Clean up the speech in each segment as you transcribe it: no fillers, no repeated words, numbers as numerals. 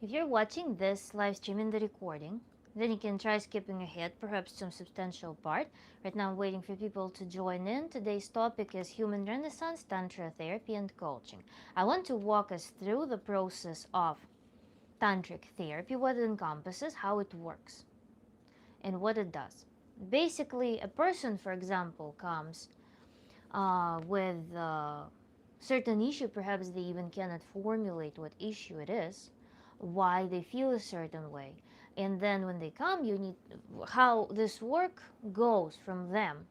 If you're watching this live stream in the recording, then you can try skipping ahead, perhaps some substantial part. Right now I'm waiting for people to join in. Today's topic is Human Renaissance, Tantra Therapy and Coaching. I want to walk us through the process of Tantric therapy, what it encompasses, how it works, and what it does. Basically, a person, for example, comes with a certain issue, perhaps they even cannot formulate what issue it is, why they feel a certain way. And then when they come, you need how this work goes from them,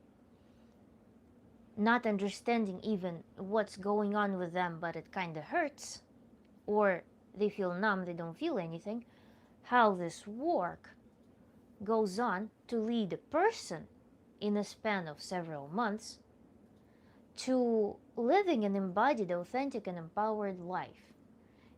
not understanding even what's going on with them, but it kind of hurts, or they feel numb, they don't feel anything. How this work goes on to lead a person in a span of several months to living an embodied, authentic, and empowered life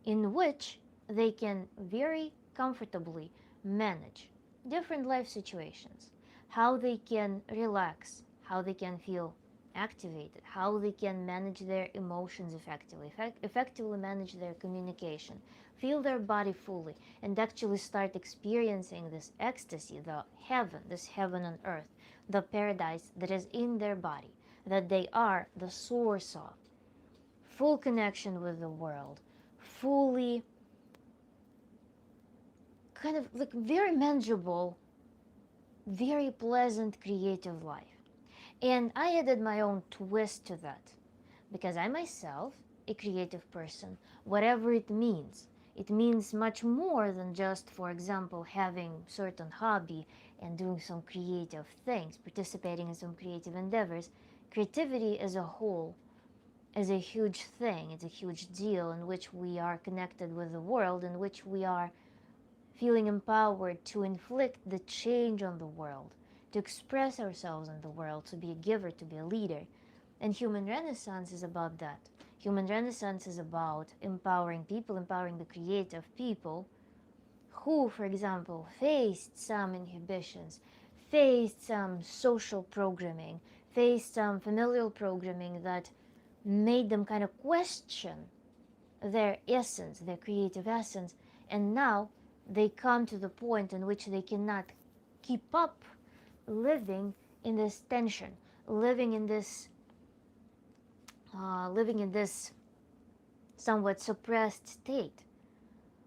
in which they can very comfortably manage different life situations, how they can relax, how they can feel activated, how they can manage their emotions effectively, effectively manage their communication, feel their body fully, and actually start experiencing this ecstasy, the heaven, this heaven on earth, the paradise that is in their body, that they are the source of, full connection with the world, fully kind of like very manageable, very pleasant, creative life. And I added my own twist to that because I myself, a creative person, whatever it means much more than just, for example, having certain hobby and doing some creative things, participating in some creative endeavors. Creativity as a whole is a huge thing. It's a huge deal in which we are connected with the world, in which we are feeling empowered to inflict the change on the world, to express ourselves in the world, to be a giver, to be a leader. And Human Renaissance is about that. Human Renaissance is about empowering people, empowering the creative people who, for example, faced some inhibitions, faced some social programming, faced some familial programming that made them kind of question their essence, their creative essence, and now they come to the point in which they cannot keep up living in this tension, living in this somewhat suppressed state.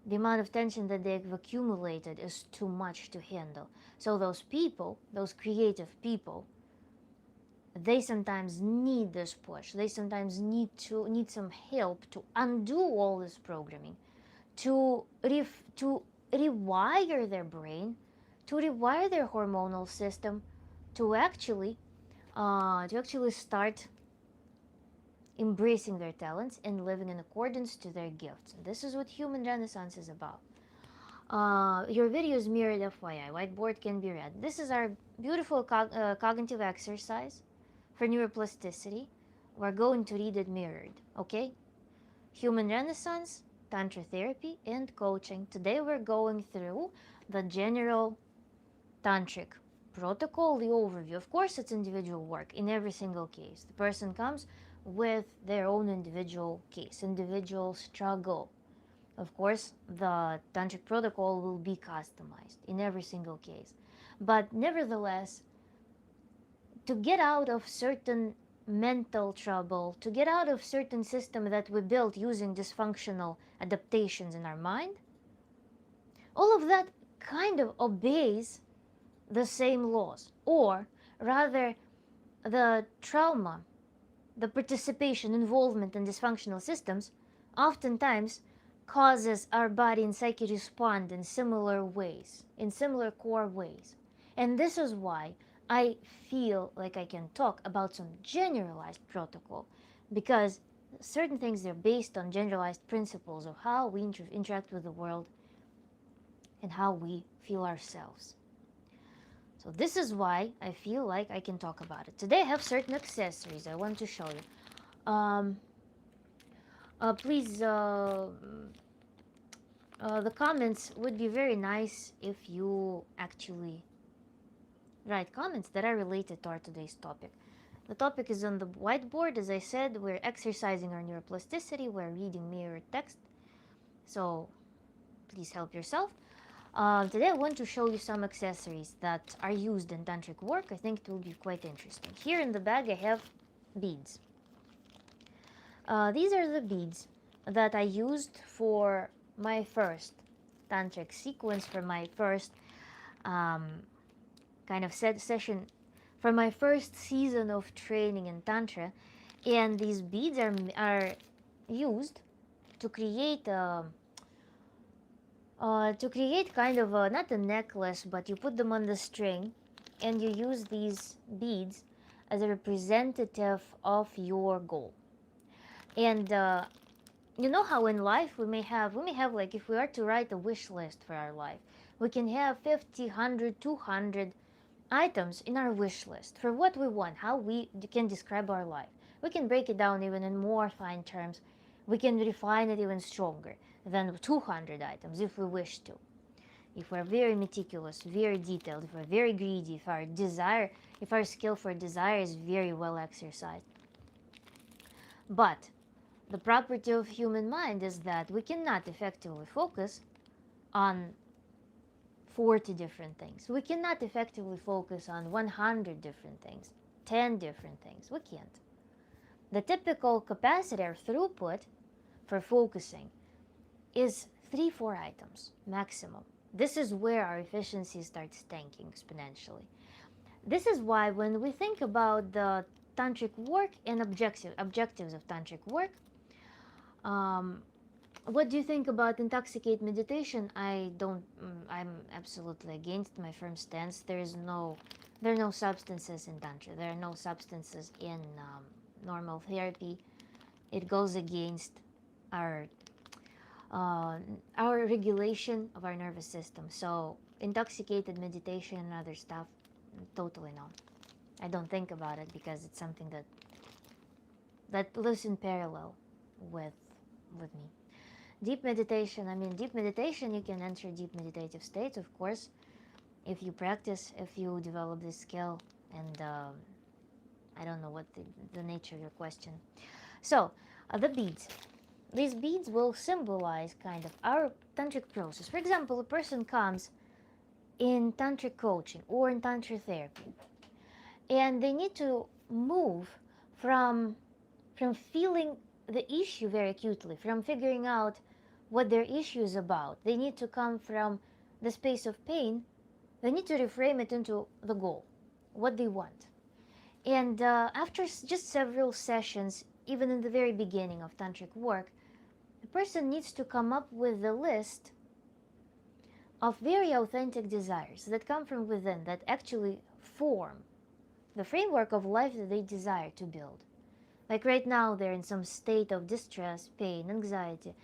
The amount of tension that they've accumulated is too much to handle. So those people, those creative people, they sometimes need this push. They sometimes need some help to undo all this programming, to rewire their brain, to rewire their hormonal system, to actually start embracing their talents and living in accordance to their gifts. And this is what Human Renaissance is about. Your video is mirrored, FYI. Whiteboard can be read. This is our beautiful cognitive exercise for neuroplasticity. We're going to read it mirrored, okay? Human Renaissance, Tantra Therapy, and Coaching. Today we're going through the general Tantric protocol, the overview. Of course, it's individual work in every single case. The person comes with their own individual case, individual struggle. Of course, the Tantric protocol will be customized in every single case. But nevertheless, to get out of certain mental trouble, to get out of certain system that we built using dysfunctional adaptations in our mind, all of that kind of obeys the same laws. Or rather, the trauma, the participation, involvement in dysfunctional systems oftentimes causes our body and psyche respond in similar ways, in similar core ways. And this is why I feel like I can talk about some generalized protocol, because certain things are based on generalized principles of how we interact with the world and how we feel ourselves. So this is why I feel like I can talk about it. Today I have certain accessories I want to show you. Please, the comments would be very nice if you actually write comments that are related to our today's topic. The topic is on the whiteboard. As I said, we're exercising our neuroplasticity. We're reading mirrored text. So please help yourself. Today I want to show you some accessories that are used in tantric work. I think it will be quite interesting. Here in the bag I have beads. These are the beads that I used for my first tantric sequence, for my first um, kind of session, for my first season of training in Tantra. And these beads are used to create kind of not a necklace, but you put them on the string and you use these beads as a representative of your goal. And you know how in life we may have like, if we are to write a wish list for our life, we can have 50, 100, 200 items in our wish list for what we want, how we can describe our life. We can break it down even in more fine terms. We can refine it even stronger than 200 items if we wish to. If we're very meticulous, very detailed, if we're very greedy, if our skill for desire is very well exercised. But the property of human mind is that we cannot effectively focus on 40 different things. We cannot effectively focus on 100 different things, 10 different things. We can't. The typical capacity or throughput for focusing is 3-4 items maximum. This is where our efficiency starts tanking exponentially. This is why when we think about the tantric work and objectives of tantric work, what do you think about intoxicate meditation? I'm absolutely against. My firm stance. There are no substances in Tantra. There are no substances in normal therapy. It goes against our regulation of our nervous system. So intoxicated meditation and other stuff, totally no. I don't think about it because it's something that lives in parallel with me. Deep meditation, you can enter deep meditative states, of course, if you practice, if you develop this skill, and I don't know what the nature of your question. So, the beads. These beads will symbolize kind of our tantric process. For example, a person comes in tantric coaching or in tantric therapy, and they need to move from feeling the issue very acutely, from figuring out what their issue is about. They need to come from the space of pain. They need to reframe it into the goal, what they want. And after just several sessions, even in the very beginning of tantric work, the person needs to come up with a list of very authentic desires that come from within, that actually form the framework of life that they desire to build. Like right now, they're in some state of distress, pain, anxiety,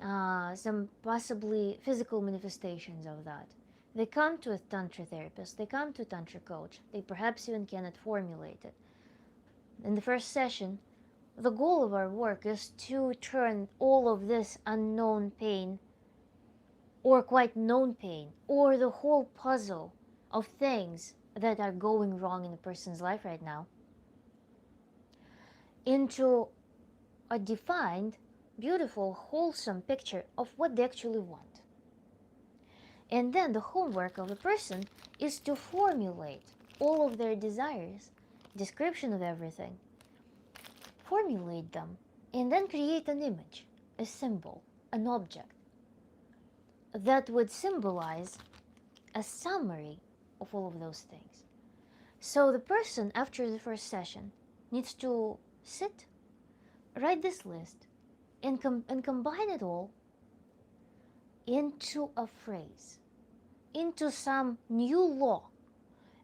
some possibly physical manifestations of that. They come to a Tantra therapist, they come to a Tantra coach, they perhaps even cannot formulate it. In the first session, the goal of our work is to turn all of this unknown pain, or quite known pain, or the whole puzzle of things that are going wrong in a person's life right now, into a defined, beautiful, wholesome picture of what they actually want. And then the homework of a person is to formulate all of their desires, description of everything, formulate them, and then create an image, a symbol, an object that would symbolize a summary of all of those things. So the person, after the first session, needs to sit, write this list, and combine it all into a phrase, into some new law,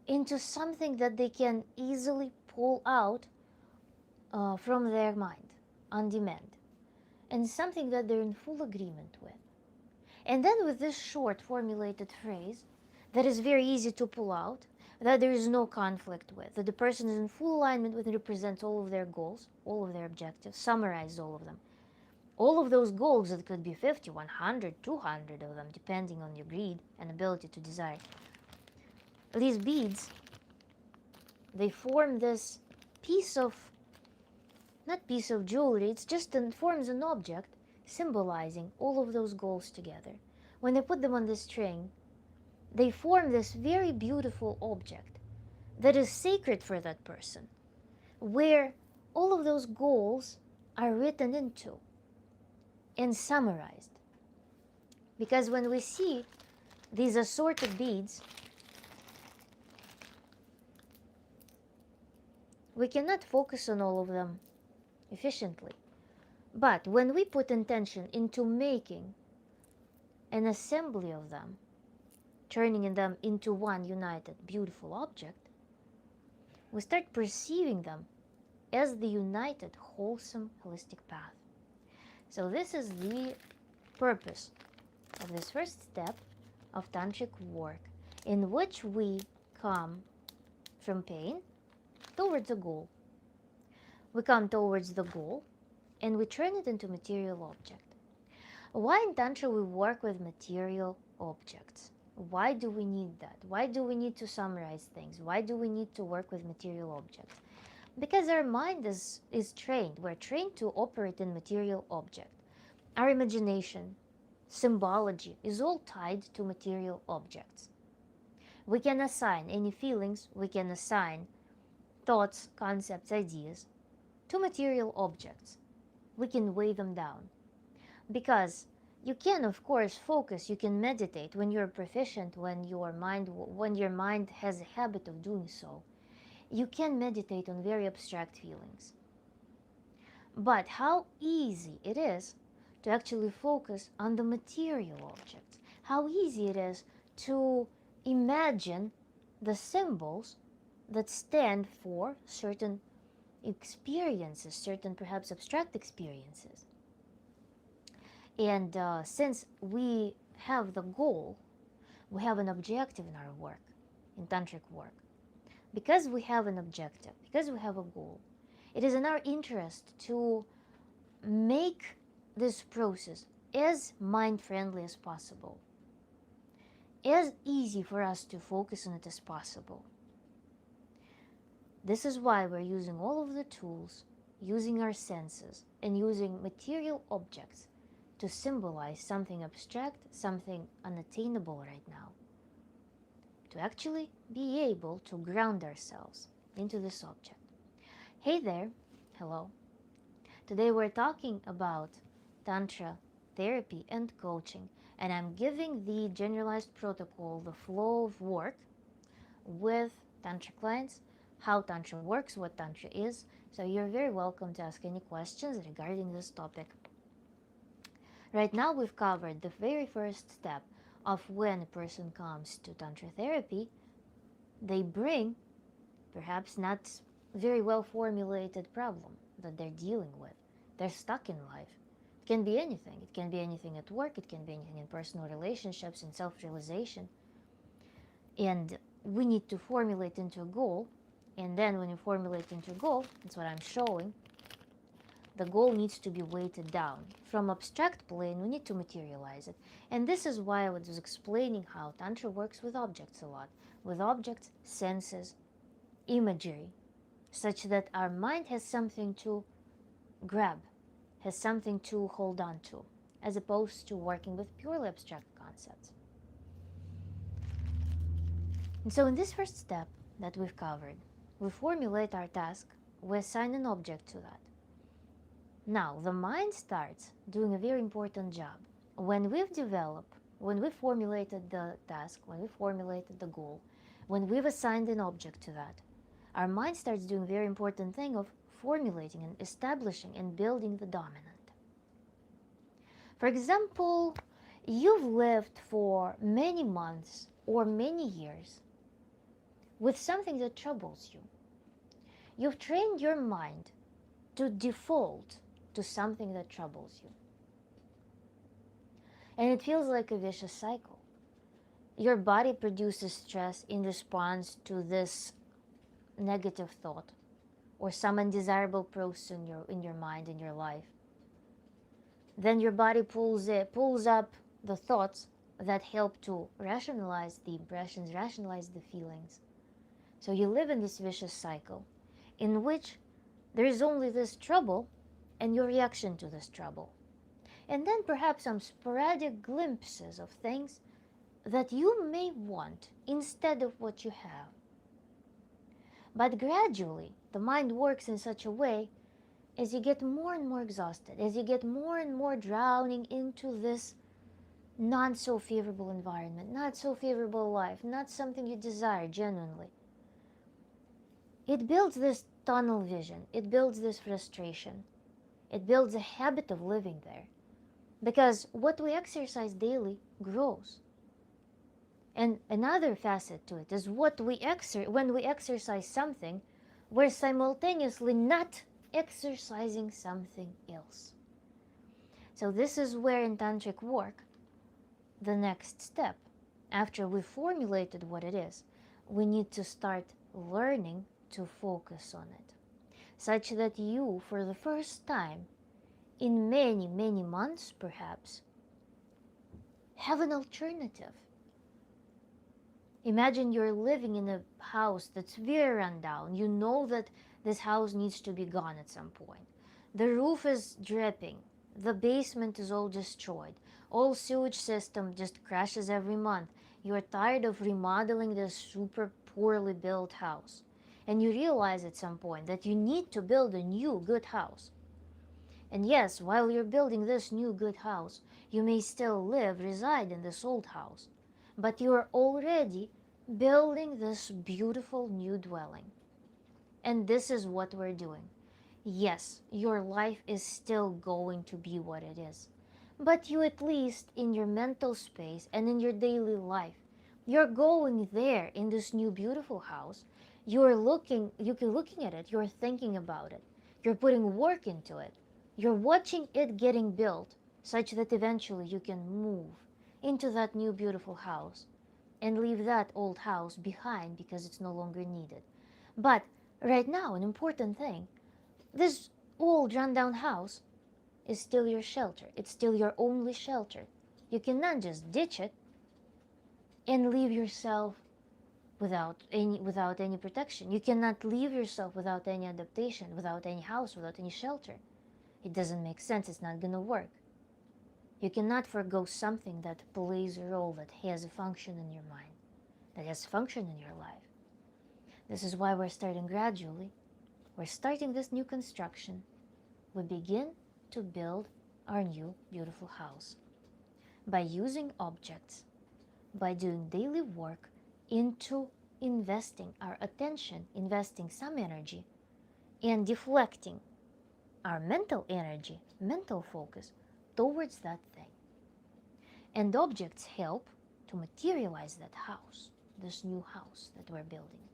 into something that they can easily pull out from their mind on demand, and something that they're in full agreement with. And then with this short formulated phrase that is very easy to pull out, that there is no conflict with, that the person is in full alignment with and represents all of their goals, all of their objectives, summarize all of them. All of those goals, that could be 50, 100, 200 of them, depending on your greed and ability to desire. These beads, they form this not piece of jewelry, it's just forms an object symbolizing all of those goals together. when they put them on the string, they form this very beautiful object that is sacred for that person, where all of those goals are written into and summarized. Because when we see these assorted beads, we cannot focus on all of them efficiently. But when we put intention into making an assembly of them, turning them into one united, beautiful object, we start perceiving them as the united, wholesome, holistic path. So this is the purpose of this first step of tantric work, in which we come from pain towards a goal. We come towards the goal and we turn it into material object. Why in Tantra we work with material objects? Why do we need that? Why do we need to summarize things? Why do we need to work with material objects? Because our mind is trained. We're trained to operate in material object. Our imagination, symbology is all tied to material objects. We can assign any feelings, we can assign thoughts, concepts, ideas to material objects. We can weigh them down. Because you can, of course, focus, you can meditate when you're proficient, when your mind has a habit of doing so. You can meditate on very abstract feelings. But how easy it is to actually focus on the material objects. How easy it is to imagine the symbols that stand for certain experiences, certain perhaps abstract experiences. And since we have the goal, we have an objective in our work, in tantric work. Because we have an objective, because we have a goal, it is in our interest to make this process as mind-friendly as possible, as easy for us to focus on it as possible. This is why we're using all of the tools, using our senses, and using material objects to symbolize something abstract, something unattainable right now, to actually be able to ground ourselves into this object. Hey there, hello. Today we're talking about Tantra therapy and coaching, and I'm giving the generalized protocol, the flow of work with Tantra clients, how Tantra works, what Tantra is. So you're very welcome to ask any questions regarding this topic. Right now we've covered the very first step of when a person comes to Tantra therapy. They bring perhaps not very well formulated problem that they're dealing with. They're stuck in life. It can be anything. It can be anything at work. It can be anything in personal relationships and self-realization. And we need to formulate into a goal. And then when you formulate into a goal, that's what I'm showing, the goal needs to be weighted down. From abstract plane, we need to materialize it. And this is why I was explaining how Tantra works with objects a lot. With objects, senses, imagery, such that our mind has something to grab, has something to hold on to, as opposed to working with purely abstract concepts. And so in this first step that we've covered, we formulate our task, we assign an object to that. Now, the mind starts doing a very important job. When we've formulated the task, when we formulated the goal, when we've assigned an object to that, our mind starts doing a very important thing of formulating and establishing and building the dominant. For example, you've lived for many months or many years with something that troubles you. You've trained your mind to default to something that troubles you. And it feels like a vicious cycle. Your body produces stress in response to this negative thought or some undesirable process in your mind, in your life. Then your body pulls up the thoughts that help to rationalize the impressions, rationalize the feelings. So you live in this vicious cycle in which there is only this trouble and your reaction to this trouble. and then perhaps some sporadic glimpses of things that you may want instead of what you have. But gradually, the mind works in such a way as you get more and more exhausted, as you get more and more drowning into this not so favorable environment, not so favorable life, not something you desire genuinely. It builds this tunnel vision, it builds this frustration, it builds a habit of living there. Because what we exercise daily grows. And another facet to it is when we exercise something, we're simultaneously not exercising something else. So this is where in tantric work, the next step, after we formulated what it is, we need to start learning to focus on it, such that you, for the first time, in many, many months perhaps, have an alternative. Imagine you're living in a house that's very run down. You know that this house needs to be gone at some point. The roof is dripping. The basement is all destroyed. All sewage system just crashes every month. You're tired of remodeling this super poorly built house. And you realize at some point that you need to build a new good house. And yes, while you're building this new good house, you may still reside in this old house. But you are already building this beautiful new dwelling. And this is what we're doing. Yes, your life is still going to be what it is. But you, at least in your mental space and in your daily life, you're going there in this new beautiful house. You're looking at it, you're thinking about it. You're putting work into it. You're watching it getting built such that eventually you can move into that new beautiful house and leave that old house behind because it's no longer needed. But right now, an important thing, this old rundown house is still your shelter. It's still your only shelter. You cannot just ditch it and leave yourself without any protection. You cannot leave yourself without any adaptation, without any house, without any shelter. It doesn't make sense. It's not gonna work. You cannot forgo something that plays a role, that has a function in your mind, that has function in your life. This is why we're starting gradually. We're starting this new construction. We begin to build our new beautiful house by using objects, by doing daily work into investing our attention, investing some energy, and deflecting our mental energy, mental focus towards that thing. And objects help to materialize that house, this new house that we're building.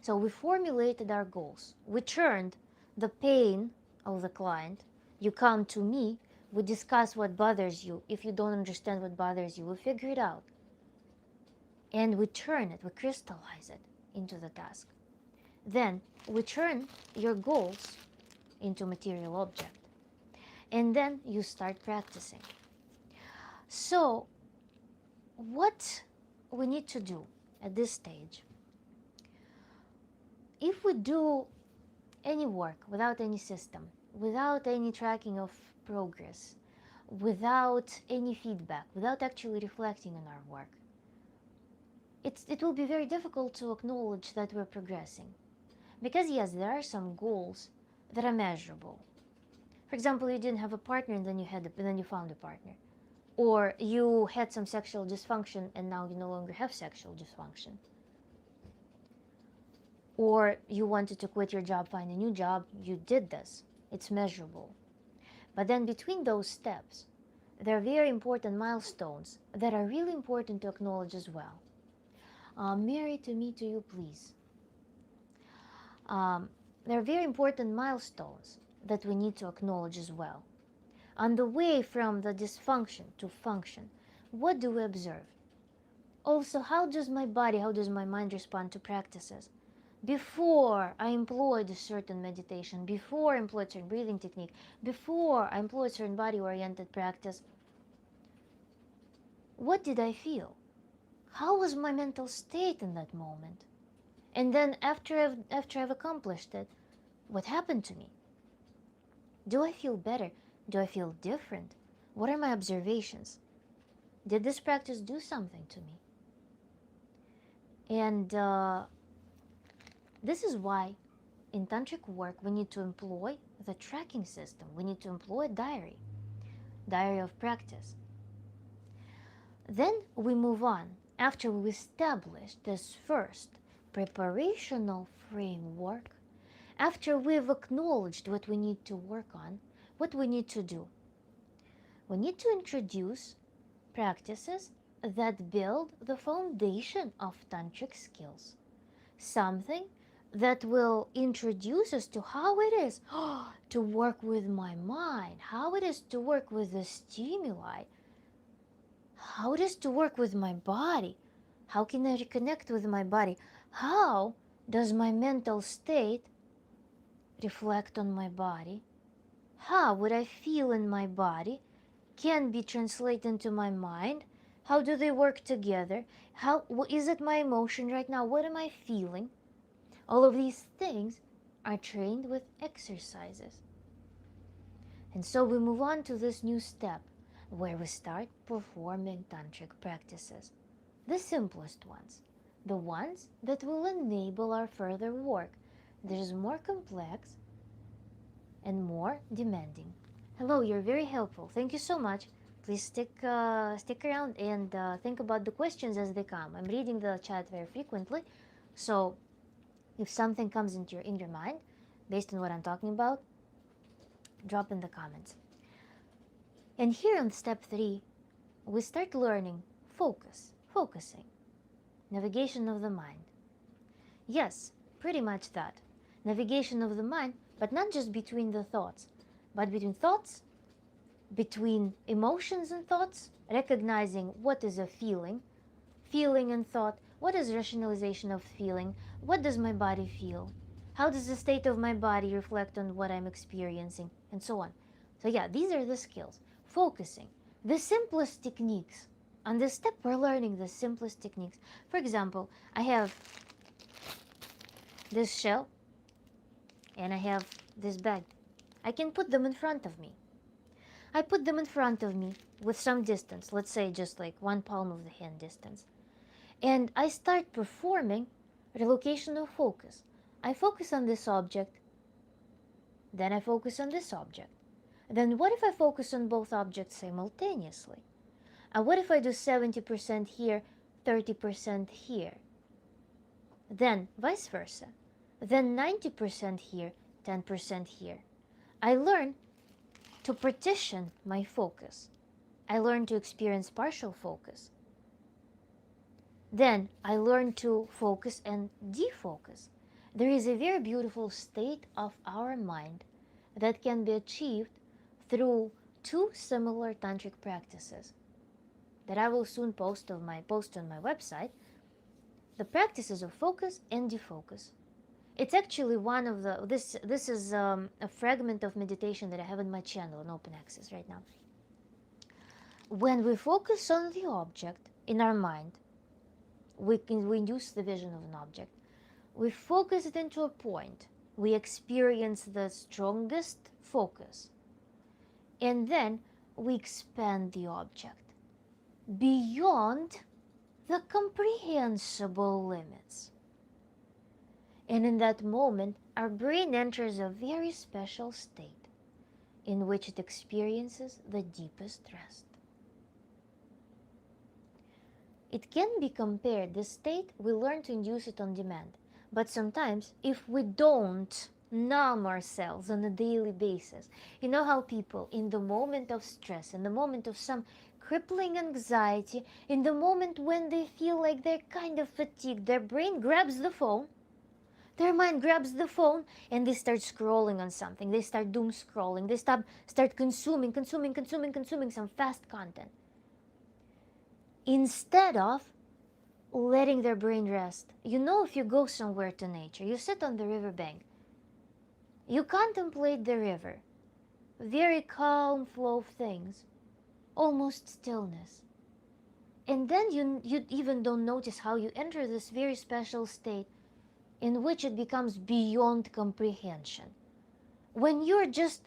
So we formulated our goals. We turned the pain of the client. You come to me, we discuss what bothers you. If you don't understand what bothers you, we figure it out. And we turn it, we crystallize it into the task. Then we turn your goals into material object. And then you start practicing. So what we need to do at this stage, if we do any work without any system, without any tracking of progress, without any feedback, without actually reflecting on our work, it will be very difficult to acknowledge that we're progressing. Because yes, there are some goals that are measurable. For example, you didn't have a partner and then you found a partner. Or you had some sexual dysfunction and now you no longer have sexual dysfunction. Or you wanted to quit your job, find a new job, you did this. It's measurable. But then between those steps, there are very important milestones that are really important to acknowledge as well. Mary, to me, to you, please. There are very important milestones that we need to acknowledge as well. On the way from the dysfunction to function, what do we observe? Also, how does my body, how does my mind respond to practices? Before I employed a certain meditation, before I employed a certain breathing technique, before I employed a certain body-oriented practice, what did I feel? How was my mental state in that moment? And then after I've accomplished it, what happened to me? Do I feel better? Do I feel different? What are my observations? Did this practice do something to me? And this is why in tantric work we need to employ the tracking system. We need to employ a diary of practice. Then we move on. After we establish this first preparational framework, after we've acknowledged what we need to work on, what we need to do, we need to introduce practices that build the foundation of tantric skills. Something that will introduce us to how it is to work with my mind, how it is to work with the stimuli, how it is to work with my body. How can I reconnect with my body? How does my mental state reflect on my body? How what I feel in my body can be translated into my mind? How do they work together? How is it my emotion right now? What am I feeling? All of these things are trained with exercises. And so we move on to this new step where we start performing tantric practices. The simplest ones, the ones that will enable our further work. There's more complex and more demanding. Hello, you're very helpful. Thank you so much. Please stick around and think about the questions as they come. I'm reading the chat very frequently, so if something comes into in your mind based on what I'm talking about, drop in the comments. And here on step 3, we start learning focusing, navigation of the mind. Yes, pretty much that. Navigation of the mind, but not just between the thoughts, but between thoughts, between emotions and thoughts, recognizing what is a feeling and thought, what is rationalization of feeling, what does my body feel, how does the state of my body reflect on what I'm experiencing, and so on. So yeah, these are the skills. Focusing, the simplest techniques. On this step, we're learning the simplest techniques. For example, I have this shell and I have this bag. I can put them in front of me. I put them in front of me with some distance, let's say just like one palm of the hand distance. And I start performing relocation of focus. I focus on this object, then I focus on this object. Then what if I focus on both objects simultaneously? And what if I do 70% here, 30% here? Then vice versa. Then 90% here, 10% here. I learn to partition my focus. I learn to experience partial focus. Then I learn to focus and defocus. There is a very beautiful state of our mind that can be achieved through 2 similar tantric practices that I will soon post on my website. The practices of focus and defocus. It's actually one of the this is a fragment of meditation that I have in my channel in open access right now. When we focus on the object in our mind, we induce the vision of an object. We focus it into a point. We experience the strongest focus. And then we expand the object beyond the comprehensible limits. And in that moment, our brain enters a very special state in which it experiences the deepest rest. It can be compared, this state, we learn to induce it on demand. But sometimes, if we don't numb ourselves on a daily basis, you know how people, in the moment of stress, in the moment of some crippling anxiety, in the moment when they feel like they're kind of fatigued, their brain grabs the phone, their mind grabs the phone, and they start scrolling on something. They start doom scrolling. They start consuming some fast content. Instead of letting their brain rest. You know, if you go somewhere to nature, you sit on the riverbank, you contemplate the river, very calm flow of things, almost stillness. And then you even don't notice how you enter this very special state in which it becomes beyond comprehension. When you're just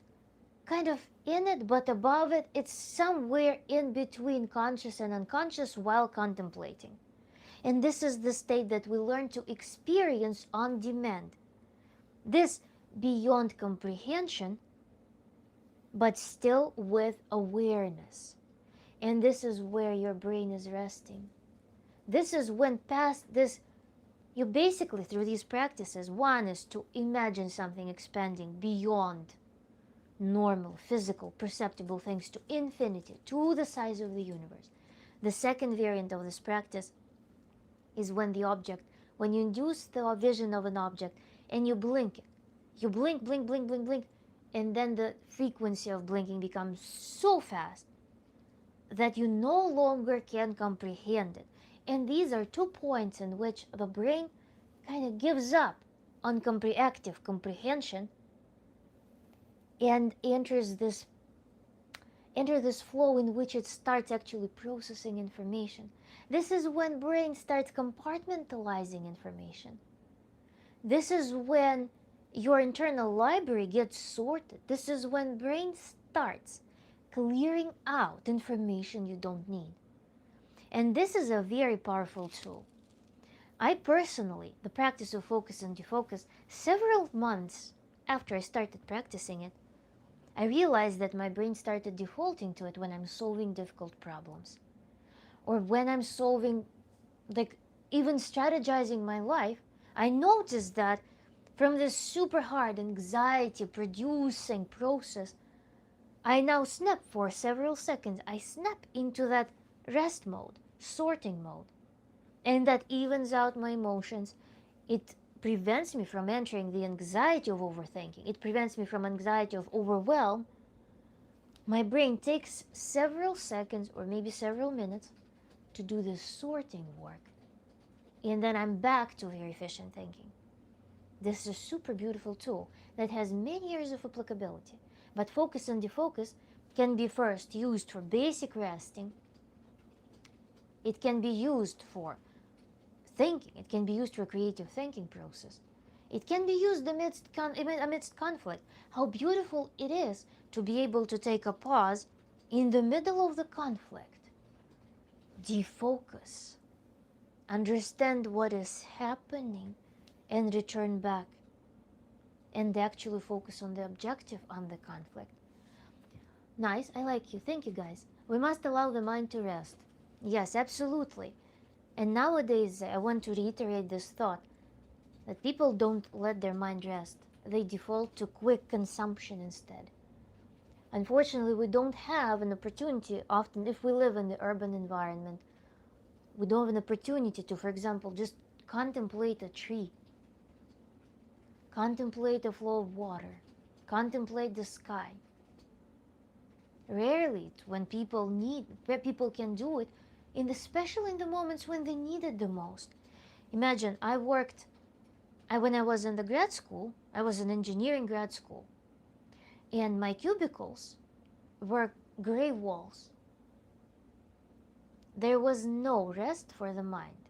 kind of in it, but above it, it's somewhere in between conscious and unconscious while contemplating. And this is the state that we learn to experience on demand. This beyond comprehension, but still with awareness. And this is where your brain is resting. This is when past this, you basically, through these practices, one is to imagine something expanding beyond normal, physical, perceptible things to infinity, to the size of the universe. The second variant of this practice is when the object, when you induce the vision of an object and you blink it. You blink, blink, blink, blink, blink, and then the frequency of blinking becomes so fast that you no longer can comprehend it. And these are 2 points in which the brain kind of gives up on active comprehension and enters this flow in which it starts actually processing information. This is when brain starts compartmentalizing information. This is when your internal library gets sorted. This is when brain starts clearing out information you don't need. And this is a very powerful tool. I personally, the practice of focus and defocus, several months after I started practicing it, I realized that my brain started defaulting to it when I'm solving difficult problems. Or when I'm solving, like, even strategizing my life, I noticed that from this super hard anxiety producing process, I now snap for several seconds. I snap into that rest mode, sorting mode. And that evens out my emotions. It prevents me from entering the anxiety of overthinking. It prevents me from anxiety of overwhelm. My brain takes several seconds or maybe several minutes to do this sorting work. And then I'm back to very efficient thinking. This is a super beautiful tool that has many years of applicability. But focus and defocus can be first used for basic resting. It can be used for thinking. It can be used for creative thinking process. It can be used amidst conflict. How beautiful it is to be able to take a pause in the middle of the conflict, defocus, understand what is happening, and return back and actually focus on the objective on the conflict. Nice, I like you. Thank you, guys. We must allow the mind to rest. Yes, absolutely. And nowadays, I want to reiterate this thought that people don't let their mind rest. They default to quick consumption instead. Unfortunately, we don't have an opportunity often, if we live in the urban environment, we don't have an opportunity to, for example, just contemplate a tree, contemplate a flow of water, contemplate the sky. Rarely, when people can do it, especially in the moments when they need it the most. Imagine, when I was in the grad school, I was in engineering grad school, and my cubicles were gray walls. There was no rest for the mind.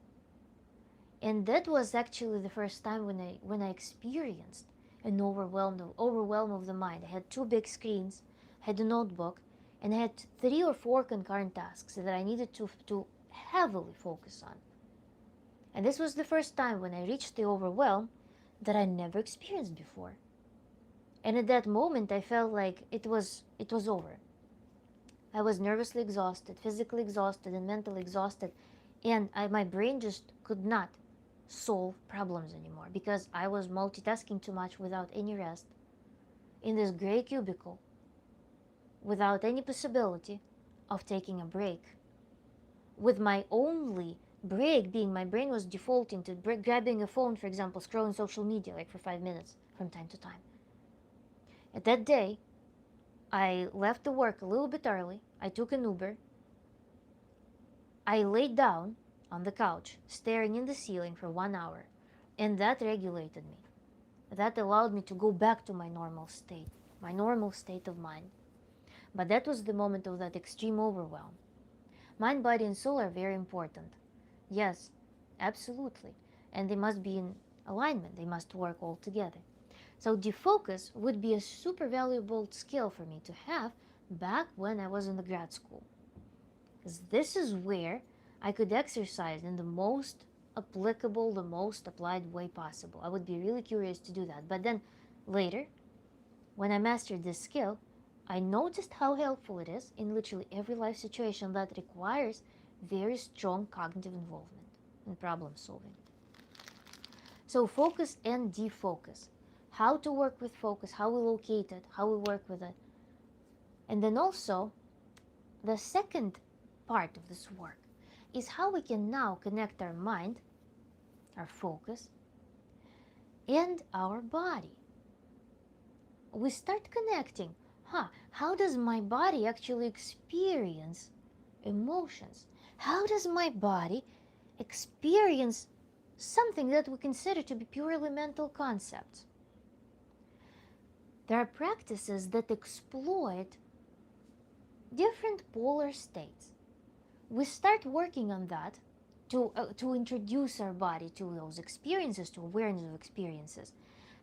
And that was actually the first time when I experienced an overwhelm of the mind. I had 2 big screens, had a notebook, and I had 3 or 4 concurrent tasks that I needed to heavily focus on. And this was the first time when I reached the overwhelm that I never experienced before. And at that moment, I felt like it was over. I was nervously exhausted, physically exhausted, and mentally exhausted, and my brain just could not solve problems anymore because I was multitasking too much without any rest in this gray cubicle, without any possibility of taking a break, with my only break being my brain was defaulting to grabbing a phone, for example, scrolling social media like for 5 minutes from time to time. At that day, I left the work a little bit early. I took an Uber. I laid down on the couch, staring in the ceiling for 1 hour, and that regulated me. That allowed me to go back to my normal state of mind. But that was the moment of that extreme overwhelm. Mind, body, and soul are very important. Yes, absolutely. And they must be in alignment. They must work all together. So defocus would be a super valuable skill for me to have back when I was in the grad school. Because this is where I could exercise in the most applicable, the most applied way possible. I would be really curious to do that. But then later, when I mastered this skill, I noticed how helpful it is in literally every life situation that requires very strong cognitive involvement in problem solving. So focus and defocus. How to work with focus, how we locate it, how we work with it. And then also, the second part of this work is how we can now connect our mind, our focus, and our body. We start connecting. How does my body actually experience emotions? How does my body experience something that we consider to be purely mental concepts? There are practices that exploit different polar states. We start working on that to introduce our body to those experiences, to awareness of experiences.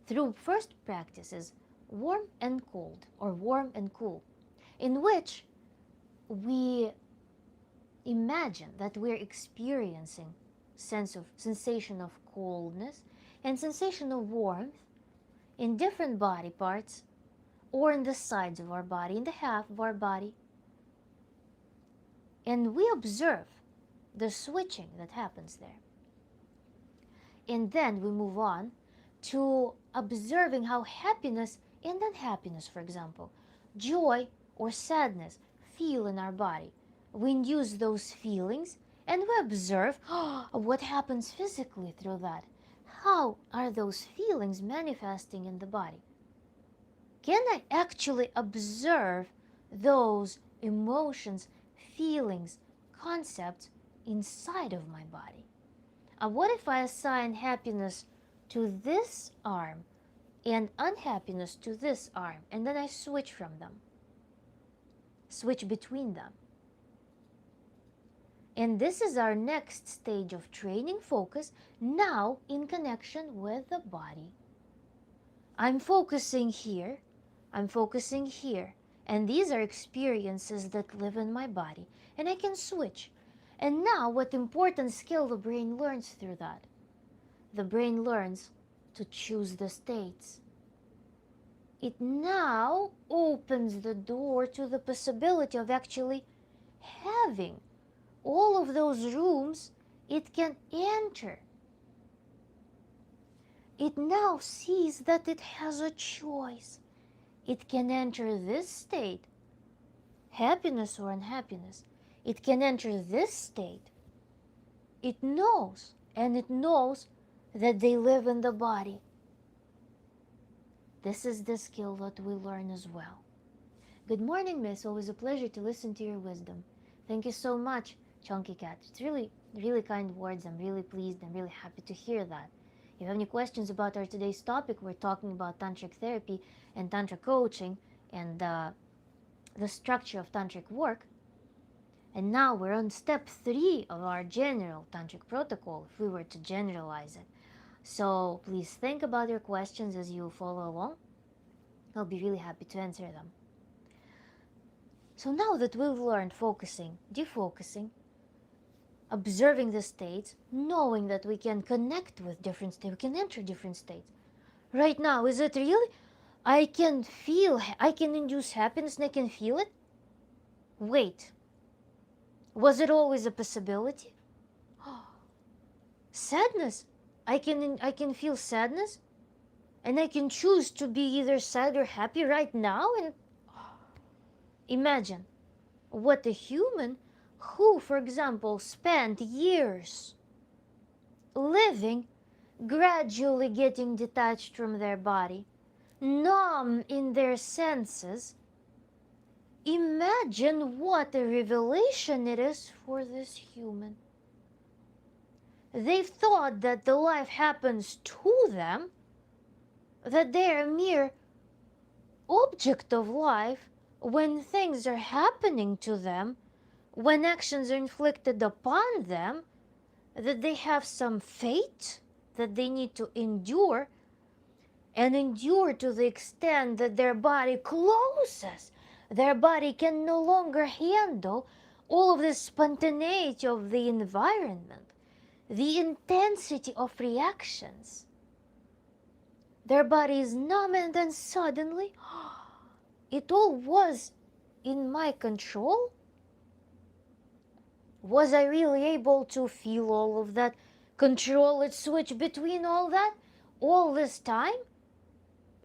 Through first practices, warm and cold, or warm and cool, in which we imagine that we're experiencing sensation of coldness and sensation of warmth in different body parts, or in the sides of our body, in the half of our body. And we observe the switching that happens there. And then we move on to observing how happiness and unhappiness, for example, joy or sadness, feel in our body. We induce those feelings and we observe what happens physically through that. How are those feelings manifesting in the body? Can I actually observe those emotions, feelings, concepts inside of my body? What if I assign happiness to this arm and unhappiness to this arm, and then I switch from them, switch between them? And this is our next stage of training focus, now in connection with the body. I'm focusing here, I'm focusing here, and these are experiences that live in my body, and I can switch. And now, what important skill the brain learns through that? The brain learns to choose the states. It now opens the door to the possibility of actually having all of those rooms it can enter. It now sees that it has a choice. It can enter this state, happiness or unhappiness. It can enter this state. It knows, and it knows that they live in the body. This is the skill that we learn as well. Good morning, Miss. Always a pleasure to listen to your wisdom. Thank you so much, Chunky Cat. It's really, really kind words. I'm really pleased. I'm really happy to hear that. If you have any questions about our today's topic, we're talking about tantric therapy and tantra coaching and the structure of tantric work. And now we're on step 3 of our general tantric protocol, if we were to generalize it. So please think about your questions as you follow along. I'll be really happy to answer them. So now that we've learned focusing, defocusing, observing the states, knowing that we can connect with different states, we can enter different states. Right now, is it really? I can induce happiness and I can feel it? Wait, was it always a possibility? Sadness, I can feel sadness and I can choose to be either sad or happy right now. And imagine what a human who, for example, spent years living, gradually getting detached from their body, numb in their senses. Imagine what a revelation it is for this human. They've thought that the life happens to them, that they're a mere object of life when things are happening to them, when actions are inflicted upon them, that they have some fate that they need to endure, and endure to the extent that their body closes Their body can no longer handle all of the spontaneity of the environment, the intensity of reactions. Their body is numb, and then suddenly, it all was in my control? Was I really able to feel all of that, control it, switch between all that, all this time?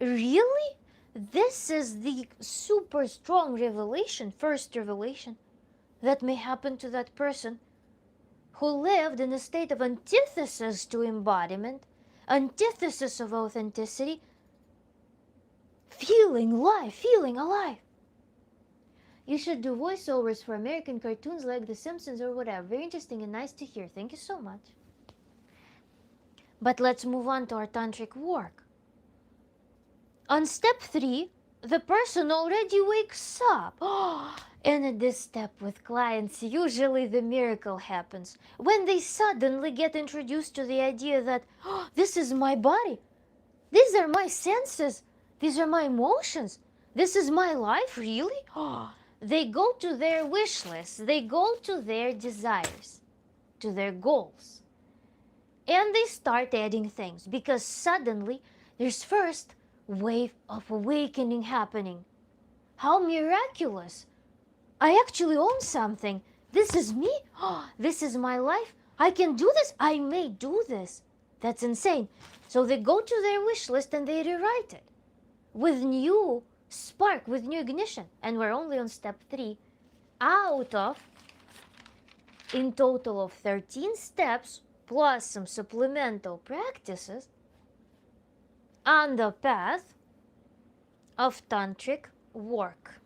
Really? This is the super strong revelation, first revelation, that may happen to that person who lived in a state of antithesis to embodiment, antithesis of authenticity, feeling life, feeling alive. You should do voiceovers for American cartoons like The Simpsons or whatever. Very interesting and nice to hear. Thank you so much. But let's move on to our tantric work. On step 3, the person already wakes up. And at this step with clients, usually the miracle happens when they suddenly get introduced to the idea that this is my body, these are my senses, these are my emotions, this is my life, really? They go to their wish list, they go to their desires, to their goals, and they start adding things because suddenly there's first wave of awakening happening. How miraculous! I actually own something. This is me. This is my life. I can do this. I may do this. That's insane. So they go to their wish list and they rewrite it with new spark, with new ignition. And we're only on step 3 out of, in total of 13 steps, plus some supplemental practices on the path of tantric work.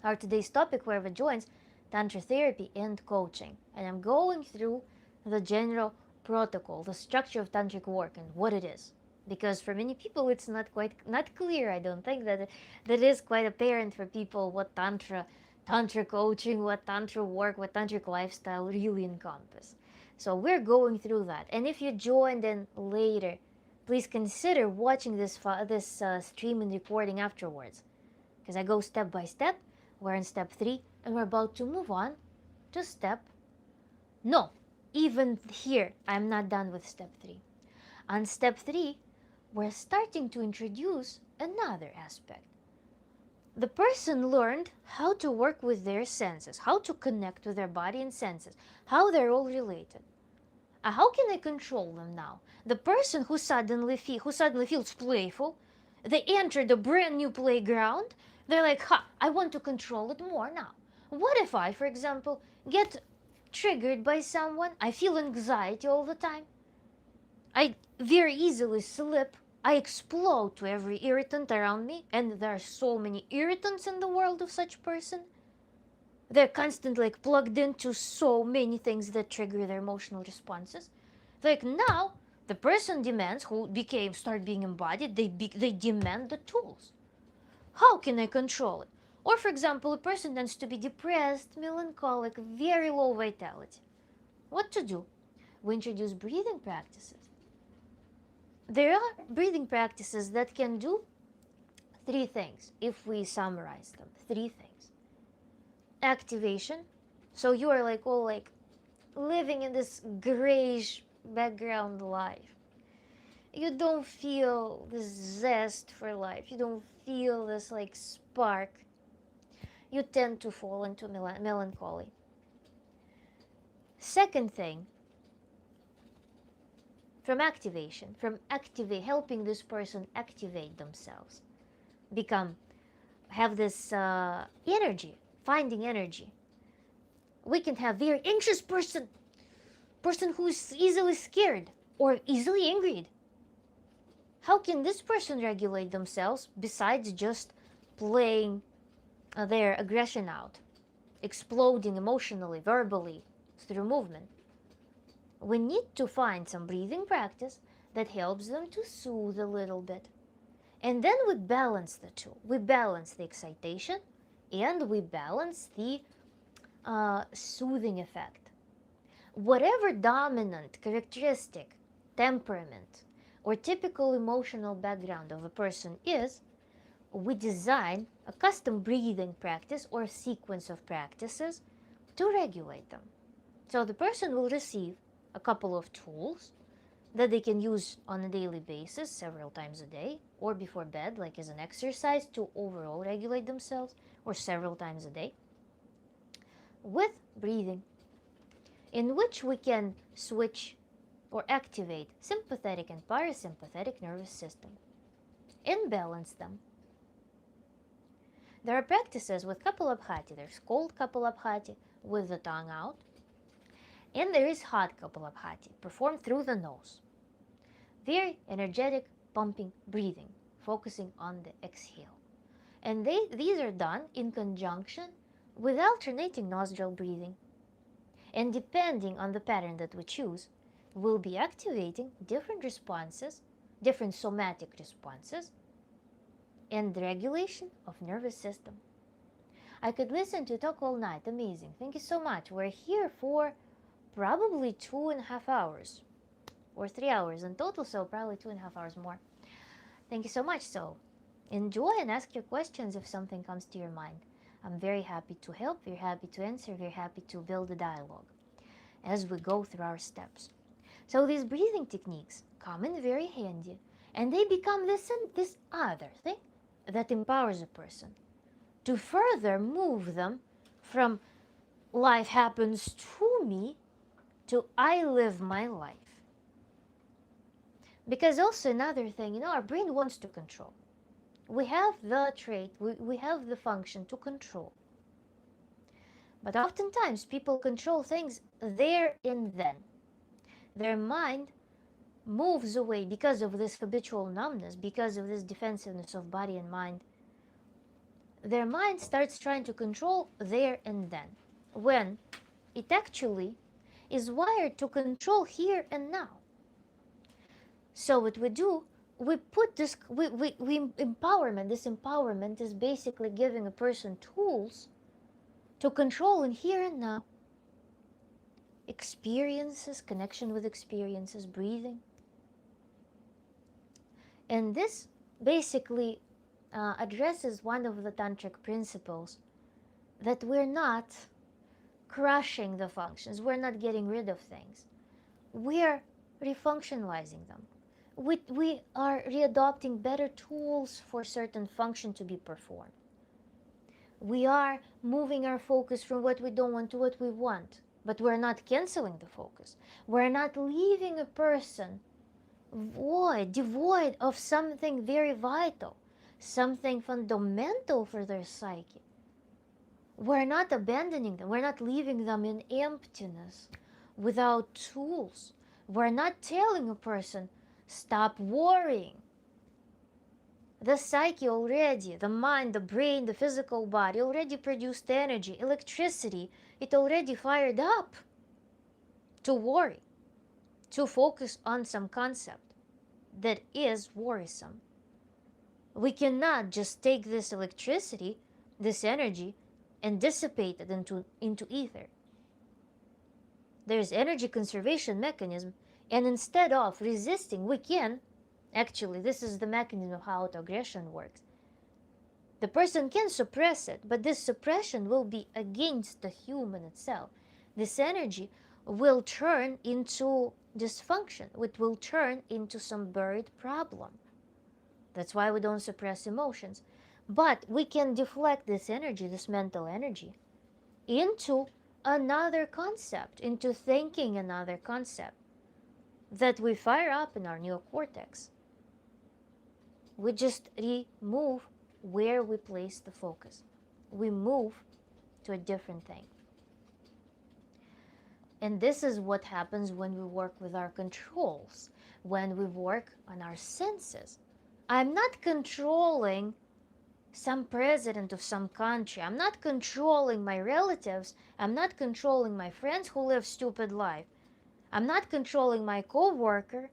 Our today's topic, whoever joins, Tantra therapy and coaching. And I'm going through the general protocol, the structure of tantric work and what it is. Because for many people it's not clear. I don't think that is quite apparent for people what tantra coaching, what tantra work, what tantric lifestyle really encompass. So we're going through that. And if you joined in later, please consider watching this stream and recording afterwards, because I go step by step. We're in step 3 and we're about to move on to even here I'm not done with step 3. On step 3, we're starting to introduce another aspect. The person learned how to work with their senses, how to connect with their body and senses, how they're all related. How can I control them now? The person who suddenly feels playful, they entered a brand new playground. They're like, I want to control it more now. What if I, for example, get triggered by someone? I feel anxiety all the time. I very easily slip. I explode to every irritant around me, and there are so many irritants in the world of such person. They're constantly plugged into so many things that trigger their emotional responses. Now, the person demands, who start being embodied, they demand the tools. How can I control it? Or, for example, a person tends to be depressed, melancholic, very low vitality. What to do? We introduce breathing practices. There are breathing practices that can do 3 things, if we summarize them. 3 things. Activation. So you are all living in this grayish background life. You don't feel this zest for life. You don't feel this spark. You tend to fall into melancholy. Second thing, from activation, helping this person activate themselves, have this energy, finding energy. We can have very anxious person who is easily scared or easily angry. How can this person regulate themselves besides just playing their aggression out, exploding emotionally, verbally, through movement? We need to find some breathing practice that helps them to soothe a little bit. And then we balance the two. We balance the excitation and we balance the soothing effect. Whatever dominant characteristic, temperament, or typical emotional background of a person is, we design a custom breathing practice or sequence of practices to regulate them. So the person will receive a couple of tools that they can use on a daily basis, several times a day, or before bed, like as an exercise to overall regulate themselves, or several times a day, with breathing, in which we can switch or activate sympathetic and parasympathetic nervous system and balance them. There are practices with Kapalabhati. There's cold Kapalabhati with the tongue out, and there is hot Kapalabhati performed through the nose. Very energetic, pumping breathing, focusing on the exhale. And these are done in conjunction with alternating nostril breathing. And depending on the pattern that we choose, we'll be activating different responses, different somatic responses, and the regulation of nervous system. I could listen to talk all night. Amazing. Thank you so much. We're here for probably 2.5 hours or 3 hours in total, so probably 2.5 hours more. Thank you so much. So enjoy and ask your questions if something comes to your mind. I'm very happy to help, very happy to answer, very happy to build a dialogue as we go through our steps. So these breathing techniques come in very handy, and they become this other thing that empowers a person to further move them from life happens to me to I live my life. Because also another thing, our brain wants to control. We have the trait, we have the function to control. But oftentimes people control things there and then. Their mind moves away because of this habitual numbness, because of this defensiveness of body and mind. Their mind starts trying to control there and then, when it actually is wired to control here and now. So what we do, we put this, empowerment, this empowerment is basically giving a person tools to control in here and now. Experiences, connection with experiences, breathing. And this basically addresses one of the tantric principles, that we're not crushing the functions, we're not getting rid of things, we're refunctionalizing them. We are readopting better tools for certain function to be performed. We are moving our focus from what we don't want to what we want, but we're not canceling the focus. We're not leaving a person devoid of something very vital, something fundamental for their psyche. We're not abandoning them. We're not leaving them in emptiness without tools. We're not telling a person, stop worrying. The psyche already, the mind, the brain, the physical body already produced energy, electricity. It already fired up to worry, to focus on some concept that is worrisome. We cannot just take this electricity, this energy, and dissipate it into ether. There's energy conservation mechanism, and instead of resisting, we can, actually, this is the mechanism of how autoaggression works. The person can suppress it, but this suppression will be against the human itself. This energy will turn into dysfunction. It will turn into some buried problem. That's why we don't suppress emotions. But we can deflect this energy, this mental energy, into another concept, into thinking another concept that we fire up in our neocortex. We just remove where we place the focus. We move to a different thing. And this is what happens when we work with our controls, when we work on our senses. I'm not controlling some president of some country. I'm not controlling my relatives. I'm not controlling my friends who live stupid life. I'm not controlling my co-worker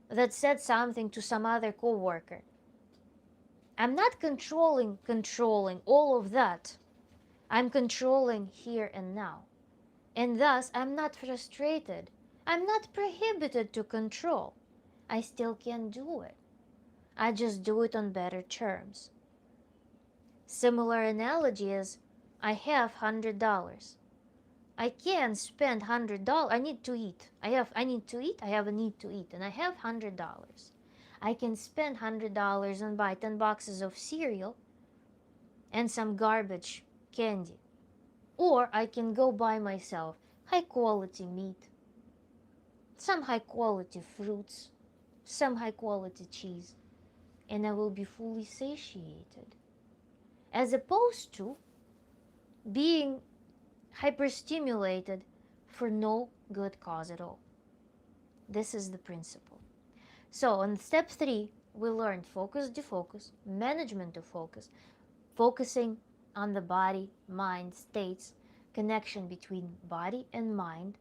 that said something to some other co-worker. I'm not controlling all of that. I'm controlling here and now. And thus, I'm not frustrated. I'm not prohibited to control. I still can do it. I just do it on better terms. Similar analogy is, I have $100. I can spend $100. I need to eat. I need to eat. I have a need to eat, and I have $100. I can spend $100 and buy 10 boxes of cereal and some garbage candy. Or I can go buy myself high quality meat, some high quality fruits, some high quality cheese, and I will be fully satiated. As opposed to being hyperstimulated for no good cause at all. This is the principle. So on step 3, we learned focus, defocus, management of focus, focusing on the body, mind, states, connection between body and mind,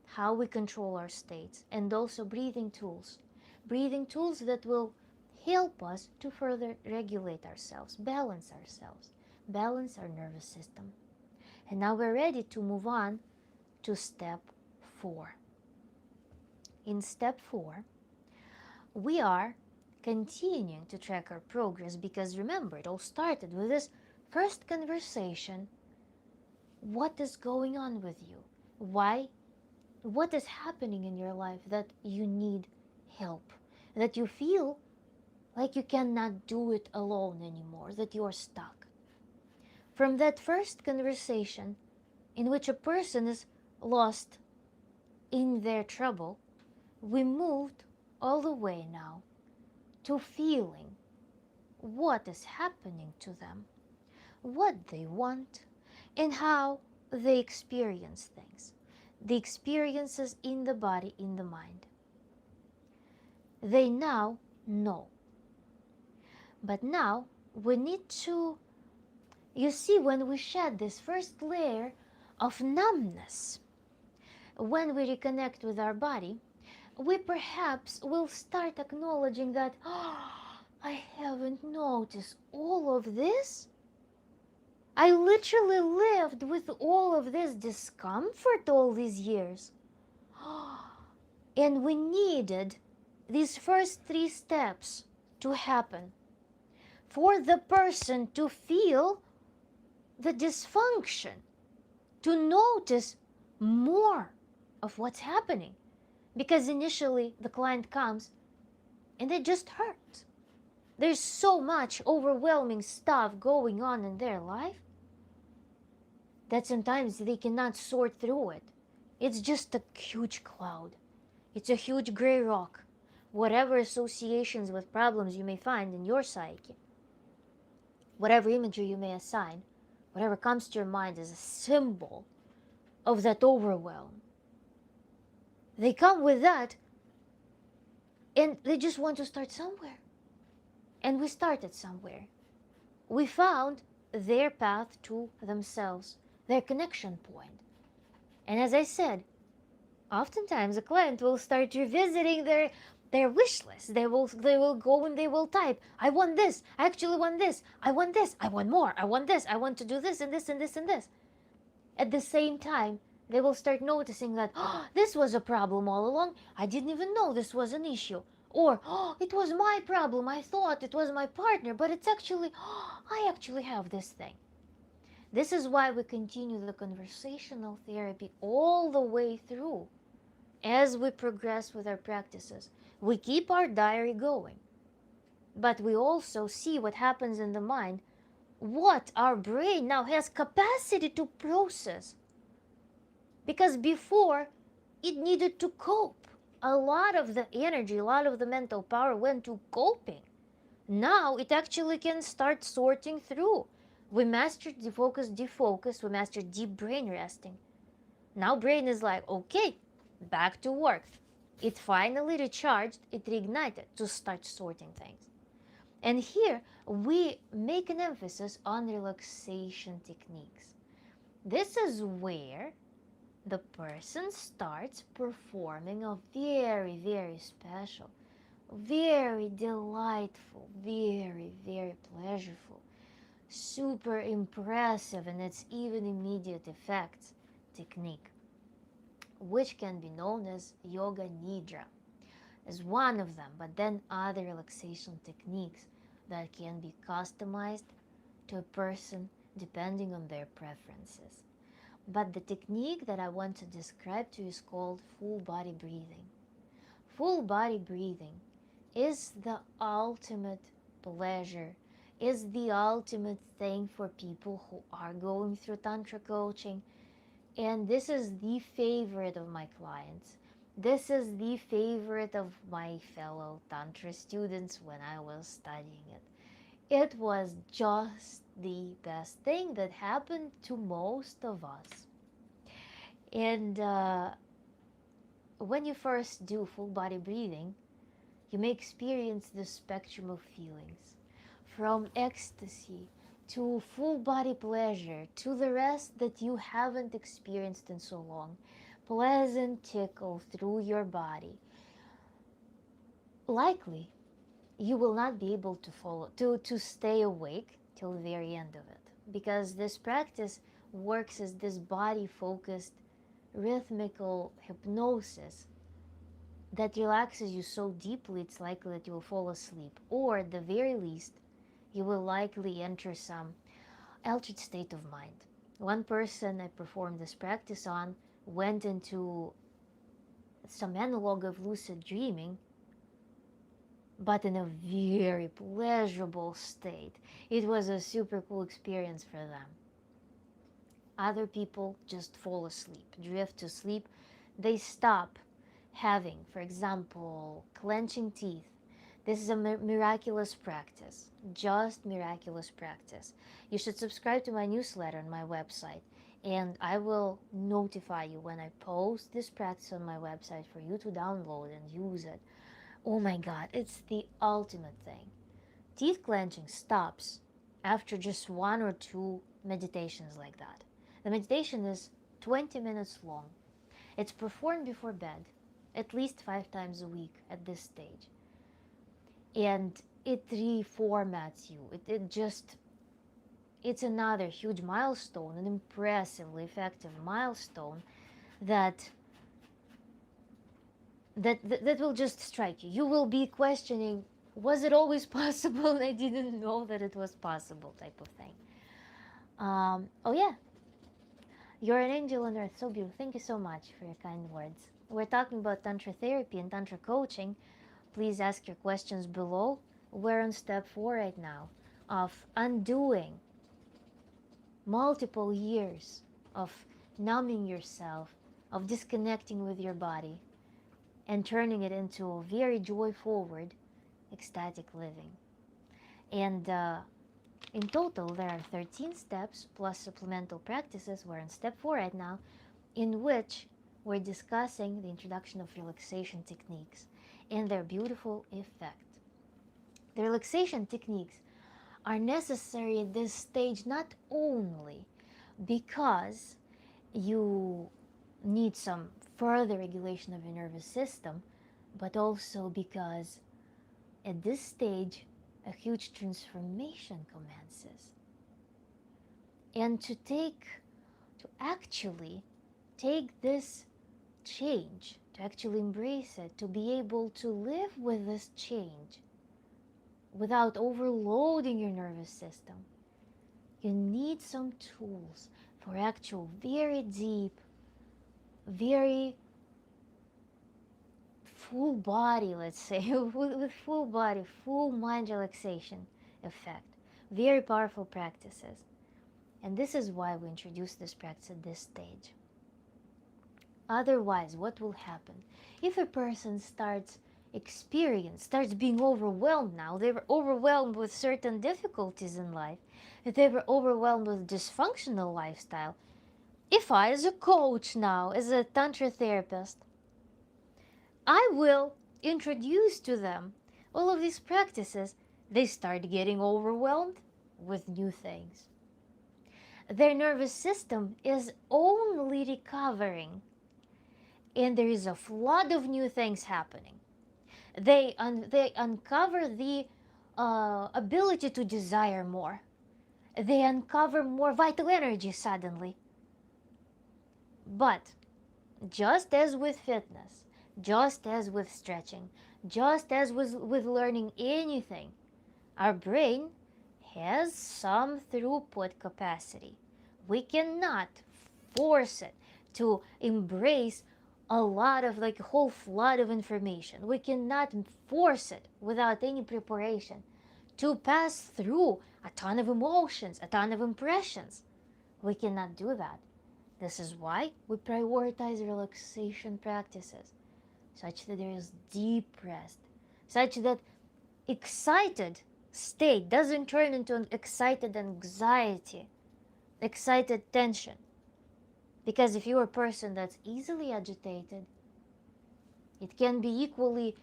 how we control our states, and also breathing tools. Breathing tools that will help us to further regulate ourselves, balance our nervous system. And now we're ready to move on to step 4. In step 4, we are continuing to track our progress because remember, it all started with this first conversation. What is going on with you? Why? What is happening in your life that you need help? That you feel like you cannot do it alone anymore, that you are stuck. From that first conversation, in which a person is lost in their trouble, we moved all the way now to feeling what is happening to them, what they want, and how they experience things. The experiences in the body, in the mind. They now know. But now we need to, you see, when we shed this first layer of numbness, when we reconnect with our body, we perhaps will start acknowledging that, I haven't noticed all of this. I literally lived with all of this discomfort all these years. And we needed these first 3 steps to happen for the person to feel the dysfunction, to notice more of what's happening. Because initially the client comes and they just hurt. There's so much overwhelming stuff going on in their life that sometimes they cannot sort through it. It's just a huge cloud. It's a huge gray rock. Whatever associations with problems you may find in your psyche, whatever imagery you may assign, whatever comes to your mind is a symbol of that overwhelm. They come with that and they just want to start somewhere. And we started somewhere. We found their path to themselves, their connection point. And as I said, oftentimes a client will start revisiting their wish list. They will go and they will type, I want this, I actually want this, I want this, I want more, I want this, I want to do this and this and this and this. At the same time, they will start noticing that, this was a problem all along, I didn't even know this was an issue. Or, it was my problem, I thought it was my partner, but it's actually, I actually have this thing. This is why we continue the conversational therapy all the way through. As we progress with our practices, we keep our diary going. But we also see what happens in the mind, what our brain now has capacity to process. Because before, it needed to cope. A lot of the energy, a lot of the mental power went to coping. Now it actually can start sorting through. We mastered defocus, we mastered deep brain resting. Now brain is like, okay, back to work. It finally recharged, it reignited to start sorting things. And here we make an emphasis on relaxation techniques. This is where the person starts performing a very, very special, very delightful, very, very pleasurable, super impressive, and its even immediate effects technique, which can be known as Yoga Nidra, as one of them, but then other relaxation techniques that can be customized to a person depending on their preferences. But the technique that I want to describe to you is called full body breathing. Full body breathing is the ultimate pleasure, is the ultimate thing for people who are going through Tantra coaching. And this is the favorite of my clients. This is the favorite of my fellow Tantra students when I was studying it. It was just the best thing that happened to most of us. And when you first do full body breathing, you may experience the spectrum of feelings, from ecstasy to full body pleasure to the rest that you haven't experienced in so long. Pleasant tickle through your body. Likely, you will not be able to to stay awake till the very end of it, because this practice works as this body focused rhythmical hypnosis that relaxes you so deeply it's likely that you will fall asleep, or at the very least you will likely enter some altered state of mind. One person I performed this practice on went into some analog of lucid dreaming, but in a very pleasurable state. It was a super cool experience for them. Other people just fall asleep, drift to sleep. They stop having, for example, clenching teeth. This is a miraculous practice, just miraculous practice. You should subscribe to my newsletter on my website, and I will notify you when I post this practice on my website for you to download and use it. Oh my God, it's the ultimate thing. Teeth clenching stops after just one or two meditations like that. The meditation is 20 minutes long. It's performed before bed, at least 5 times a week at this stage. And it reformats you. It's another huge milestone, an impressively effective milestone that will just strike you. You will be questioning, was it always possible? I didn't know that it was possible, type of thing. Oh yeah, you're an angel on earth, so beautiful. Thank you so much for your kind words. We're talking about Tantra therapy and Tantra coaching. Please ask your questions below. We're on step 4 right now of undoing multiple years of numbing yourself, of disconnecting with your body, and turning it into a very joy-forward, ecstatic living. And in total, there are 13 steps plus supplemental practices. We're on step 4 right now, in which we're discussing the introduction of relaxation techniques and their beautiful effect. The relaxation techniques are necessary at this stage not only because you need some further regulation of your nervous system, but also because at this stage a huge transformation commences. And to actually take this change, to actually embrace it, to be able to live with this change without overloading your nervous system, you need some tools for actual very deep, very full body, let's say, with full body, full mind relaxation effect. Very powerful practices. And this is why we introduce this practice at this stage. Otherwise, what will happen? If a person starts being overwhelmed now, they were overwhelmed with certain difficulties in life, if they were overwhelmed with dysfunctional lifestyle, if I, as a coach now, as a Tantra therapist, I will introduce to them all of these practices, they start getting overwhelmed with new things. Their nervous system is only recovering, and there is a flood of new things happening. They uncover the ability to desire more. They uncover more vital energy suddenly. But just as with fitness, just as with stretching, just as with learning anything, our brain has some throughput capacity. We cannot force it to embrace a lot of, like, a whole flood of information. We cannot force it without any preparation to pass through a ton of emotions, a ton of impressions. We cannot do that. This is why we prioritize relaxation practices, such that there is deep rest, such that excited state doesn't turn into an excited anxiety, excited tension. Because if you're a person that's easily agitated, it can be equally,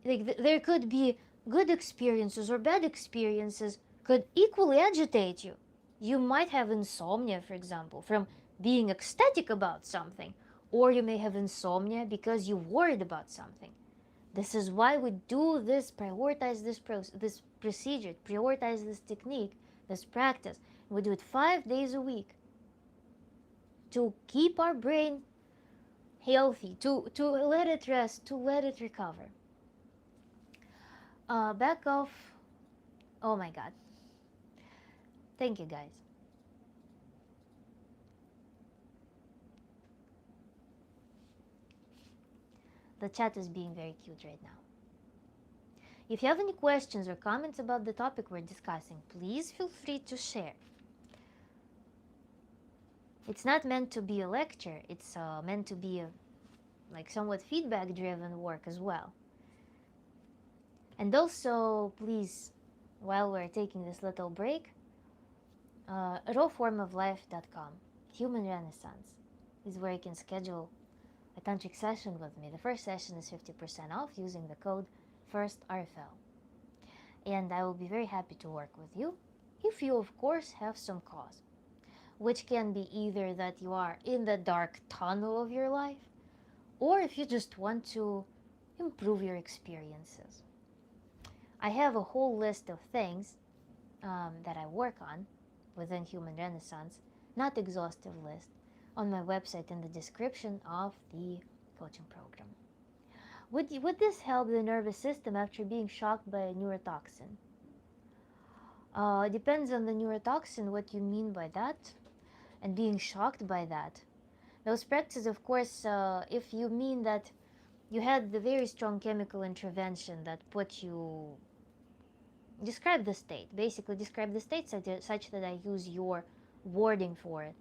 like, there could be good experiences or bad experiences could equally agitate you. You might have insomnia, for example, from being ecstatic about something, or you may have insomnia because you worried about something. This is why we do this, prioritize this procedure, prioritize this technique, this practice. We do it 5 days a week to keep our brain healthy, to let it rest, to let it recover. Back off. Oh my God. Thank you, guys. The chat is being very cute right now. If you have any questions or comments about the topic we're discussing, please feel free to share. It's not meant to be a lecture. It's meant to be like somewhat feedback-driven work as well. And also, please, while we're taking this little break, rawformoflife.com, Human Renaissance, is where you can schedule a tantric session with me. The first session is 50% off using the code FIRSTRFL. And I will be very happy to work with you if you, of course, have some cause, which can be either that you are in the dark tunnel of your life, or if you just want to improve your experiences. I have a whole list of things that I work on within Human Renaissance, not exhaustive list, on my website in the description of the coaching program. Would this help the nervous system after being shocked by a neurotoxin? Depends on the neurotoxin, what you mean by that, and being shocked by that. Those practices, of course, if you mean that you had the very strong chemical intervention that put you, describe the state, basically describe the state such that I use your wording for it.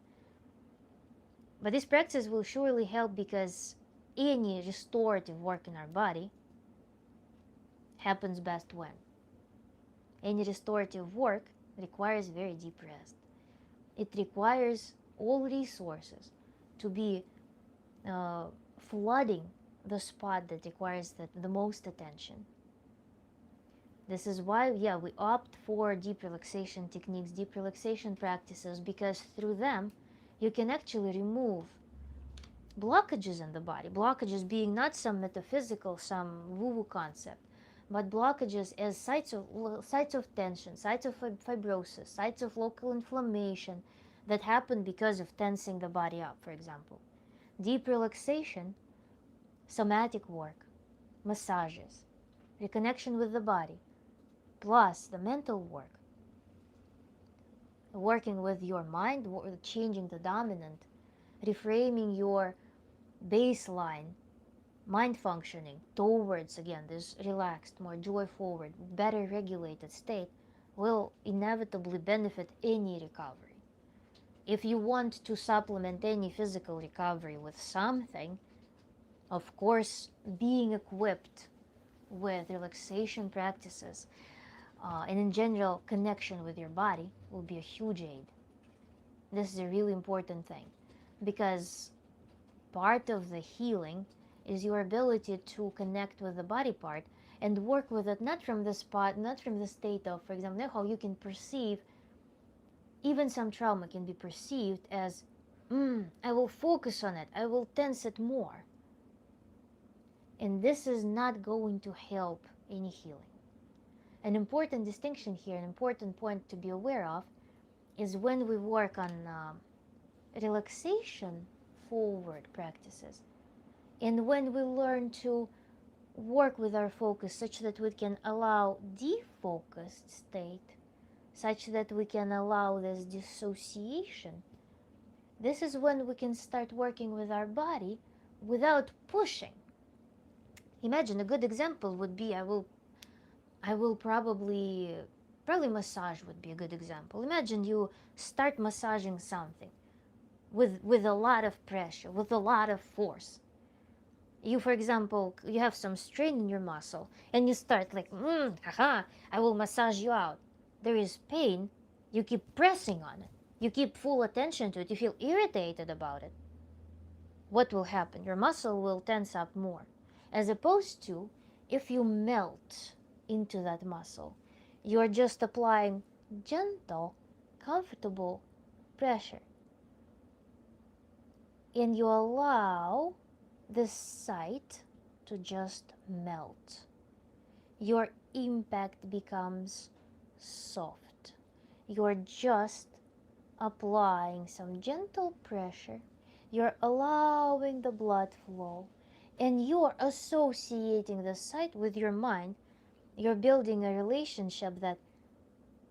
But this practice will surely help, because any restorative work in our body happens best when any restorative work requires very deep rest. It requires all resources to be flooding the spot that requires the most attention. This is why, yeah, we opt for deep relaxation techniques, deep relaxation practices, because through them you can actually remove blockages in the body. Blockages being not some metaphysical, some woo-woo concept, but blockages as sites of tension, sites of fibrosis, sites of local inflammation that happen because of tensing the body up, for example. Deep relaxation, somatic work, massages, reconnection with the body, plus the mental work, working with your mind, changing the dominant, reframing your baseline mind functioning towards, again, this relaxed, more joy forward, better regulated state will inevitably benefit any recovery. If you want to supplement any physical recovery with something, of course, being equipped with relaxation practices and in general connection with your body will be a huge aid. This is a really important thing, because part of the healing is your ability to connect with the body part and work with it, not from the spot, not from the state of, for example, how you can perceive, even some trauma can be perceived as, I will focus on it, I will tense it more. And this is not going to help any healing. An important distinction here, an important point to be aware of, is when we work on relaxation forward practices, and when we learn to work with our focus such that we can allow defocused state such that we can allow this dissociation. This is when we can start working with our body without pushing. Imagine a good example would be I will probably massage would be a good example. Imagine you start massaging something with a lot of pressure, with a lot of force. You, for example, you have some strain in your muscle and you start like, haha, I will massage you out. There is pain. You keep pressing on it. You keep full attention to it. You feel irritated about it. What will happen? Your muscle will tense up more. As opposed to if you melt into that muscle, you're just applying gentle, comfortable pressure. And you allow the site to just melt. Your impact becomes soft. You're just applying some gentle pressure. You're allowing the blood flow, and you're associating the site with your mind. You're building a relationship that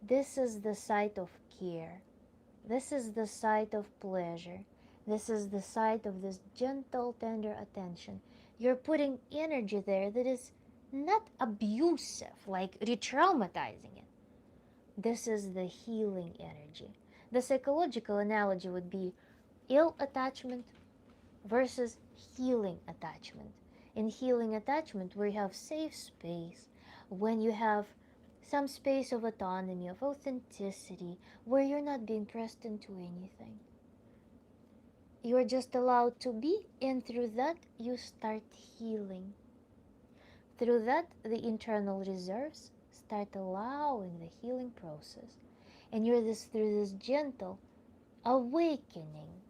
this is the site of care. This is the site of pleasure. This is the site of this gentle, tender attention. You're putting energy there that is not abusive, like re traumatizing it. This is the healing energy. The psychological analogy would be ill attachment versus healing attachment. In healing attachment, where you have safe space, when you have some space of autonomy, of authenticity, where you're not being pressed into anything. You're just allowed to be, and through that, you start healing. Through that, the internal reserves start allowing the healing process. And you're through this gentle awakening,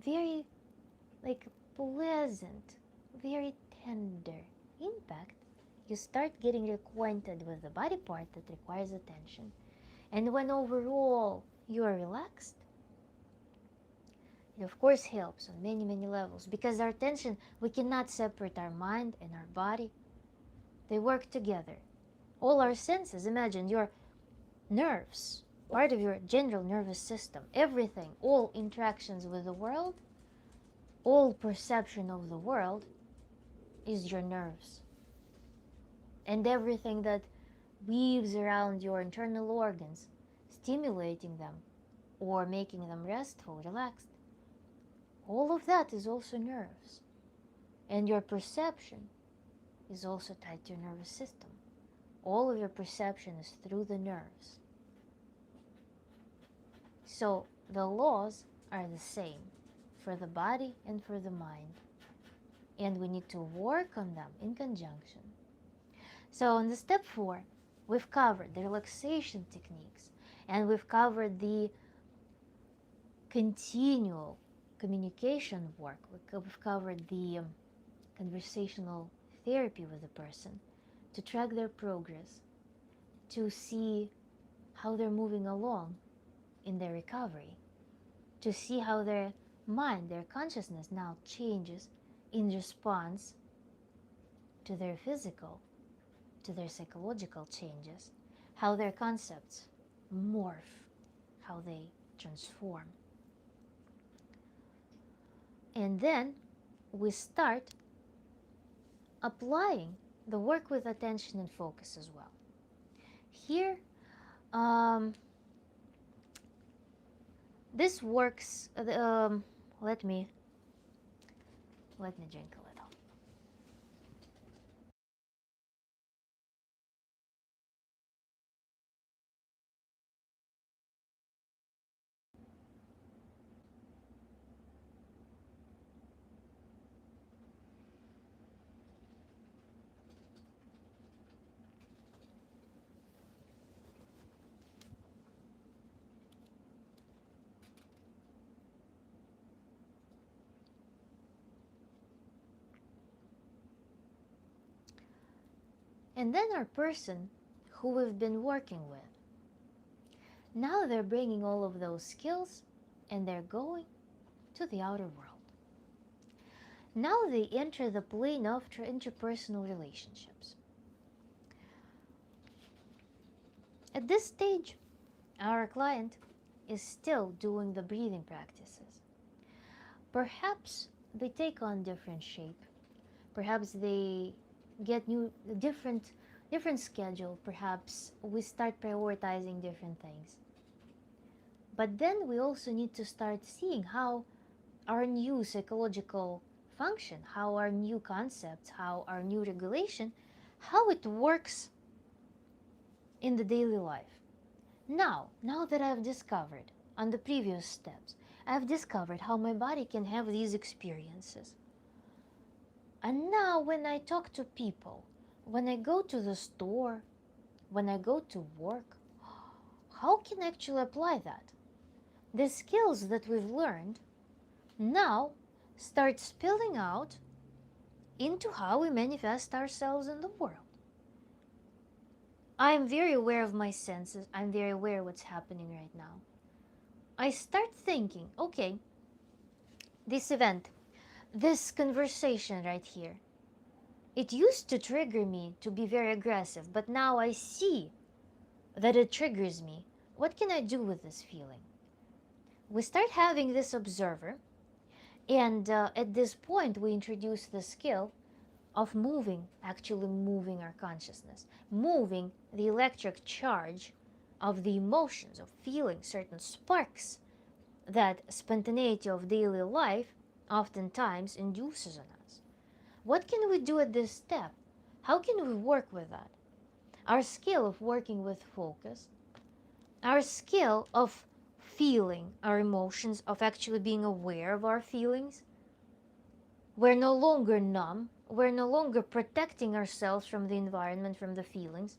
very like pleasant, very tender impact. You start getting acquainted with the body part that requires attention. And when overall you are relaxed, it of course helps on many, many levels, because our attention, we cannot separate our mind and our body. They work together. All our senses, imagine your nerves, part of your general nervous system, everything, all interactions with the world, all perception of the world is your nerves. And everything that weaves around your internal organs, stimulating them or making them restful, relaxed, all of that is also nerves. And your perception is also tied to your nervous system. All of your perception is through the nerves. So the laws are the same for the body and for the mind. And we need to work on them in conjunction. So in the step 4, we've covered the relaxation techniques, and we've covered the continual communication work. We've covered the conversational therapy with the person to track their progress, to see how they're moving along in their recovery, to see how their mind, their consciousness now changes in response to their physical, to their psychological changes, how their concepts morph, how they transform. And then we start applying the work with attention and focus as well. Here, this works. Let me drink a little. And then our person who we've been working with, now they're bringing all of those skills and they're going to the outer world. Now they enter the plane of interpersonal relationships. At this stage, our client is still doing the breathing practices. Perhaps they take on different shape. Perhaps they get different schedule. Perhaps we start prioritizing different things. But then we also need to start seeing how our new psychological function, how our new concepts, how our new regulation, how it works in the daily life. Now that I've discovered on the previous steps, I've discovered how my body can have these experiences. And now when I talk to people, when I go to the store, when I go to work, how can I actually apply that? The skills that we've learned now start spilling out into how we manifest ourselves in the world. I'm very aware of my senses. I'm very aware of what's happening right now. I start thinking, okay, this event, this conversation right here, it used to trigger me to be very aggressive, but now I see that it triggers me. What can I do with this feeling? We start having this observer, and at this point, we introduce the skill of actually moving our consciousness, moving the electric charge of the emotions, of feeling certain sparks that spontaneity of daily life oftentimes induces on us. What can we do at this step? How can we work with that? Our skill of working with focus, our skill of feeling our emotions, of actually being aware of our feelings. We're no longer numb. We're no longer protecting ourselves from the environment, from the feelings.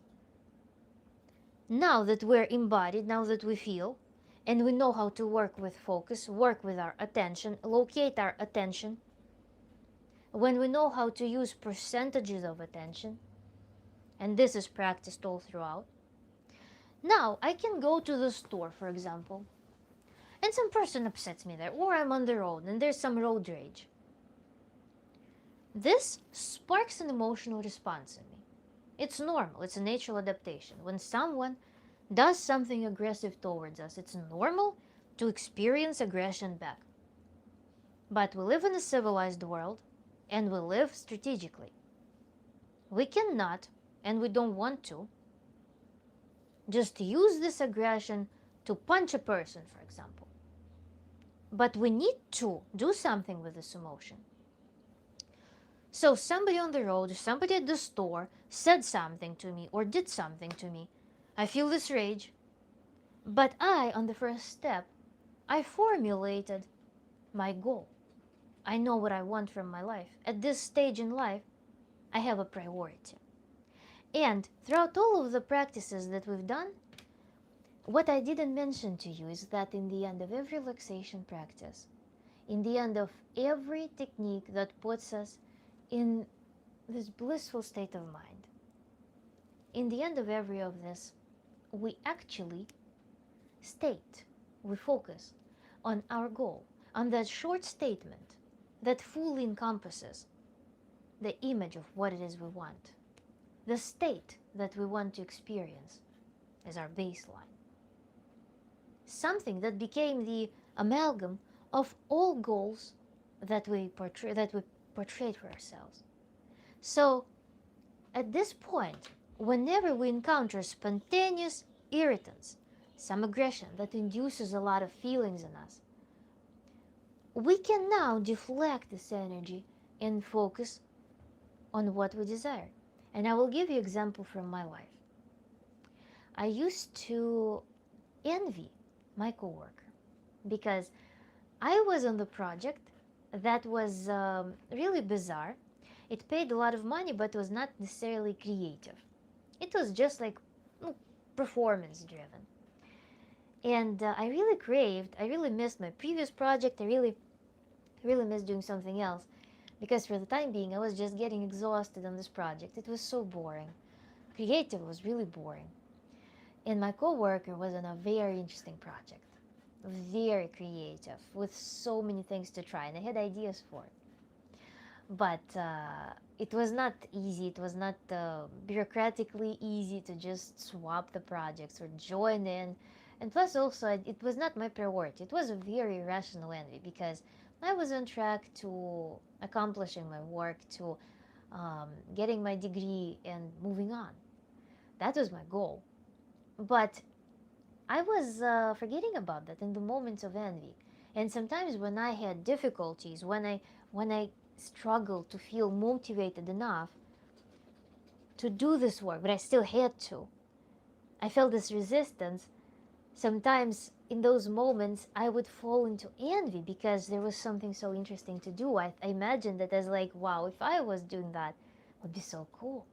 Now that we're embodied, now that we feel, and we know how to work with focus, work with our attention, locate our attention, when we know how to use percentages of attention, and this is practiced all throughout, now I can go to the store, for example, and some person upsets me there, or I'm on the road and there's some road rage. This sparks an emotional response in me. It's normal, it's a natural adaptation. When someone does something aggressive towards us, it's normal to experience aggression back. But we live in a civilized world, and we live strategically. We cannot, and we don't want to, just use this aggression to punch a person, for example. But we need to do something with this emotion. So somebody on the road, somebody at the store said something to me or did something to me. I feel this rage. But on the first step, I formulated my goal. I know what I want from my life. At this stage in life, I have a priority. And throughout all of the practices that we've done, what I didn't mention to you is that in the end of every relaxation practice, in the end of every technique that puts us in this blissful state of mind, in the end of every of this, we actually we focus on our goal, on that short statement that fully encompasses the image of what it is we want, the state that we want to experience as our baseline. Something that became the amalgam of all goals that we portrayed for ourselves. So, at this point, whenever we encounter spontaneous irritants, some aggression that induces a lot of feelings in us, we can now deflect this energy and focus on what we desire. And I will give you an example from my life. I used to envy my coworker because I was on the project that was really bizarre. It paid a lot of money, but was not necessarily creative. It was just like performance driven. And I really missed my previous project. I really missed doing something else because for the time being, I was just getting exhausted on this project. It was so boring. Creative was really boring. And my coworker was on a very interesting project, very creative, with so many things to try, and I had ideas for it. But it was not easy. It was not bureaucratically easy to just swap the projects or join in. And plus, also, it was not my priority. It was a very irrational envy because I was on track to accomplishing my work, to getting my degree and moving on. That was my goal. But I was forgetting about that in the moments of envy. And sometimes when I had difficulties, when I struggled to feel motivated enough to do this work, but I still had to. I felt this resistance. Sometimes in those moments, I would fall into envy because there was something so interesting to do. I imagined that as like, wow, if I was doing that, it would be so cool.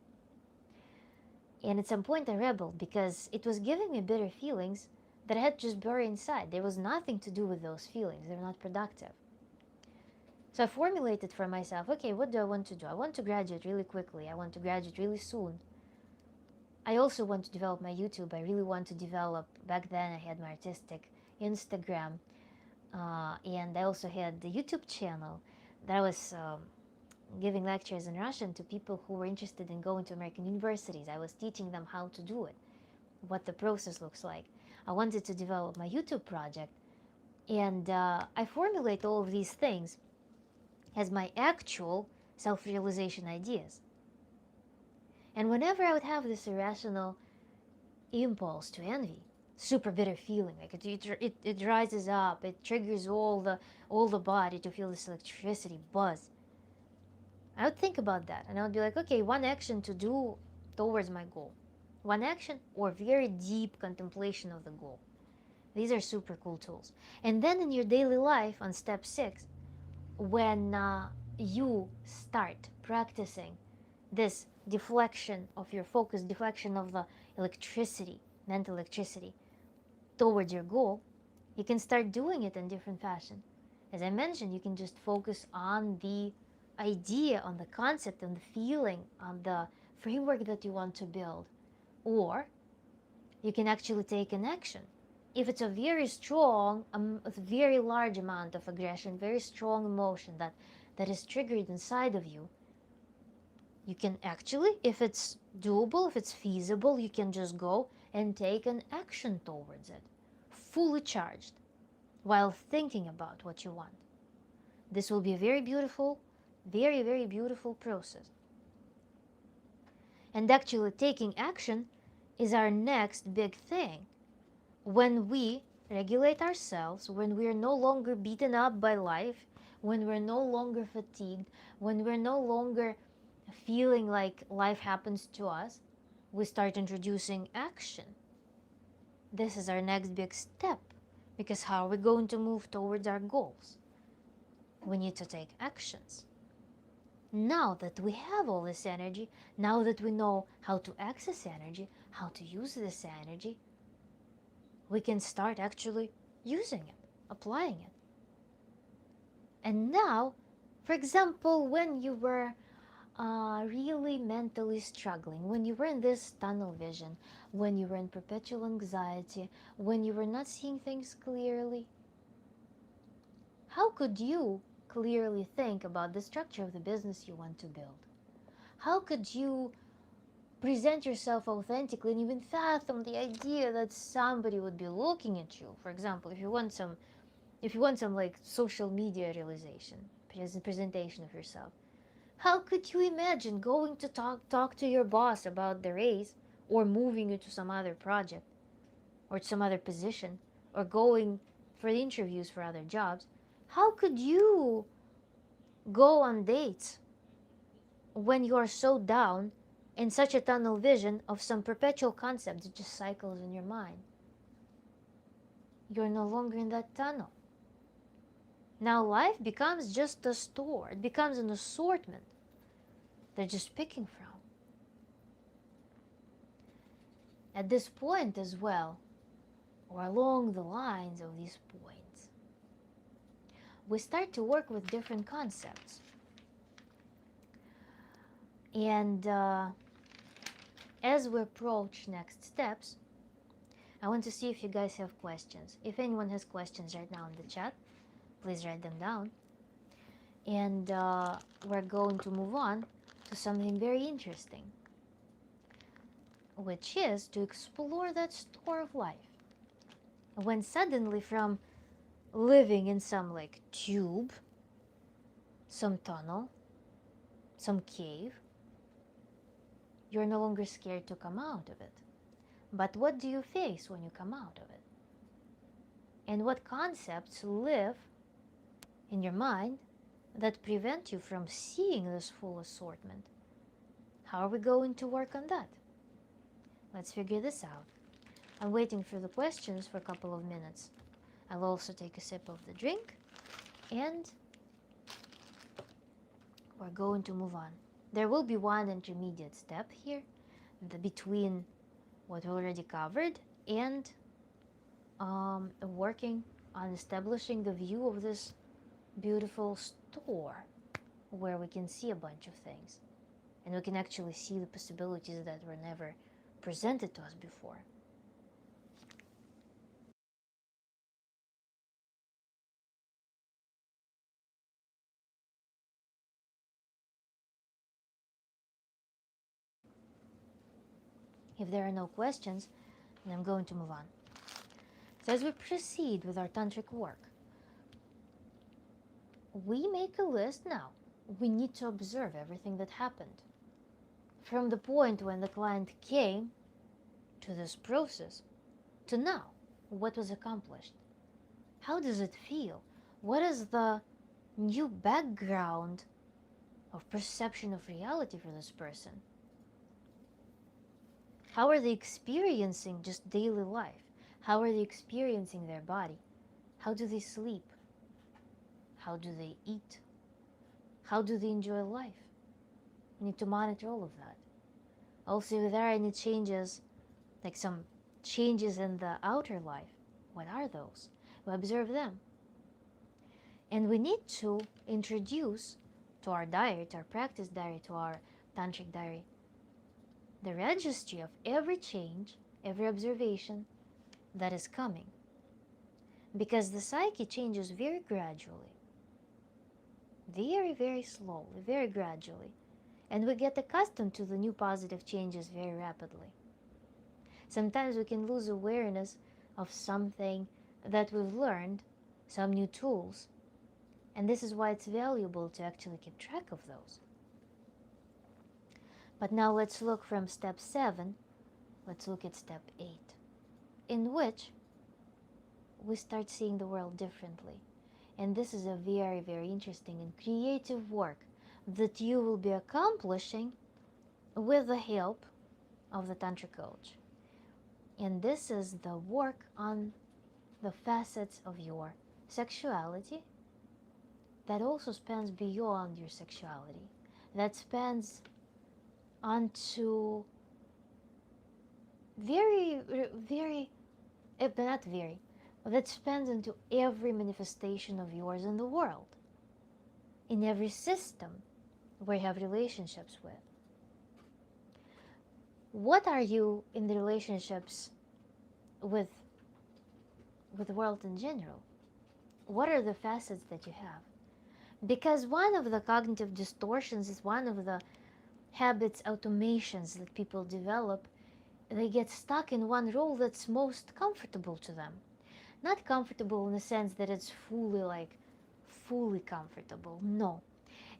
And at some point, I rebelled because it was giving me bitter feelings that I had just buried inside. There was nothing to do with those feelings, they're not productive. So I formulated for myself, okay, what do I want to do? I want to graduate really quickly. I want to graduate really soon. I also want to develop my YouTube. I really want to develop, back then I had my artistic Instagram, and I also had the YouTube channel that I was giving lectures in Russian to people who were interested in going to American universities. I was teaching them how to do it, what the process looks like. I wanted to develop my YouTube project, and I formulate all of these things as my actual self-realization ideas. And whenever I would have this irrational impulse to envy, super bitter feeling, like it rises up, it triggers all the body to feel this electricity buzz. I would think about that and I would be like, okay, one action to do towards my goal. One action or very deep contemplation of the goal. These are super cool tools. And then in your daily life on step 6, when you start practicing this deflection of your focus, deflection of the electricity, mental electricity, towards your goal, you can start doing it in different fashion. As I mentioned, you can just focus on the idea, on the concept, on the feeling, on the framework that you want to build. Or you can actually take an action. If it's a very strong, a very large amount of aggression, very strong emotion that is triggered inside of you, you can actually, if it's doable, if it's feasible, you can just go and take an action towards it, fully charged, while thinking about what you want. This will be a very beautiful, very, very beautiful process. And actually taking action is our next big thing. When we regulate ourselves, when we're no longer beaten up by life, when we're no longer fatigued, when we're no longer feeling like life happens to us, we start introducing action. This is our next big step, because how are we going to move towards our goals? We need to take actions. Now that we have all this energy, now that we know how to access energy, how to use this energy, we can start actually using it, applying it. And now, for example, when you were really mentally struggling, when you were in this tunnel vision, when you were in perpetual anxiety, when you were not seeing things clearly, how could you clearly think about the structure of the business you want to build? How could you present yourself authentically and even fathom the idea that somebody would be looking at you? For example, if you want some like social media realization, presentation of yourself, how could you imagine going to talk to your boss about the raise, or moving you to some other project or some other position, or going for the interviews for other jobs? How could you go on dates when you are so down in such a tunnel vision of some perpetual concept that just cycles in your mind? You're no longer in that tunnel. Now life becomes just a store. It becomes an assortment. They're just picking from. At this point as well, or along the lines of these points, we start to work with different concepts. And as we approach next steps, I want to see if you guys have questions. If anyone has questions right now in the chat, please write them down. And we're going to move on to something very interesting, which is to explore that store of life. When suddenly, from living in some like tube, some tunnel, some cave, you're no longer scared to come out of it. But what do you face when you come out of it? And what concepts live in your mind that prevent you from seeing this full assortment? How are we going to work on that? Let's figure this out. I'm waiting for the questions for a couple of minutes. I'll also take a sip of the drink, and we're going to move on. There will be one intermediate step here, between what we already covered and working on establishing the view of this beautiful store where we can see a bunch of things and we can actually see the possibilities that were never presented to us before. If there are no questions, then I'm going to move on. So as we proceed with our tantric work, we make a list now. We need to observe everything that happened. From the point when the client came to this process to now, what was accomplished? How does it feel? What is the new background of perception of reality for this person? How are they experiencing just daily life? How are they experiencing their body? How do they sleep? How do they eat? How do they enjoy life? We need to monitor all of that. Also, if there are any changes, like some changes in the outer life, what are those? We observe them. And we need to introduce to our diary, to our practice diary, to our tantric diary, the registry of every change, every observation that is coming. Because the psyche changes very gradually, very, very slowly, very gradually. And we get accustomed to the new positive changes very rapidly. Sometimes we can lose awareness of something that we've learned, some new tools. And this is why it's valuable to actually keep track of those. But now let's look from step 7, let's look at step 8, in which we start seeing the world differently. And this is a very, very interesting and creative work that you will be accomplishing with the help of the Tantra coach. And this is the work on the facets of your sexuality that also spans beyond your sexuality, that spans onto that spans into every manifestation of yours in the world, in every system where you have relationships with. What are you in the relationships with the world in general? What are the facets that you have? Because one of the cognitive distortions is one of the habits, automations that people develop. They get stuck in one role that's most comfortable to them. Not comfortable in the sense that it's fully comfortable. No.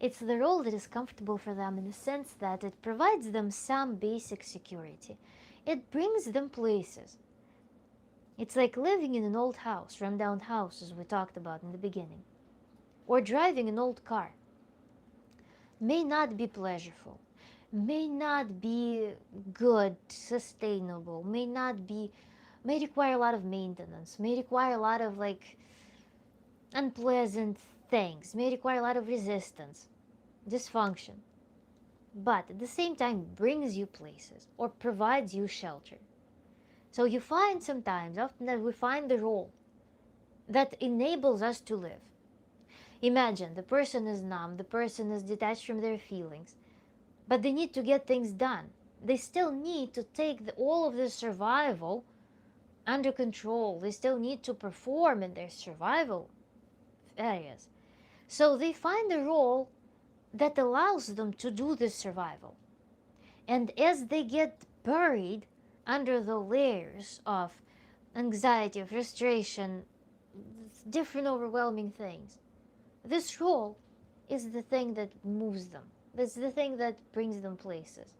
It's the role that is comfortable for them in the sense that it provides them some basic security. It brings them places. It's like living in an old house, run-down house, as we talked about in the beginning. Or driving an old car. May not be pleasurable, may not be good, sustainable, may require a lot of maintenance, may require a lot of unpleasant things, may require a lot of resistance, dysfunction, but at the same time brings you places or provides you shelter. So you find sometimes, often that we find the role that enables us to live. Imagine the person is numb, the person is detached from their feelings, but they need to get things done. They still need to take all of this survival under control. They still need to perform in their survival areas. So they find a role that allows them to do this survival. And as they get buried under the layers of anxiety, frustration, different overwhelming things, this role is the thing that moves them. That's the thing that brings them places.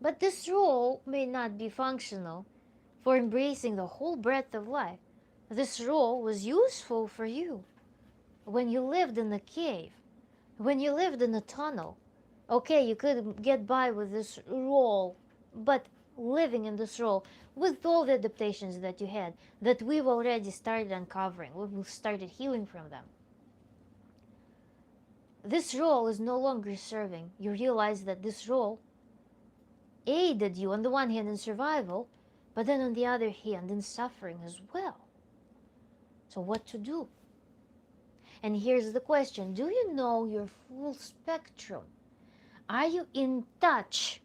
But this role may not be functional for embracing the whole breadth of life. This role was useful for you when you lived in a cave, when you lived in a tunnel. Okay, you could get by with this role, but living in this role with all the adaptations that you had, that we've already started uncovering, we've started healing from them. This role is no longer serving. You realize that this role aided you on the one hand in survival, but then on the other hand in suffering as well. So what to do? And here's the question: do you know your full spectrum? Are you in touch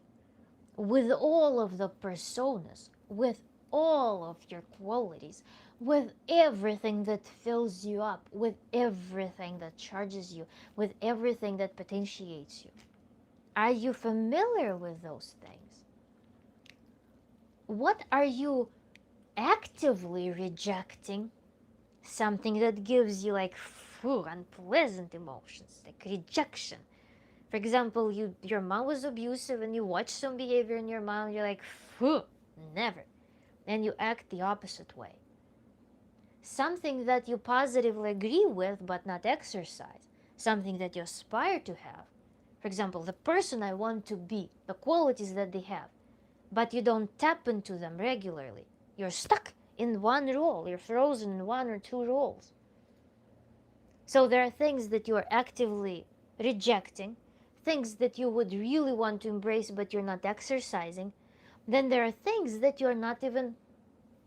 with all of the personas, with all of your qualities, with everything that fills you up, with everything that charges you, with everything that potentiates you? Are you familiar with those things? What are you actively rejecting? Something that gives you like unpleasant emotions, like rejection. For example, your mom was abusive and you watch some behavior in your mom, you're like, never. And you act the opposite way. Something that you positively agree with but not exercise. Something that you aspire to have. For example, the person I want to be, the qualities that they have, but you don't tap into them regularly. You're stuck in one role. You're frozen in one or two roles. So there are things that you are actively rejecting, things that you would really want to embrace but you're not exercising. Then there are things that you're not even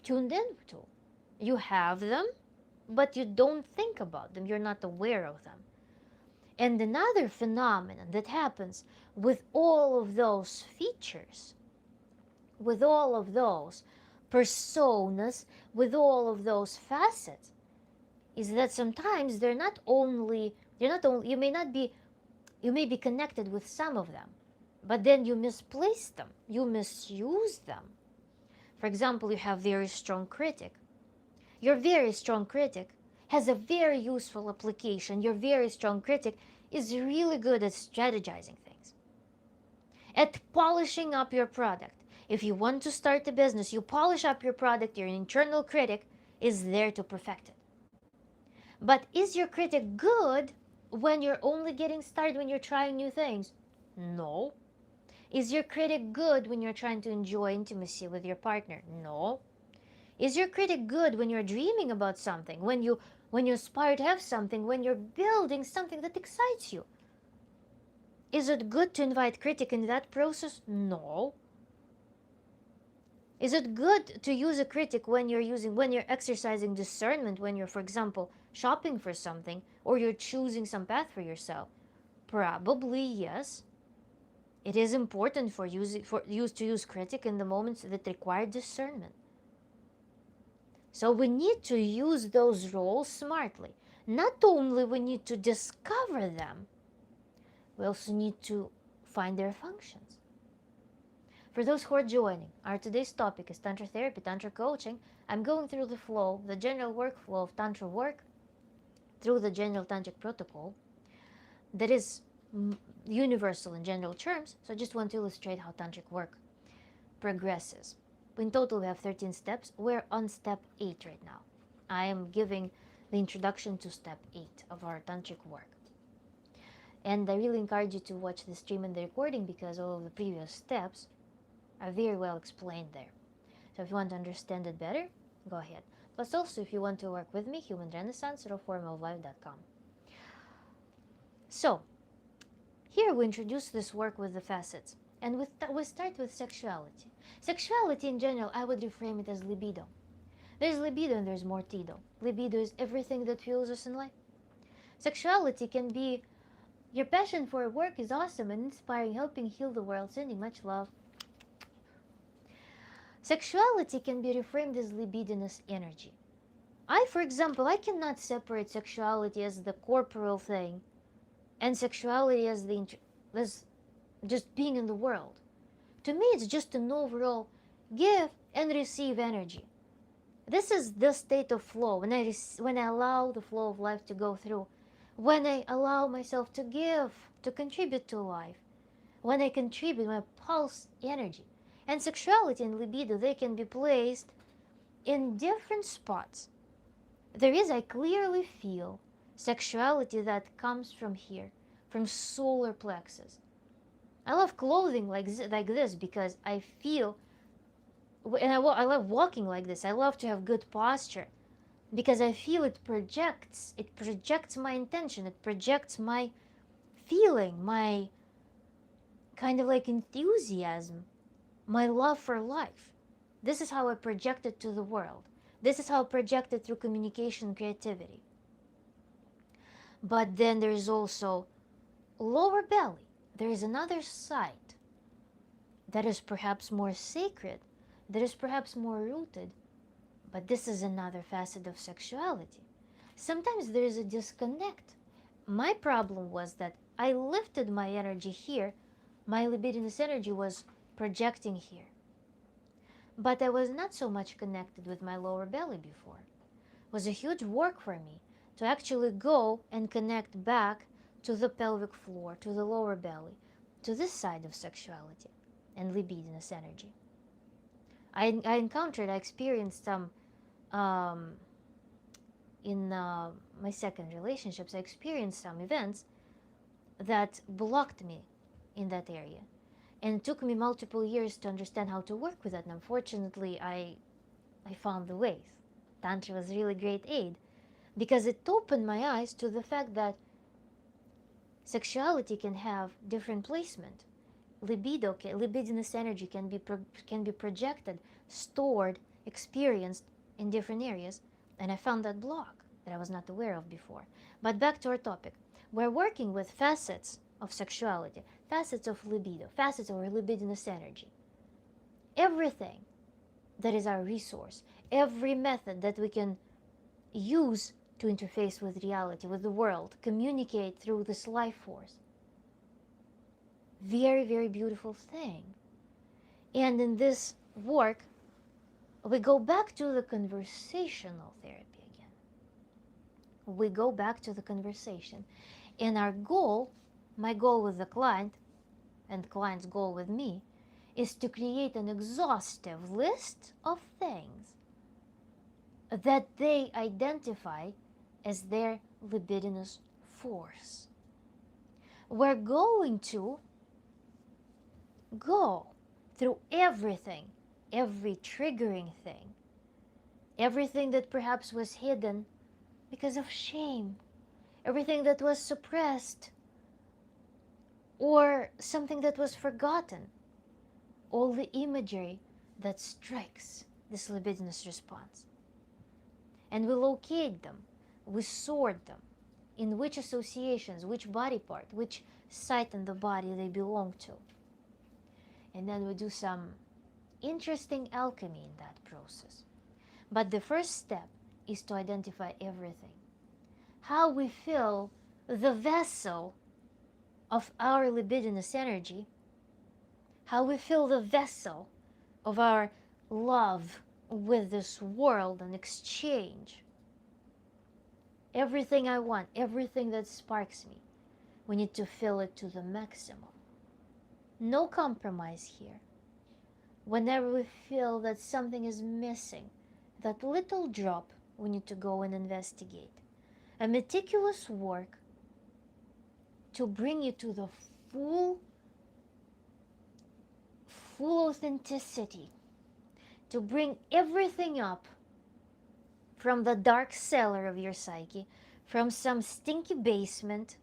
tuned into. You have them, but you don't think about them. You're not aware of them. And another phenomenon that happens with all of those features, with all of those personas, with all of those facets, is that sometimes you may be connected with some of them, but then you misplace them, you misuse them. For example, you have very strong critic. Your very strong critic has a very useful application. Your very strong critic is really good at strategizing things, at polishing up your product. If you want to start a business, you polish up your product, your internal critic is there to perfect it. But is your critic good when you're only getting started, when you're trying new things? No. Is your critic good when you're trying to enjoy intimacy with your partner? No. Is your critic good when you're dreaming about something, when you aspire to have something, when you're building something that excites you? Is it good to invite critic in that process? No. Is it good to use a critic when you're exercising discernment, when you're, for example, shopping for something, or you're choosing some path for yourself? Probably yes. It is important for you to use critic in the moments that require discernment. So we need to use those roles smartly. Not only we need to discover them, we also need to find their functions. For those who are joining, our today's topic is Tantra Therapy, Tantra Coaching. I'm going through the flow, the general workflow of Tantra work through the general Tantric protocol that is universal in general terms. So I just want to illustrate how Tantric work progresses. In total, we have 13 steps. We're on step 8 right now. I am giving the introduction to step 8 of our Tantric work. And I really encourage you to watch the stream and the recording because all of the previous steps are very well explained there. So if you want to understand it better, go ahead. Plus also, if you want to work with me, Human Renaissance, rawformoflife.com. So, here we introduce this work with the facets. And we start with sexuality. Sexuality in general, I would reframe it as libido. There's libido and there's mortido. Libido is everything that fuels us in life. Sexuality can be your passion for work is awesome and inspiring, helping heal the world, sending much love. Sexuality can be reframed as libidinous energy. For example, I cannot separate sexuality as the corporal thing and sexuality as as just being in the world. To me, it's just an overall give and receive energy. This is the state of flow when I allow the flow of life to go through, when I allow myself to give, to contribute to life, when I contribute my pulse energy. And sexuality and libido, they can be placed in different spots. I clearly feel sexuality that comes from here, from solar plexus. I love clothing like this because I feel, and I love walking like this. I love to have good posture because I feel it projects my intention, it projects my feeling, my kind of like enthusiasm, my love for life. This is how I project it to the world. This is how I project it through communication and creativity. But then there's also lower belly. There is another side that is perhaps more sacred, that is perhaps more rooted. But this is another facet of sexuality. Sometimes there is a disconnect. My problem was that I lifted my energy here, my libidinous energy was projecting here. But I was not so much connected with my lower belly before. It was a huge work for me to actually go and connect back to the pelvic floor, to the lower belly, to this side of sexuality and libidinous energy. I experienced some, in my second relationships, I experienced some events that blocked me in that area. And it took me multiple years to understand how to work with that. And unfortunately, I found the ways. Tantra was really great aid because it opened my eyes to the fact that sexuality can have different placement. Libidinous energy can be projected, stored, experienced in different areas, and I found that block that I was not aware of before. But back to our topic. We're working with facets of sexuality, facets of libido, facets of our libidinous energy. Everything that is our resource, every method that we can use to interface with reality, with the world, communicate through this life force. Very, very beautiful thing. And in this work, we go back to the conversational therapy again. We go back to the conversation. And our goal, my goal with the client, and the client's goal with me, is to create an exhaustive list of things that they identify as their libidinous force. We're going to go through everything, every triggering thing, everything that perhaps was hidden because of shame, everything that was suppressed, or something that was forgotten, all the imagery that strikes this libidinous response. And we locate them, we sort them, in which associations, which body part, which site in the body they belong to. And then we do some interesting alchemy in that process. But the first step is to identify everything. How we fill the vessel of our libidinous energy, how we fill the vessel of our love with this world and exchange. Everything I want, everything that sparks me, we need to fill it to the maximum. No compromise here. Whenever we feel that something is missing, that little drop, we need to go and investigate. A meticulous work to bring you to the full authenticity, to bring everything up from the dark cellar of your psyche, from some stinky basement,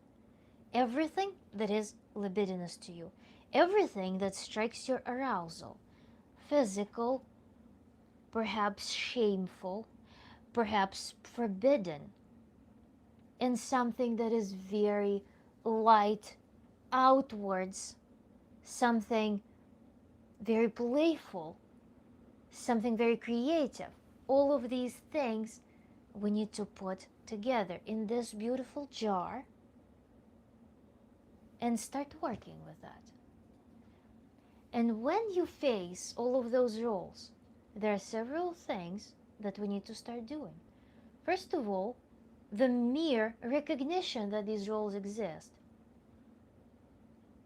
everything that is libidinous to you, everything that strikes your arousal, physical, perhaps shameful, perhaps forbidden, and something that is very light outwards, something very playful, something very creative. All of these things we need to put together in this beautiful jar and start working with that. And when you face all of those roles, there are several things that we need to start doing. First of all, the mere recognition that these roles exist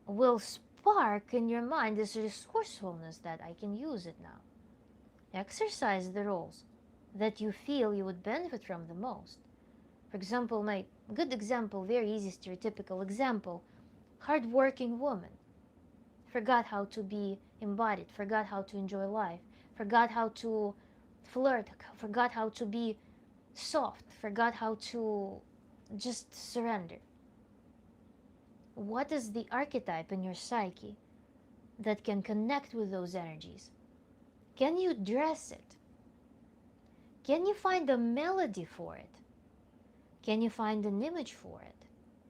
will spark in your mind this resourcefulness that I can use it now. Exercise the roles that you feel you would benefit from the most. For example, my good example, very easy stereotypical example, hardworking woman, forgot how to be embodied, forgot how to enjoy life, forgot how to flirt, forgot how to be soft, forgot how to just surrender. What is the archetype in your psyche that can connect with those energies? Can you dress it? Can you find a melody for it? Can you find an image for it?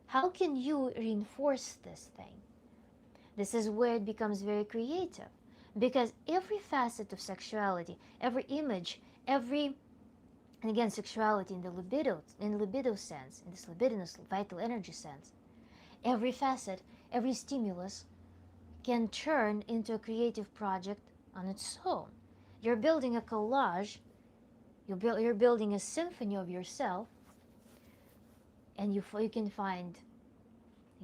How can you reinforce this thing? This is where it becomes very creative, because every facet of sexuality, every image, every, and again, sexuality in the libido sense, in this libidinous vital energy sense, every facet, every stimulus can turn into a creative project on its own. You're building a collage, you're building a symphony of yourself, and you can find,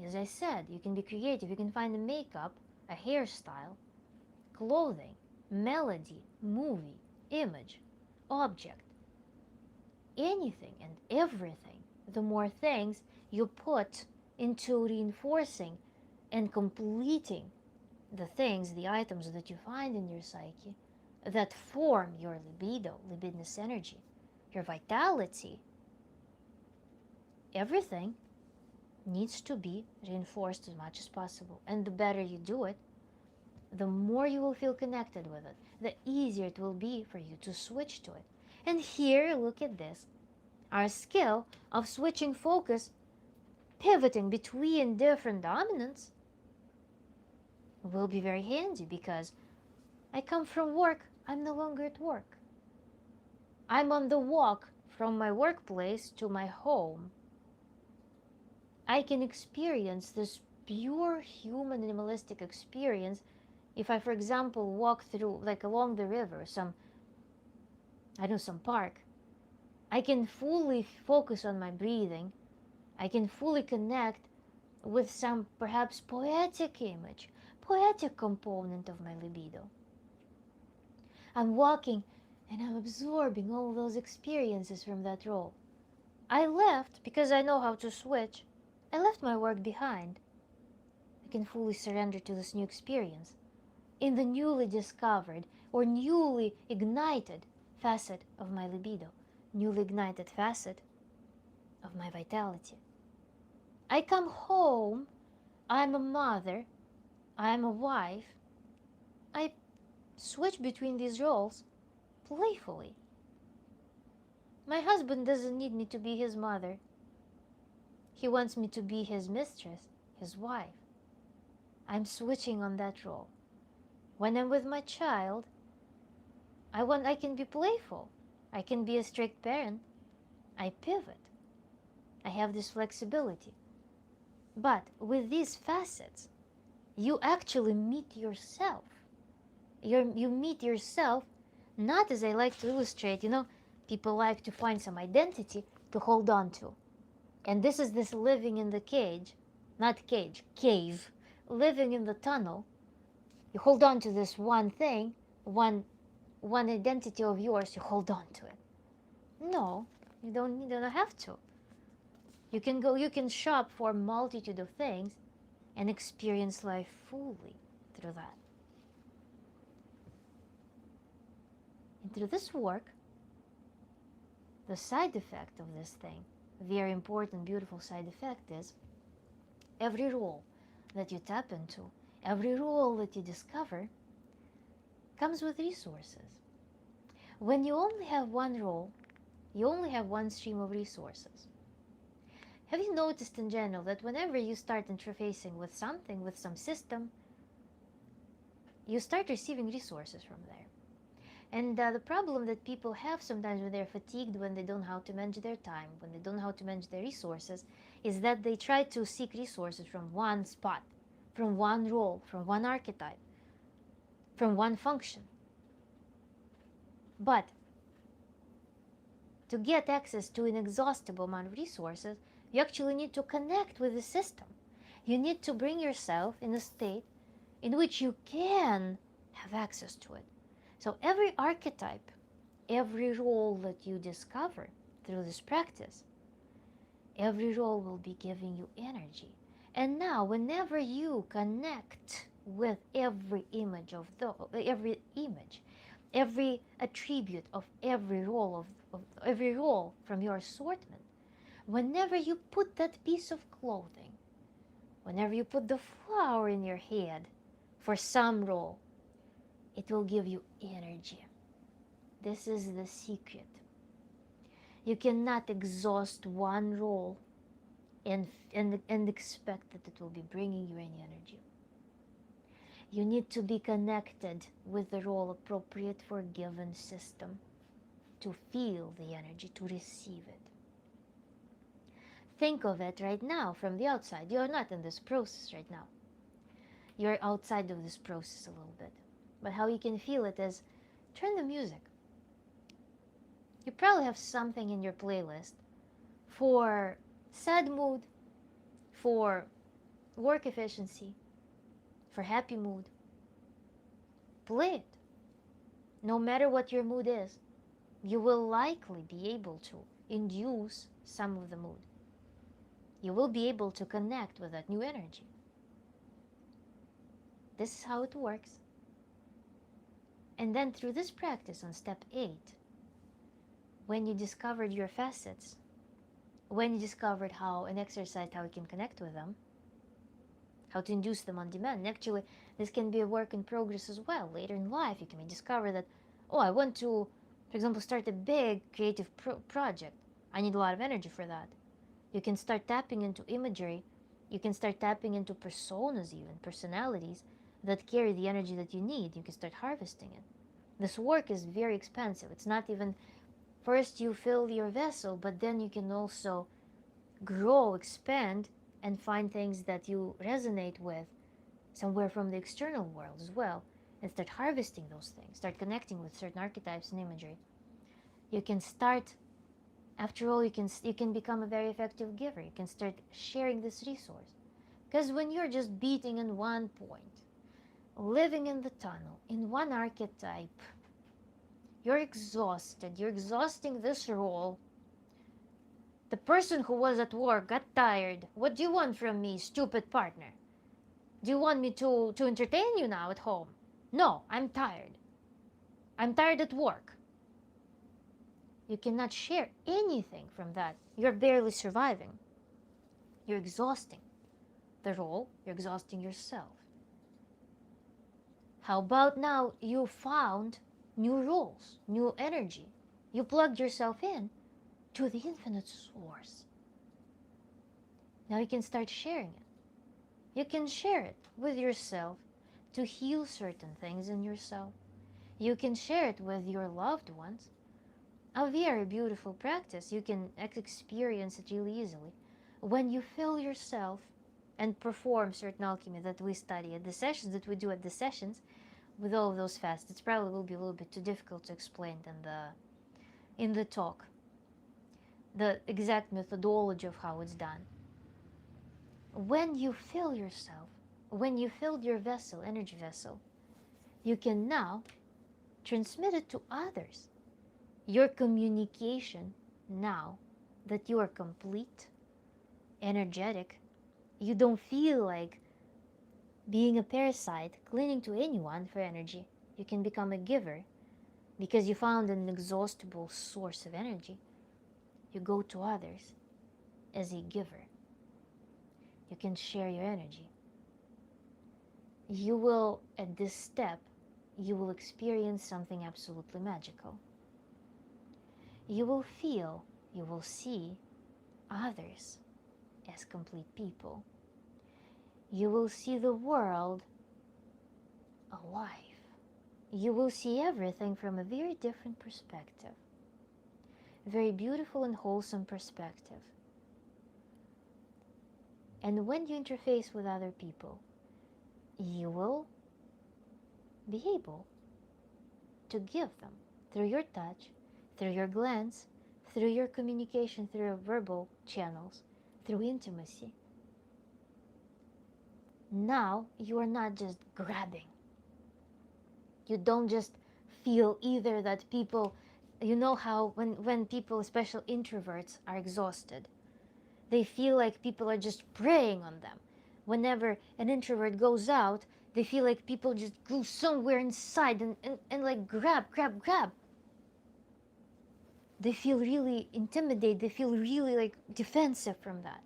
as I said, you can be creative. You can find a makeup, a hairstyle, clothing, melody, movie, image, object, anything and everything. The more things you put into reinforcing and completing the things, the items that you find in your psyche that form your libido, libidinous energy, your vitality, everything needs to be reinforced as much as possible. And the better you do it, the more you will feel connected with it, the easier it will be for you to switch to it. And here, look at this. Our skill of switching focus, pivoting between different dominants, will be very handy, because I come from work, I'm no longer at work. I'm on the walk from my workplace to my home. I can experience this pure human animalistic experience if I, for example, walk through, like along the river, some park. I can fully focus on my breathing. I can fully connect with some perhaps poetic image, poetic component of my libido. I'm walking and I'm absorbing all those experiences from that role. I left because I know how to switch. I left my work behind. I can fully surrender to this new experience in the newly discovered or newly ignited facet of my libido, newly ignited facet of my vitality. I come home, I'm a mother, I'm a wife. I switch between these roles playfully. My husband doesn't need me to be his mother. He wants me to be his mistress, his wife. I'm switching on that role. When I'm with my child, I can be playful. I can be a strict parent. I pivot. I have this flexibility. But with these facets, you actually meet yourself. You meet yourself, not, as I like to illustrate, people like to find some identity to hold on to. And this is this living in the cage, not cage, cave, living in the tunnel. You hold on to this one thing, one identity of yours, you hold on to it. No, you don't have to. You can shop for a multitude of things and experience life fully through that. And through this work, the side effect of this thing, very important, beautiful side effect, is every role that you tap into, every role that you discover, comes with resources. When you only have one role, you only have one stream of resources. Have you noticed in general that whenever you start interfacing with something, with some system, you start receiving resources from there? And the problem that people have sometimes when they're fatigued, when they don't know how to manage their time, when they don't know how to manage their resources, is that they try to seek resources from one spot, from one role, from one archetype, from one function. But to get access to an inexhaustible amount of resources, you actually need to connect with the system. You need to bring yourself in a state in which you can have access to it. So every archetype, every role that you discover through this practice, every role will be giving you energy. And now, whenever you connect with every image every attribute of every role every role from your assortment, whenever you put that piece of clothing, whenever you put the flower in your head for some role, it will give you energy. This is the secret. You cannot exhaust one role and expect that it will be bringing you any energy. You need to be connected with the role appropriate for a given system to feel the energy, to receive it. Think of it right now from the outside. You're not in this process right now. You're outside of this process a little bit. But how you can feel it is turn the music. You probably have something in your playlist for sad mood, for work efficiency, for happy mood. Play it. No matter what your mood is, you will likely be able to induce some of the mood. You will be able to connect with that new energy. This is how it works. And then through this practice on step 8, when you discovered your facets, when you discovered how an exercise, how you can connect with them, how to induce them on demand. And actually, this can be a work in progress as well. Later in life, you can discover that, oh, I want to, for example, start a big creative project. I need a lot of energy for that. You can start tapping into imagery. You can start tapping into personas, even personalities that carry the energy that you need. You can start harvesting it. This work is very expensive. It's not even, first you fill your vessel, but then you can also grow, expand, and find things that you resonate with somewhere from the external world as well, and start harvesting those things, start connecting with certain archetypes and imagery. You can start, after all, you can become a very effective giver. You can start sharing this resource. Because when you're just beating in one point, living in the tunnel, in one archetype, you're exhausted. You're exhausting this role. The person who was at work got tired. What do you want from me, stupid partner? Do you want me to entertain you now at home? No, I'm tired. I'm tired at work. You cannot share anything from that. You're barely surviving. You're exhausting the role. You're exhausting yourself. How about now you found new roles, new energy? You plugged yourself in to the infinite source. Now you can start sharing it. You can share it with yourself to heal certain things in yourself. You can share it with your loved ones. A very beautiful practice. You can experience it really easily. When you fill yourself and perform certain alchemy that we study at the sessions, that we do at the sessions, with all of those fasts, it probably will be a little bit too difficult to explain in the talk, the exact methodology of how it's done. When you fill yourself, when you filled your vessel, energy vessel, you can now transmit it to others. Your communication, now that you are complete, energetic, you don't feel like being a parasite, clinging to anyone for energy. You can become a giver because you found an inexhaustible source of energy. You go to others as a giver. You can share your energy. You will, at this step, you will experience something absolutely magical. You will feel, you will see others as complete people. You will see the world alive. you will see everything from a very different perspective, a very beautiful and wholesome perspective. And when you interface with other people, you will be able to give them, through your touch, through your glance, through your communication, through your verbal channels, through intimacy. Now you are not just grabbing. You don't just feel either that people, you know how when people, especially introverts, are exhausted, they feel like people are just preying on them. Whenever an introvert goes out, they feel like people just go somewhere inside and like grab, grab, grab. They feel really intimidated, they feel really like defensive from that.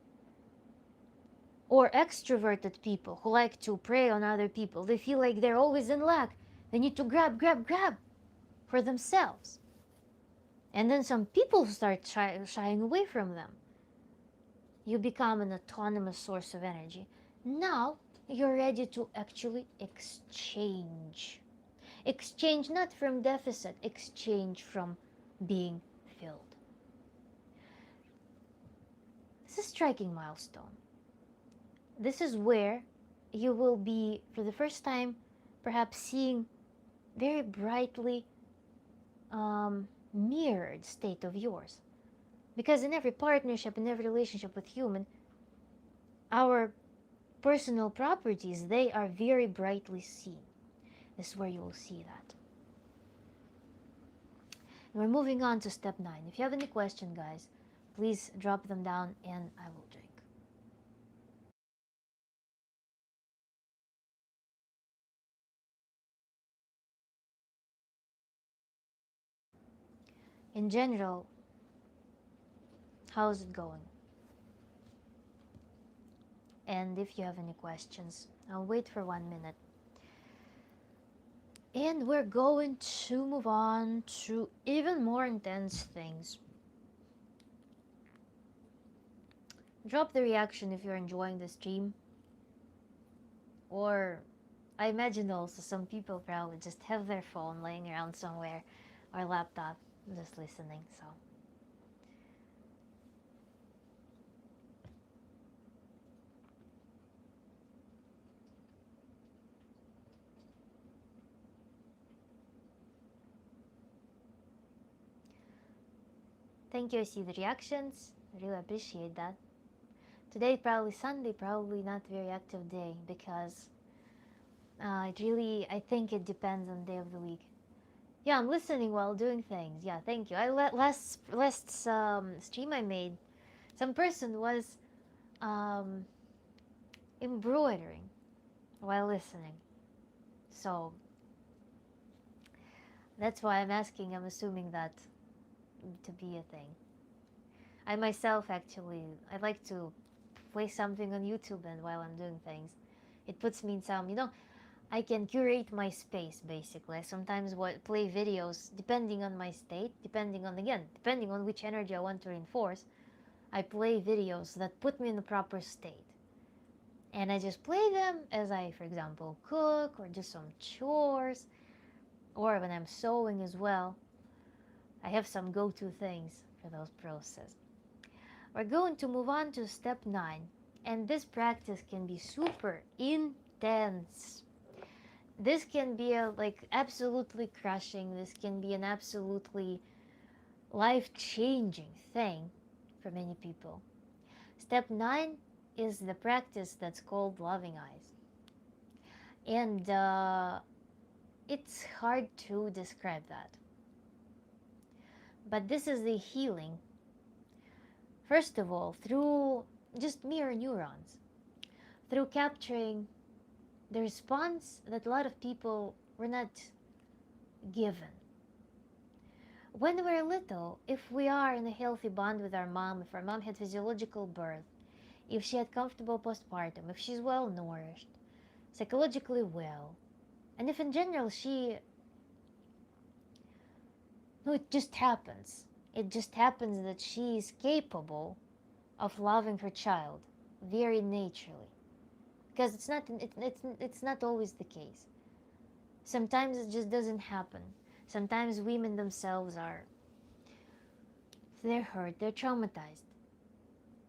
Or extroverted people who like to prey on other people, they feel like they're always in lack. They need to grab, grab, grab for themselves. And then some people start shying away from them. You become an autonomous source of energy. Now you're ready to actually exchange. Exchange not from deficit, exchange from being filled. This is a striking milestone. This is where you will be, for the first time, perhaps seeing very brightly mirrored state of yours. Because in every partnership, in every relationship with human, our personal properties, they are very brightly seen. This is where you will see that. And we're moving on to step 9. If you have any question, guys, please drop them down and I will drink. In general, how's it going? And if you have any questions, I'll wait for 1 minute. And we're going to move on to even more intense things. Drop the reaction if you're enjoying the stream. Or I imagine also some people probably just have their phone laying around somewhere or laptop just listening. So thank you. I see the reactions. I really appreciate that. Today probably Sunday, probably not very active day because I think it depends on the day of the week. Yeah, I'm listening while doing things. Yeah, thank you. Last stream I made, some person was um, embroidering while listening. So that's why I'm asking. I'm assuming that to be a thing. I myself actually, I like to play something on YouTube and while I'm doing things. It puts me in some, I can curate my space basically. I sometimes play videos depending on my state, depending on which energy I want to reinforce. I play videos that put me in the proper state. And I just play them as I, for example, cook or do some chores, or when I'm sewing as well. I have some go-to things for those processes. We're going to move on to step 9, and this practice can be super intense. This can be absolutely crushing. This can be an absolutely life-changing thing for many people. Step 9 is the practice that's called loving eyes. And it's hard to describe that. But this is the healing, first of all, through just mirror neurons, through capturing the response that a lot of people were not given. When we're little, if we are in a healthy bond with our mom, if our mom had physiological birth, if she had comfortable postpartum, if she's well nourished, psychologically well, and if in general it just happens. It just happens that she is capable of loving her child very naturally. Because it's not always the case. Sometimes it just doesn't happen. Sometimes women themselves they're hurt, they're traumatized.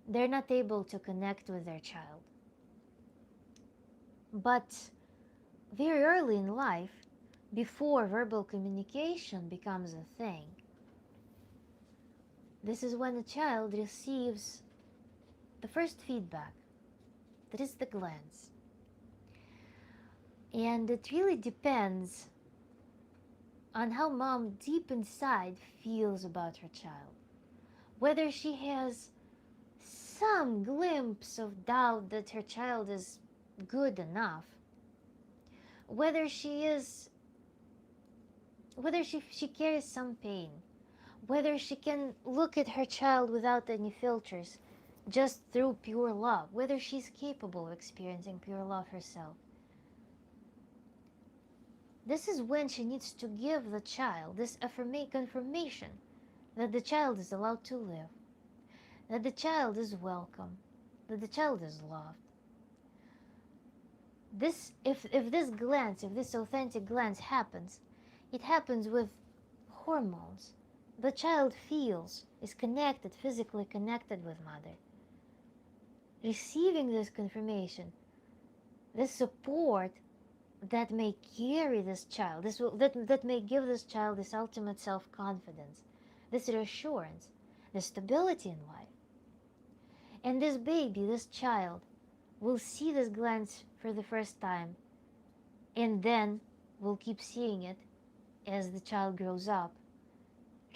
They're not able to connect with their child. But very early in life, before verbal communication becomes a thing, this is when a child receives the first feedback. That is the glance. And it really depends on how mom deep inside feels about her child. Whether she has some glimpse of doubt that her child is good enough, whether she carries some pain, whether she can look at her child without any filters, just through pure love, whether she's capable of experiencing pure love herself. This is when she needs to give the child this confirmation that the child is allowed to live, that the child is welcome, that the child is loved. If this authentic glance happens, it happens with hormones. The child is connected, physically connected with mother. Receiving this confirmation, this support that may carry this child, that may give this child this ultimate self-confidence, this reassurance, this stability in life. And this baby, this child, will see this glance for the first time, and then will keep seeing it as the child grows up,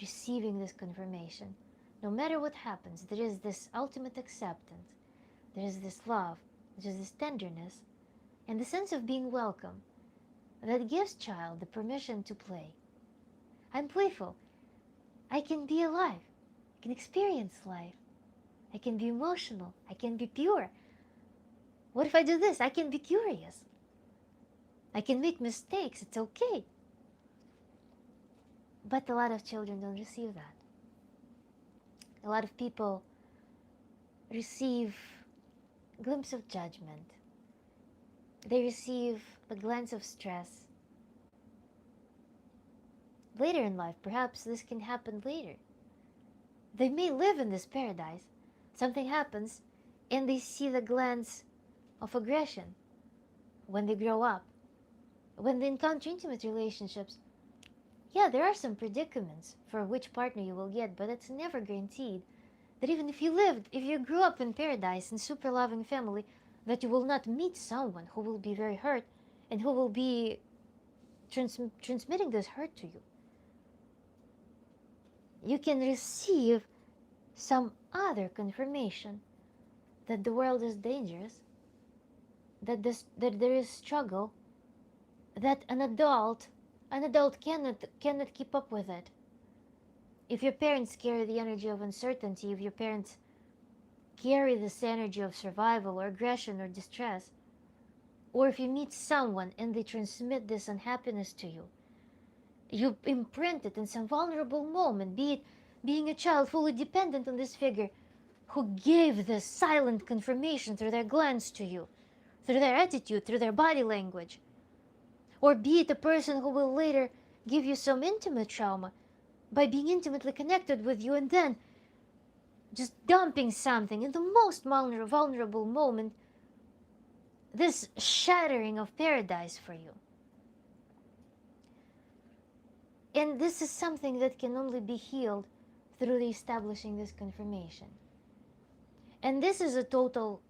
receiving this confirmation. No matter what happens, there is this ultimate acceptance, there is this love, there is this tenderness, and the sense of being welcome that gives child the permission to play. I'm playful. I can be alive. I can experience life. I can be emotional. I can be pure. What if I do this? I can be curious. I can make mistakes. It's okay. But a lot of children don't receive that. A lot of people receive a glimpse of judgment. They receive a glance of stress. Later in life, perhaps this can happen later. They may live in this paradise. Something happens, and they see the glance of aggression when they grow up. When they encounter intimate relationships, yeah, there are some predicaments for which partner you will get, but it's never guaranteed that even if you grew up in paradise in super loving family, that you will not meet someone who will be very hurt and who will be transmitting this hurt to you. You can receive some other confirmation that the world is dangerous, that there is struggle, that an adult cannot keep up with it. If your parents carry the energy of uncertainty, if your parents carry this energy of survival or aggression or distress, or if you meet someone and they transmit this unhappiness to you, you imprint it in some vulnerable moment, be it being a child fully dependent on this figure who gave this silent confirmation through their glance to you, through their attitude, through their body language, or be it a person who will later give you some intimate trauma by being intimately connected with you and then just dumping something in the most vulnerable moment, this shattering of paradise for you. And this is something that can only be healed through establishing this confirmation. And this is a total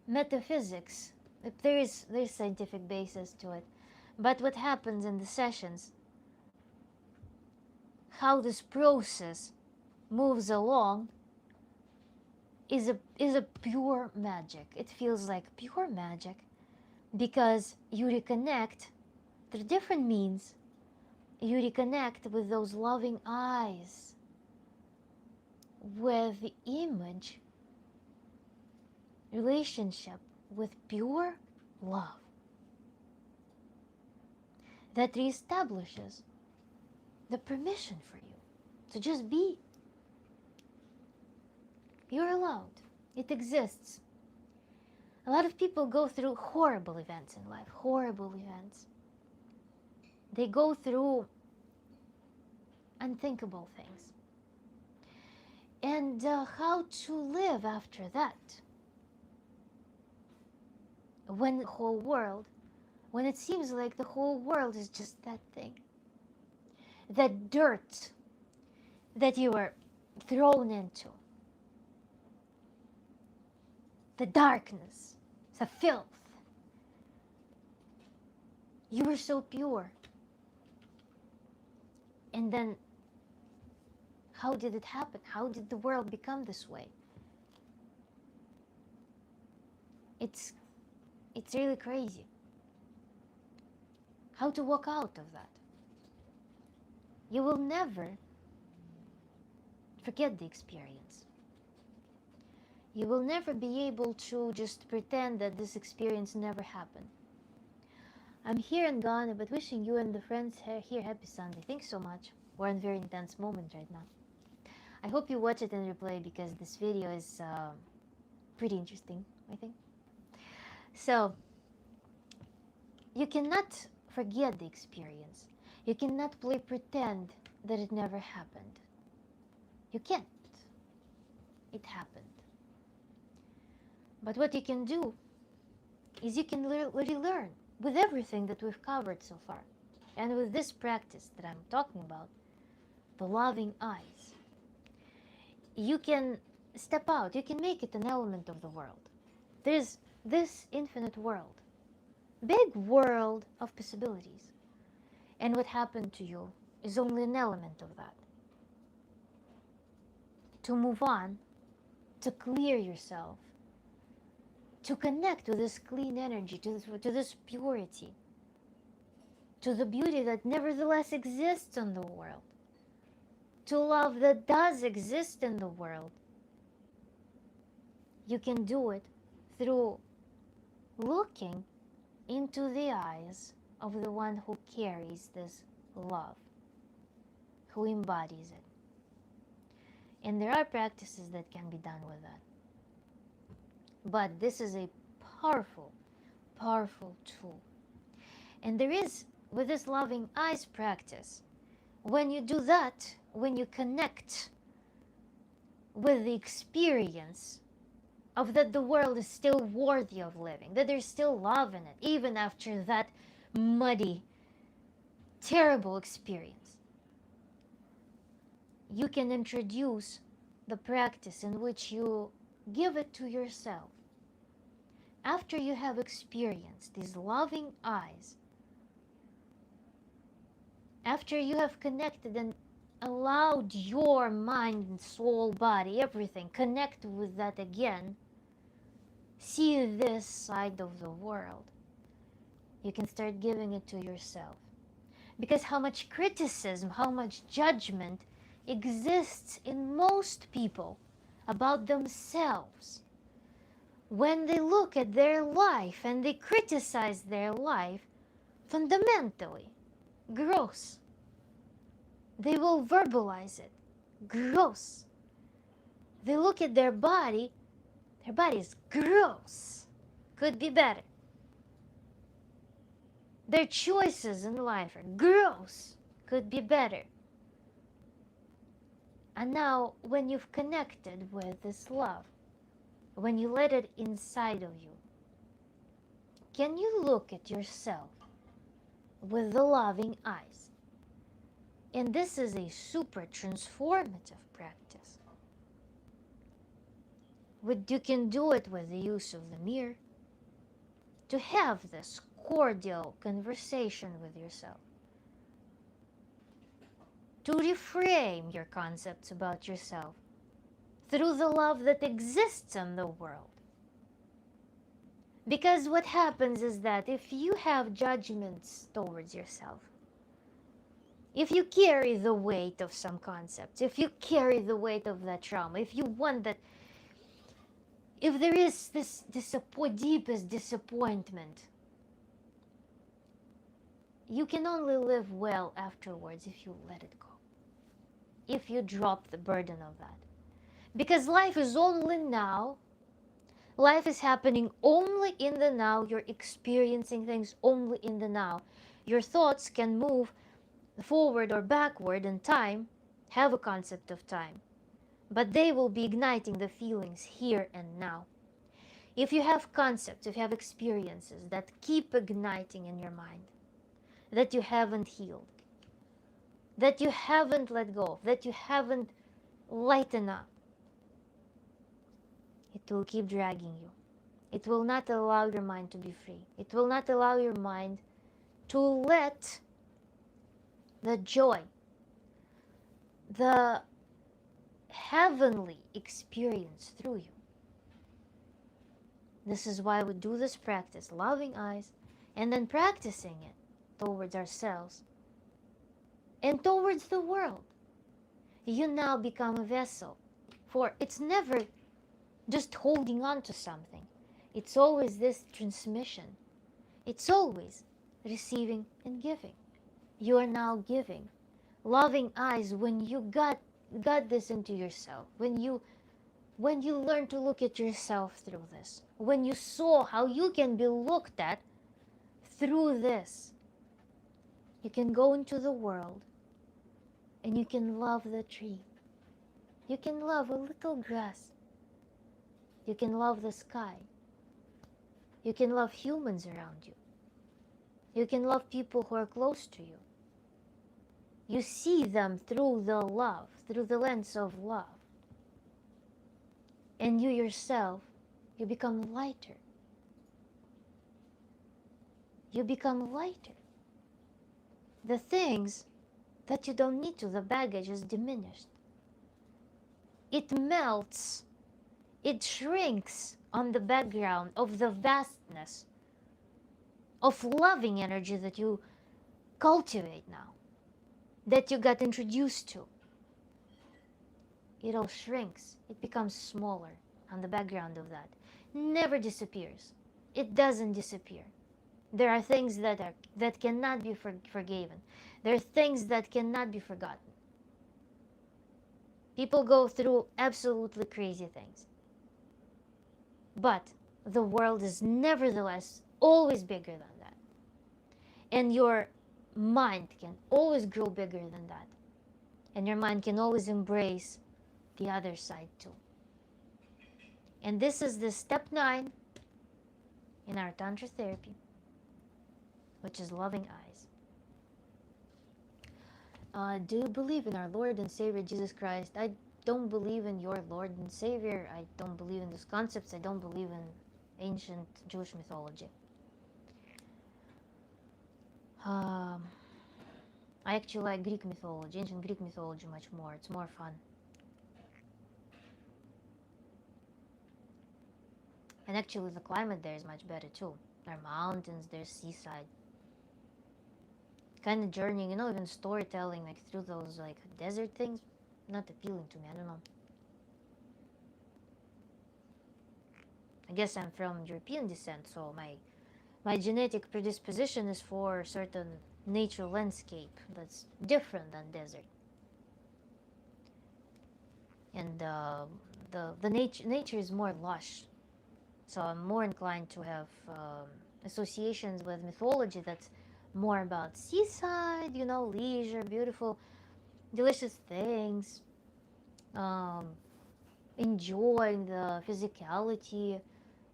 metaphysics. There's scientific basis to it. But what happens in the sessions, how this process moves along, is a pure magic. It feels like pure magic because you reconnect through different means. You reconnect with those loving eyes, with the image, relationship with pure love that reestablishes the permission for you to just be. You're allowed. It exists. A lot of people go through horrible events in life, horrible events. They go through unthinkable things. And how to live after that. When the whole world, when it seems like the whole world is just that thing. That dirt that you were thrown into. The darkness, the filth. You were so pure. And then, how did it happen? How did the world become this way? It's really crazy. How to walk out of that? You will never forget the experience. You will never be able to just pretend that this experience never happened. I'm here in Ghana, but wishing you and the friends here happy Sunday. Thanks so much. We're in a very intense moment right now. I hope you watch it in replay because this video is pretty interesting, I think. So, you cannot forget the experience. You cannot pretend that it never happened. You can't. It happened. But what you can do is you can relearn with everything that we've covered so far. And with this practice that I'm talking about, the loving eyes, you can step out. You can make it an element of the world. There's this infinite world, big world of possibilities. And what happened to you is only an element of that. To move on, to clear yourself, to connect with this clean energy, to this purity, to the beauty that nevertheless exists in the world, to love that does exist in the world. You can do it through looking into the eyes of the one who carries this love, who embodies it. And there are practices that can be done with that. But this is a powerful, powerful tool. And there is, with this loving eyes practice, when you do that, when you connect with the experience of that the world is still worthy of living, that there's still love in it, even after that muddy, terrible experience, you can introduce the practice in which you give it to yourself. After you have experienced these loving eyes, after you have connected and allowed your mind, soul, body, everything, connect with that again, see this side of the world, you can start giving it to yourself. Because how much criticism, how much judgment exists in most people about themselves when they look at their life and they criticize their life fundamentally. Gross. They will verbalize it. Gross. They look at their body is gross. Could be better. Their choices in life are gross. Could be better. And now, when you've connected with this love, when you let it inside of you, can you look at yourself with the loving eyes? And this is a super transformative practice. You can do it with the use of the mirror, to have this cordial conversation with yourself, to reframe your concepts about yourself through the love that exists in the world. Because what happens is that if you have judgments towards yourself, if you carry the weight of some concepts, if you carry the weight of that trauma, if you want that, if there is this deepest disappointment, you can only live well afterwards if you let it go, if you drop the burden of that. Because life is only now. Life is happening only in the now. You're experiencing things only in the now. Your thoughts can move forward or backward in time, have a concept of time, but they will be igniting the feelings here and now. If you have concepts, if you have experiences that keep igniting in your mind, that you haven't healed, that you haven't let go of, that you haven't lightened up, it will keep dragging you. It will not allow your mind to be free. It will not allow your mind to let the joy, the heavenly experience through you. This is why we do this practice, loving eyes, and then practicing it towards ourselves and towards the world. You now become a vessel, for it's never just holding on to something. It's always this transmission. It's always receiving and giving. You are now giving. Loving eyes, when you got this into yourself, when you learn to look at yourself through this, when you saw how you can be looked at through this, you can go into the world and you can love the tree. You can love a little grass. You can love the sky. You can love humans around you. You can love people who are close to you. You see them through the love, through the lens of love. And you yourself, you become lighter. You become lighter. The things that you don't need to, the baggage is diminished. It melts. It shrinks on the background of the vastness of loving energy that you cultivate now, that you got introduced to. It all shrinks. It becomes smaller on the background of that. Never disappears. It doesn't disappear. There are things that cannot be forgiven. There are things that cannot be forgotten. People go through absolutely crazy things. But the world is nevertheless always bigger than that. And your mind can always grow bigger than that. And your mind can always embrace the other side too. And this is the step 9 in our Tantra therapy, which is loving eyes. Do you believe in our Lord and Savior Jesus Christ? I don't believe in your Lord and Savior. I don't believe in those concepts. I don't believe in ancient Jewish mythology. I actually like Greek mythology, ancient Greek mythology much more. It's more fun. And actually the climate there is much better too. There are mountains, there's seaside. Kind of journeying, even storytelling like through those like desert things, not appealing to me, I don't know. I guess I'm from European descent, so my genetic predisposition is for certain nature landscape that's different than desert. And the nature is more lush. So I'm more inclined to have associations with mythology that's more about seaside, leisure, beautiful, delicious things, enjoying the physicality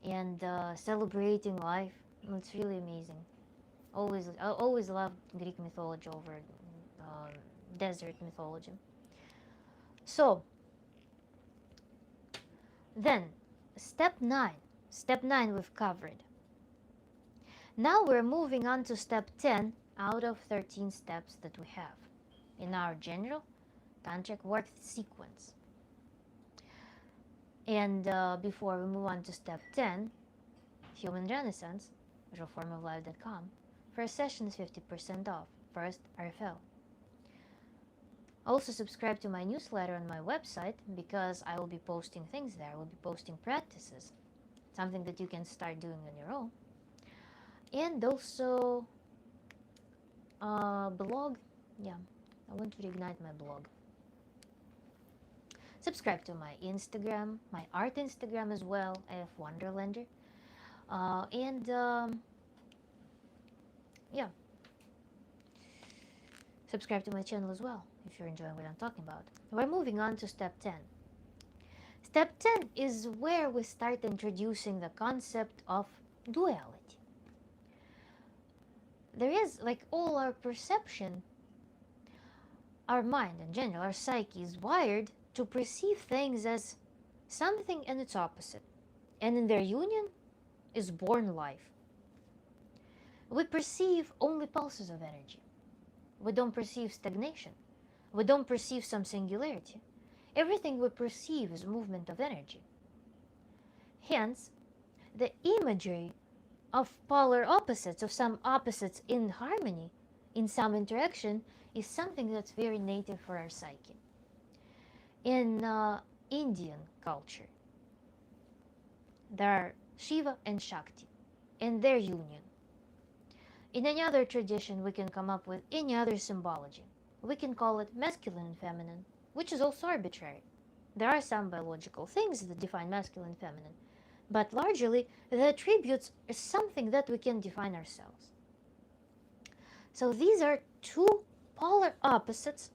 and celebrating life. It's really amazing. I always loved Greek mythology over desert mythology. So then, step 9 we've covered. Now we're moving on to step 10 out of 13 steps that we have in our general tantric work sequence. And before we move on to step 10, Human Renaissance, reformoflife.com, first session is 50% off, first RFL. Also subscribe to my newsletter on my website because I will be posting things there. I will be posting practices, something that you can start doing on your own. And also blog. Yeah, I want to reignite my blog. Subscribe to my Instagram, my art Instagram as well, AF Wonderlander. Yeah, Subscribe to my channel as well if you're enjoying what I'm talking about. We're moving on to step 10. Step 10 is where we start introducing the concept of duality. There is, like all our perception, our mind in general, our psyche is wired to perceive things as something and its opposite. And in their union is born life. We perceive only pulses of energy. We don't perceive stagnation. We don't perceive some singularity. Everything we perceive is movement of energy. Hence, the imagery of polar opposites, of some opposites in harmony, in some interaction, is something that's very native for our psyche. In Indian culture, there are Shiva and Shakti and their union. In any other tradition, we can come up with any other symbology. We can call it masculine and feminine, which is also arbitrary. There are some biological things that define masculine and feminine, but largely the attributes is something that we can define ourselves. So these are two polar opposites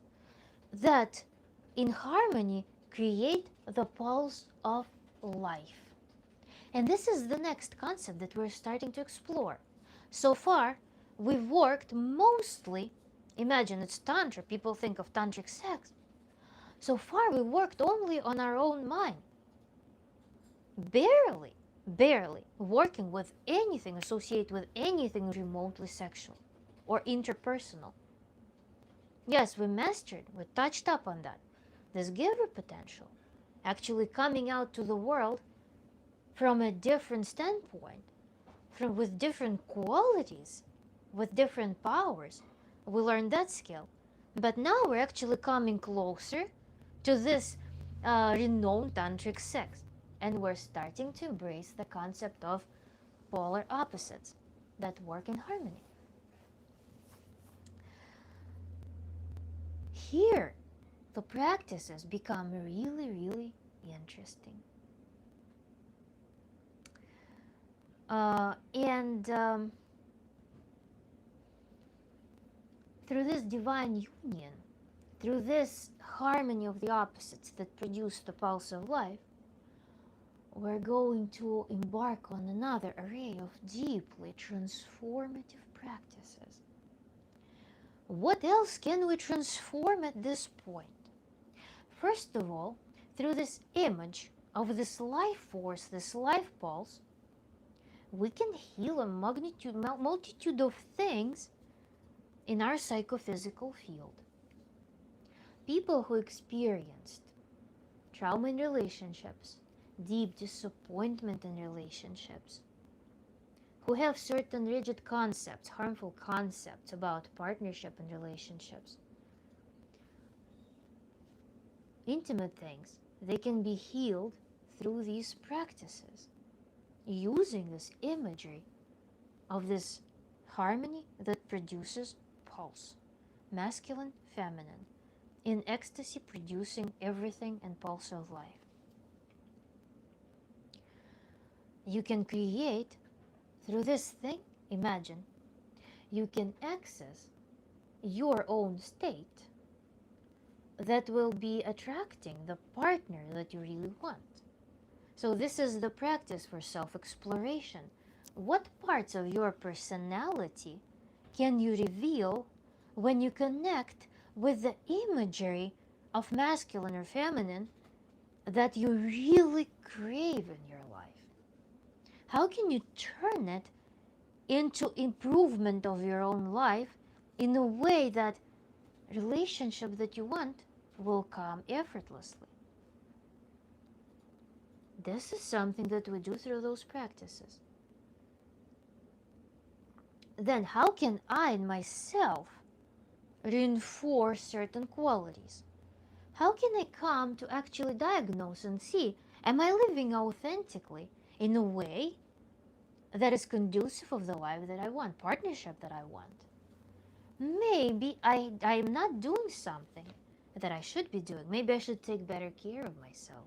that in harmony create the pulse of life. And this is the next concept that we're starting to explore. So far, we've worked mostly, imagine it's Tantra, people think of tantric sex. So far, we worked only on our own mind. Barely working with anything associated with anything remotely sexual or interpersonal. Yes, we mastered, we touched up on that. This giver potential, actually coming out to the world from a different standpoint, with different qualities, with different powers. We learned that skill. But now we're actually coming closer to this renowned tantric sex. And we're starting to embrace the concept of polar opposites that work in harmony. Here, the practices become really interesting. Through this divine union, through this harmony of the opposites that produce the pulse of life, we're going to embark on another array of deeply transformative practices. What else can we transform at this point? First of all, through this image of this life force, this life pulse, we can heal a multitude of things in our psychophysical field. People who experienced trauma in relationships, deep disappointment in relationships, who have certain rigid concepts, harmful concepts about partnership and relationships, intimate things, they can be healed through these practices, using this imagery of this harmony that produces pulse, masculine, feminine, in ecstasy producing everything and pulse of life. You can create through this thing, imagine, you can access your own state that will be attracting the partner that you really want. So this is the practice for self-exploration. What parts of your personality can you reveal when you connect with the imagery of masculine or feminine that you really crave in your life? How can you turn it into improvement of your own life in a way that relationship that you want will come effortlessly? This is something that we do through those practices. Then how can I in myself reinforce certain qualities? How can I come to actually diagnose and see, am I living authentically in a way that is conducive of the life that I want, partnership that I want? Maybe I am not doing something that I should be doing. Maybe I should take better care of myself.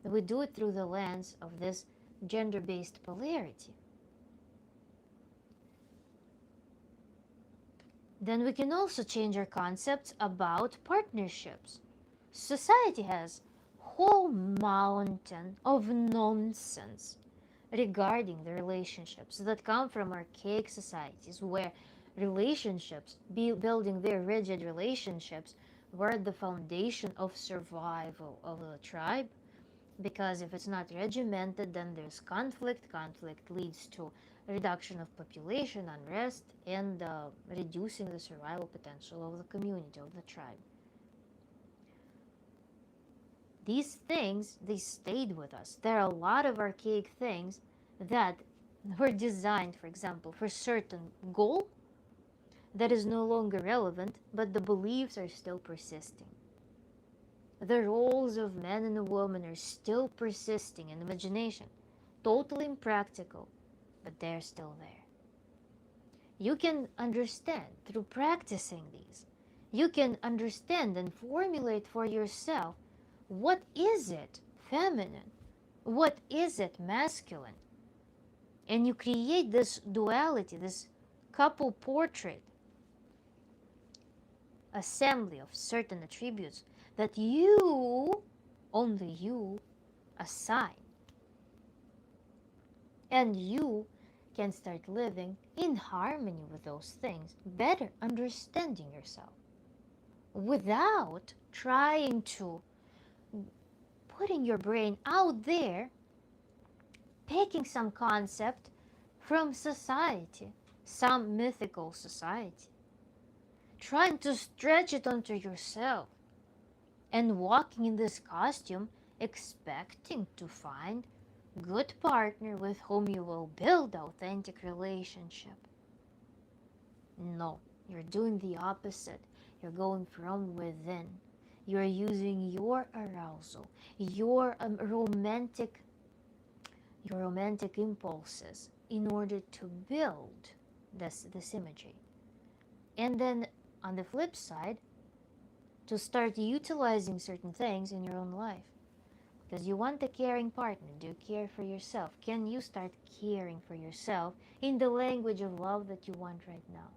We do it through the lens of this gender-based polarity. Then we can also change our concepts about partnerships. Society has whole mountain of nonsense regarding the relationships that come from archaic societies where building their rigid relationships, were the foundation of survival of the tribe. Because if it's not regimented, then there's conflict. Conflict leads to reduction of population, unrest, and reducing the survival potential of the community, of the tribe. These things, they stayed with us. There are a lot of archaic things that were designed, for example, for certain goal that is no longer relevant, but the beliefs are still persisting. The roles of man and a woman are still persisting in imagination, totally impractical, but they're still there. You can understand through practicing these. You can understand and formulate for yourself, what is it feminine? What is it masculine? And you create this duality, this couple portrait assembly of certain attributes that you, only you, assign. And you can start living in harmony with those things, better understanding yourself without trying to putting your brain out there, picking some concept from society, some mythical society, trying to stretch it onto yourself, and walking in this costume expecting to find good partner with whom you will build authentic relationship. No, you're doing the opposite. You're going from within. You're using your arousal, your romantic impulses in order to build this imagery. And then on the flip side, to start utilizing certain things in your own life. Because you want a caring partner. Do you care for yourself? Can you start caring for yourself in the language of love that you want right now?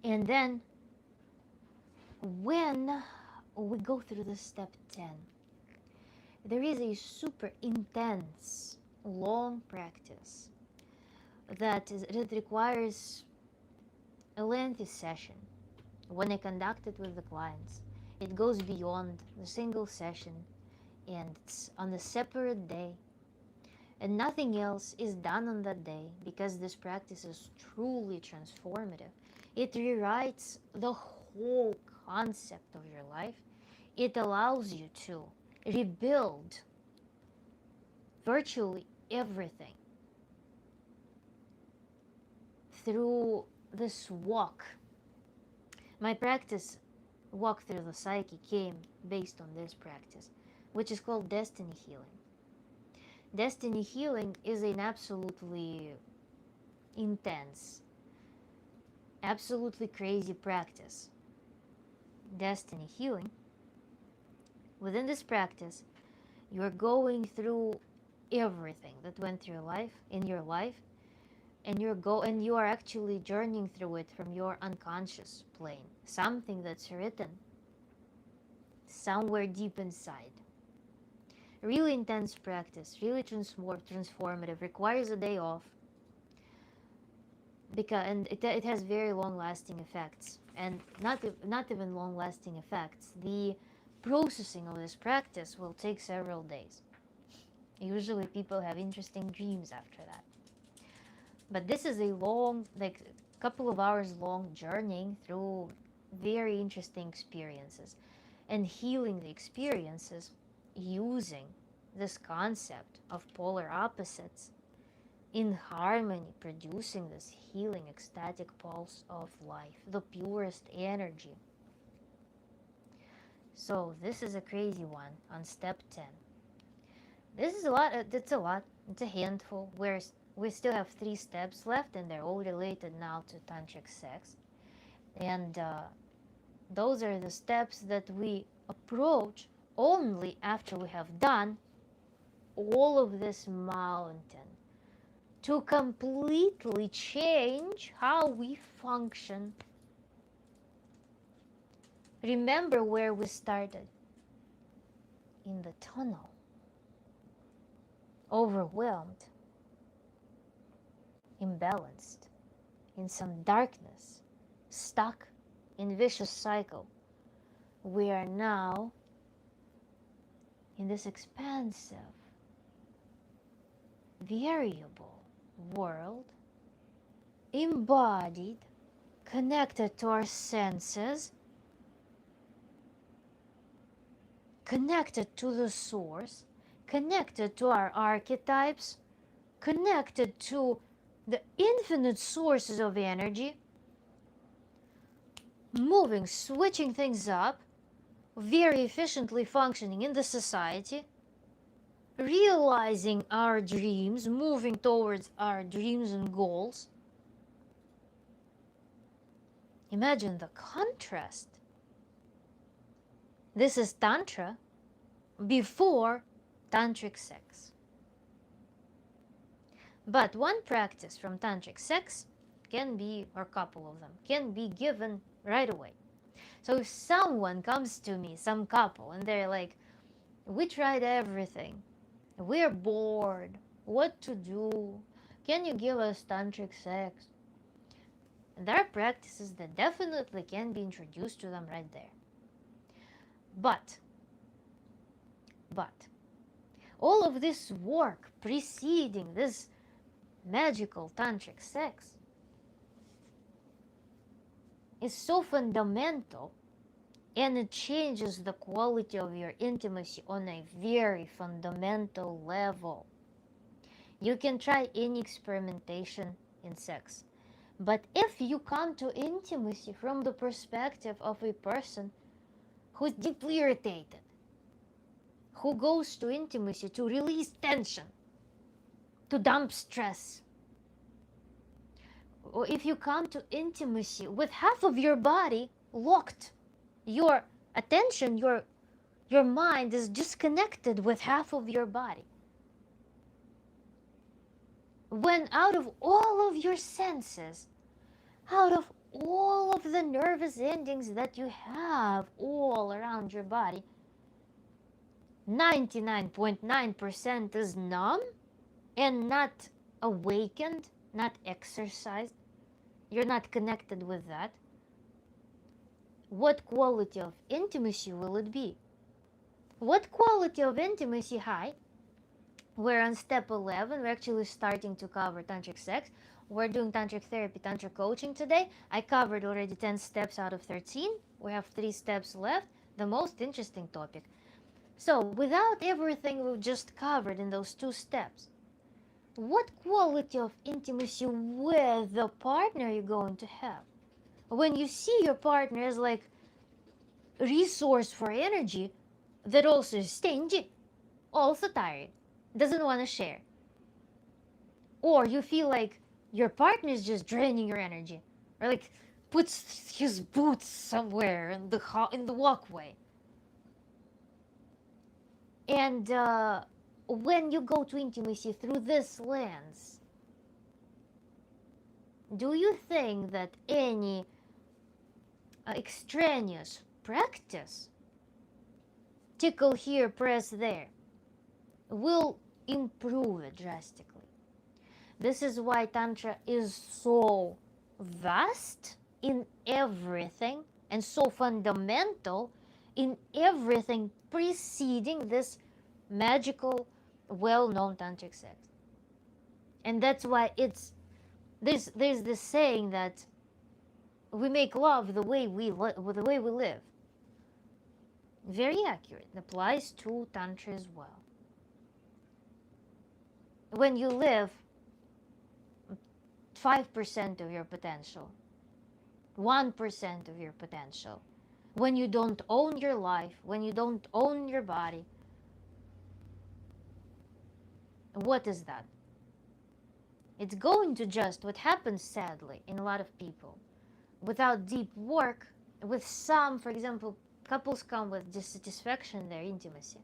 And then when we go through the step 10, there is a super intense, long practice that requires a lengthy session. When I conduct it with the clients, it goes beyond the single session, and it's on a separate day, and nothing else is done on that day, because this practice is truly transformative. It rewrites the whole concept of your life. It allows you to rebuild virtually everything through this walk. My practice, Walk Through the Psyche, came based on this practice, which is called destiny healing. Destiny healing is an absolutely intense, absolutely crazy practice. Destiny healing, within this practice, you're going through everything that went through your life, and you are actually journeying through it from your unconscious plane, something that's written somewhere deep inside. Really intense practice, really transformative, requires a day off, and it has very long-lasting effects, and not even long-lasting effects. The processing of this practice will take several days. Usually people have interesting dreams after that. But this is a long, like couple of hours long journey through very interesting experiences, and healing the experiences using this concept of polar opposites in harmony, producing this healing ecstatic pulse of life, the purest energy. So this is a crazy one on step 10. This is a lot. It's a handful. We still have 3 steps left, and they're all related now to tantric sex. And those are the steps that we approach only after we have done all of this mountain to completely change how we function. Remember where we started. In the tunnel. Overwhelmed. Imbalanced. In some darkness. Stuck in vicious cycle. We are now in this expansive, variable world, embodied, connected to our senses, connected to the source, connected to our archetypes, connected to the infinite sources of energy, moving, switching things up, very efficiently functioning in the society, realizing our dreams, moving towards our dreams and goals. Imagine the contrast. This is Tantra before Tantric sex. But one practice from Tantric sex can be, or a couple of them, can be given right away. So if someone comes to me, some couple, and they're like, we tried everything, we're bored, what to do? Can you give us Tantric sex? There are practices that definitely can be introduced to them right there. But all of this work preceding this magical tantric sex is so fundamental, and it changes the quality of your intimacy on a very fundamental level. You can try any experimentation in sex, but if you come to intimacy from the perspective of a person who's deeply irritated, who goes to intimacy to release tension, to dump stress, or if you come to intimacy with half of your body locked, your attention, your mind is disconnected with half of your body. When out of all of your senses, out of all of the nervous endings that you have all around your body, 99.9% is numb and not awakened, not exercised. You're not connected with that. What quality of intimacy will it be? What quality of intimacy? Hi, we're on step 11. We're actually starting to cover tantric sex. We're doing tantric therapy, tantric coaching today. I covered already 10 steps out of 13. We have 3 steps left. The most interesting topic. So, without everything we've just covered in those 2 steps, what quality of intimacy with the partner you're going to have? When you see your partner as like a resource for energy that also is stingy, also tired, doesn't want to share, or you feel like your partner is just draining your energy, or like puts his boots somewhere in the walkway, and when you go to intimacy through this lens, do you think that any extraneous practice, tickle here, press there, will improve it drastically? This is why Tantra is so vast in everything and so fundamental in everything preceding this magical, well-known tantric sex. And that's why there's this saying that we make love the way we live. Very accurate. It applies to Tantra as well. When you live 5% of your potential, 1% of your potential, when you don't own your life, when you don't own your body, what is that? It's going to just, what happens sadly in a lot of people, without deep work, with some, for example, couples come with dissatisfaction in their intimacy.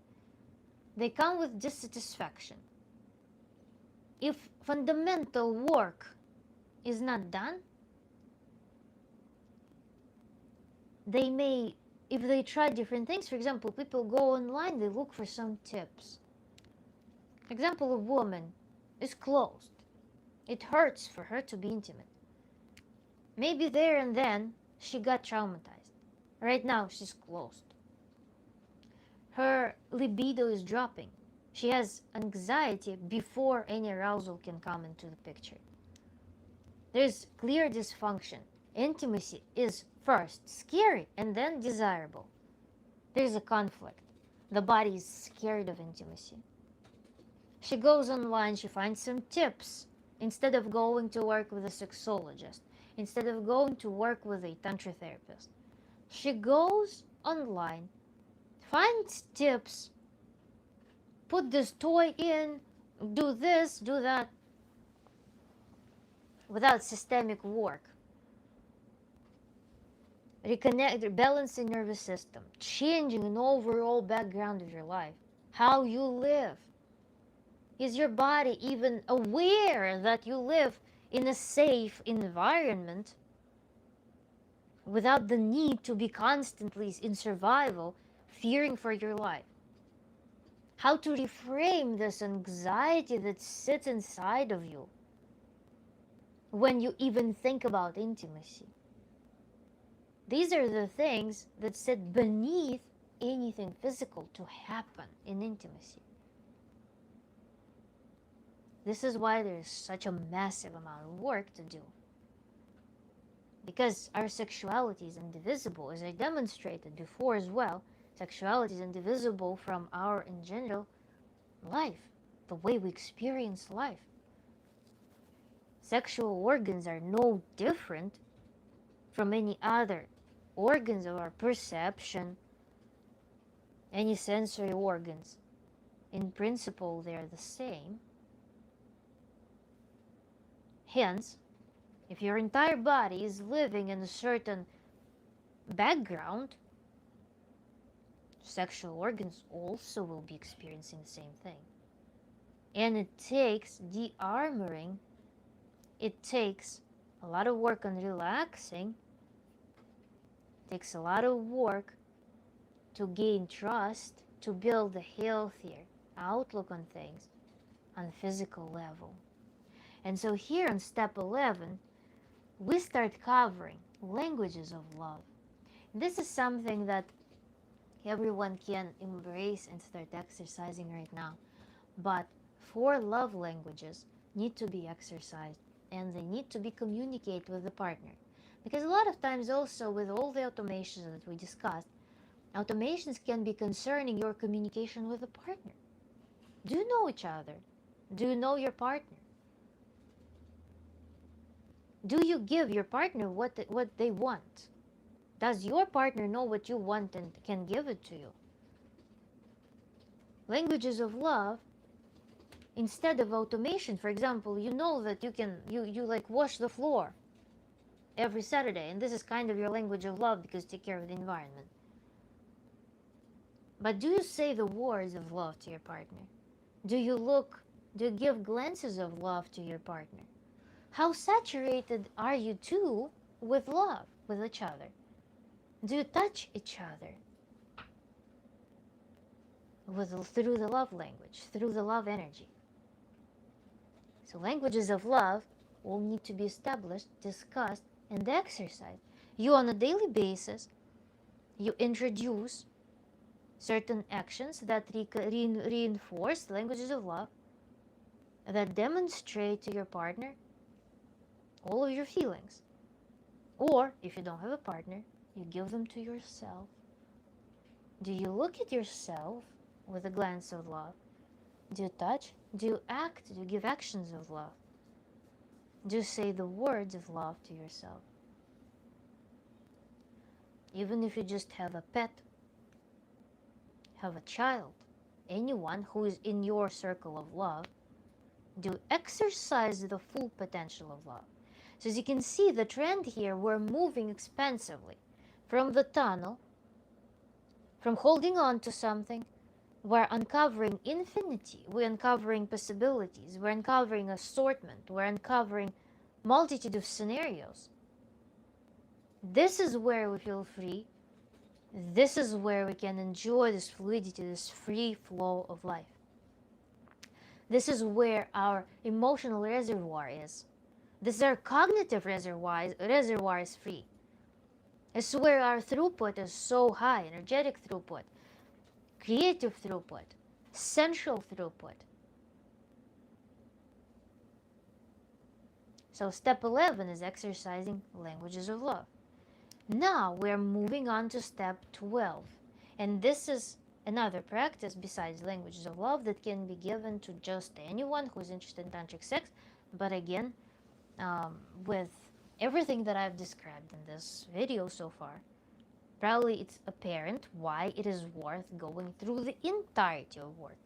They come with dissatisfaction. if fundamental work is not done, they may, if they try different things, for example, people go online, they look for some tips. Example, a woman is closed. It hurts for her to be intimate. Maybe there and then she got traumatized. Right now she's closed. Her libido is dropping. She has anxiety before any arousal can come into the picture. There's clear dysfunction. Intimacy is first scary and then desirable. There's a conflict. The body is scared of intimacy. She goes online, she finds some tips. Instead of going to work with a sexologist, instead of going to work with a tantra therapist, she goes online, finds tips, put this toy in, do this, do that, without systemic work. Reconnect, balancing nervous system, changing an overall background of your life, how you live. Is your body even aware that you live in a safe environment without the need to be constantly in survival, fearing for your life? How to reframe this anxiety that sits inside of you when you even think about intimacy. These are the things that sit beneath anything physical to happen in intimacy. This is why there's such a massive amount of work to do. Because our sexuality is indivisible, as I demonstrated before as well. Sexuality is indivisible from our, in general, life, the way we experience life. Sexual organs are no different from any other organs of our perception, any sensory organs. In principle, they're the same. Hence, if your entire body is living in a certain background, sexual organs also will be experiencing the same thing. And it takes de-armoring, it takes a lot of work on relaxing, it takes a lot of work to gain trust, to build a healthier outlook on things on a physical level. And so here on step 11, we start covering languages of love. This is something that everyone can embrace and start exercising right now. But 4 love languages need to be exercised, and they need to be communicated with the partner. Because a lot of times also with all the automations that we discussed, automations can be concerning your communication with the partner. Do you know each other? Do you know your partner? Do you give your partner what they want? Does your partner know what you want and can give it to you? Languages of love, instead of automation, for example, you know that you like wash the floor every Saturday, and this is kind of your language of love because you take care of the environment. But do you say the words of love to your partner? Do you give glances of love to your partner? How saturated are you two with love with each other? Do you touch each other through the love language, through the love energy? So languages of love will need to be established, discussed, and exercised. You, on a daily basis, you introduce certain actions that reinforce languages of love, that demonstrate to your partner all of your feelings. Or, if you don't have a partner, you give them to yourself. Do you look at yourself with a glance of love? Do you touch? Do you act? Do you give actions of love? Do you say the words of love to yourself? Even if you just have a pet, have a child, anyone who is in your circle of love, do you exercise the full potential of love? So as you can see, the trend here, we're moving expansively from the tunnel, from holding on to something, We're uncovering infinity. We're uncovering possibilities. We're uncovering assortment. We're uncovering multitude of scenarios. This is where we feel free. This is where we can enjoy this fluidity, this free flow of life. This is where our emotional reservoir is. This is our cognitive reservoir is free. It's where our throughput is so high, energetic throughput, creative throughput, sensual throughput. So step 11 is exercising languages of love. Now we're moving on to step 12. And this is another practice besides languages of love that can be given to just anyone who's interested in tantric sex. But again, with everything that I've described in this video so far, probably it's apparent why it is worth going through the entirety of work.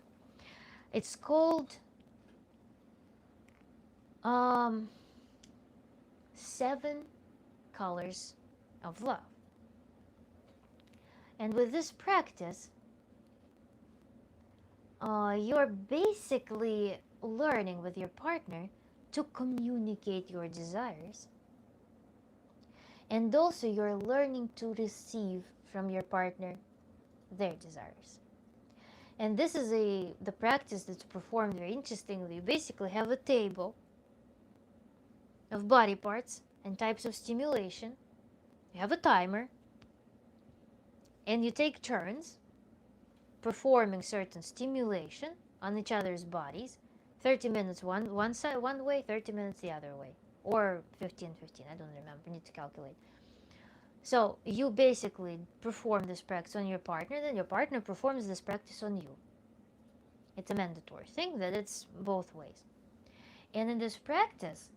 It's called 7 colors of love. And with this practice, you're basically learning with your partner to communicate your desires. And also you're learning to receive from your partner their desires. And this is the practice that's performed very interestingly. You basically have a table of body parts and types of stimulation. You have a timer, and you take turns performing certain stimulation on each other's bodies. 30 minutes one side, one way, 30 minutes the other way, or 15, I don't remember, I need to calculate. So you basically perform this practice on your partner, then your partner performs this practice on you. It's a mandatory thing that it's both ways. And in this practice,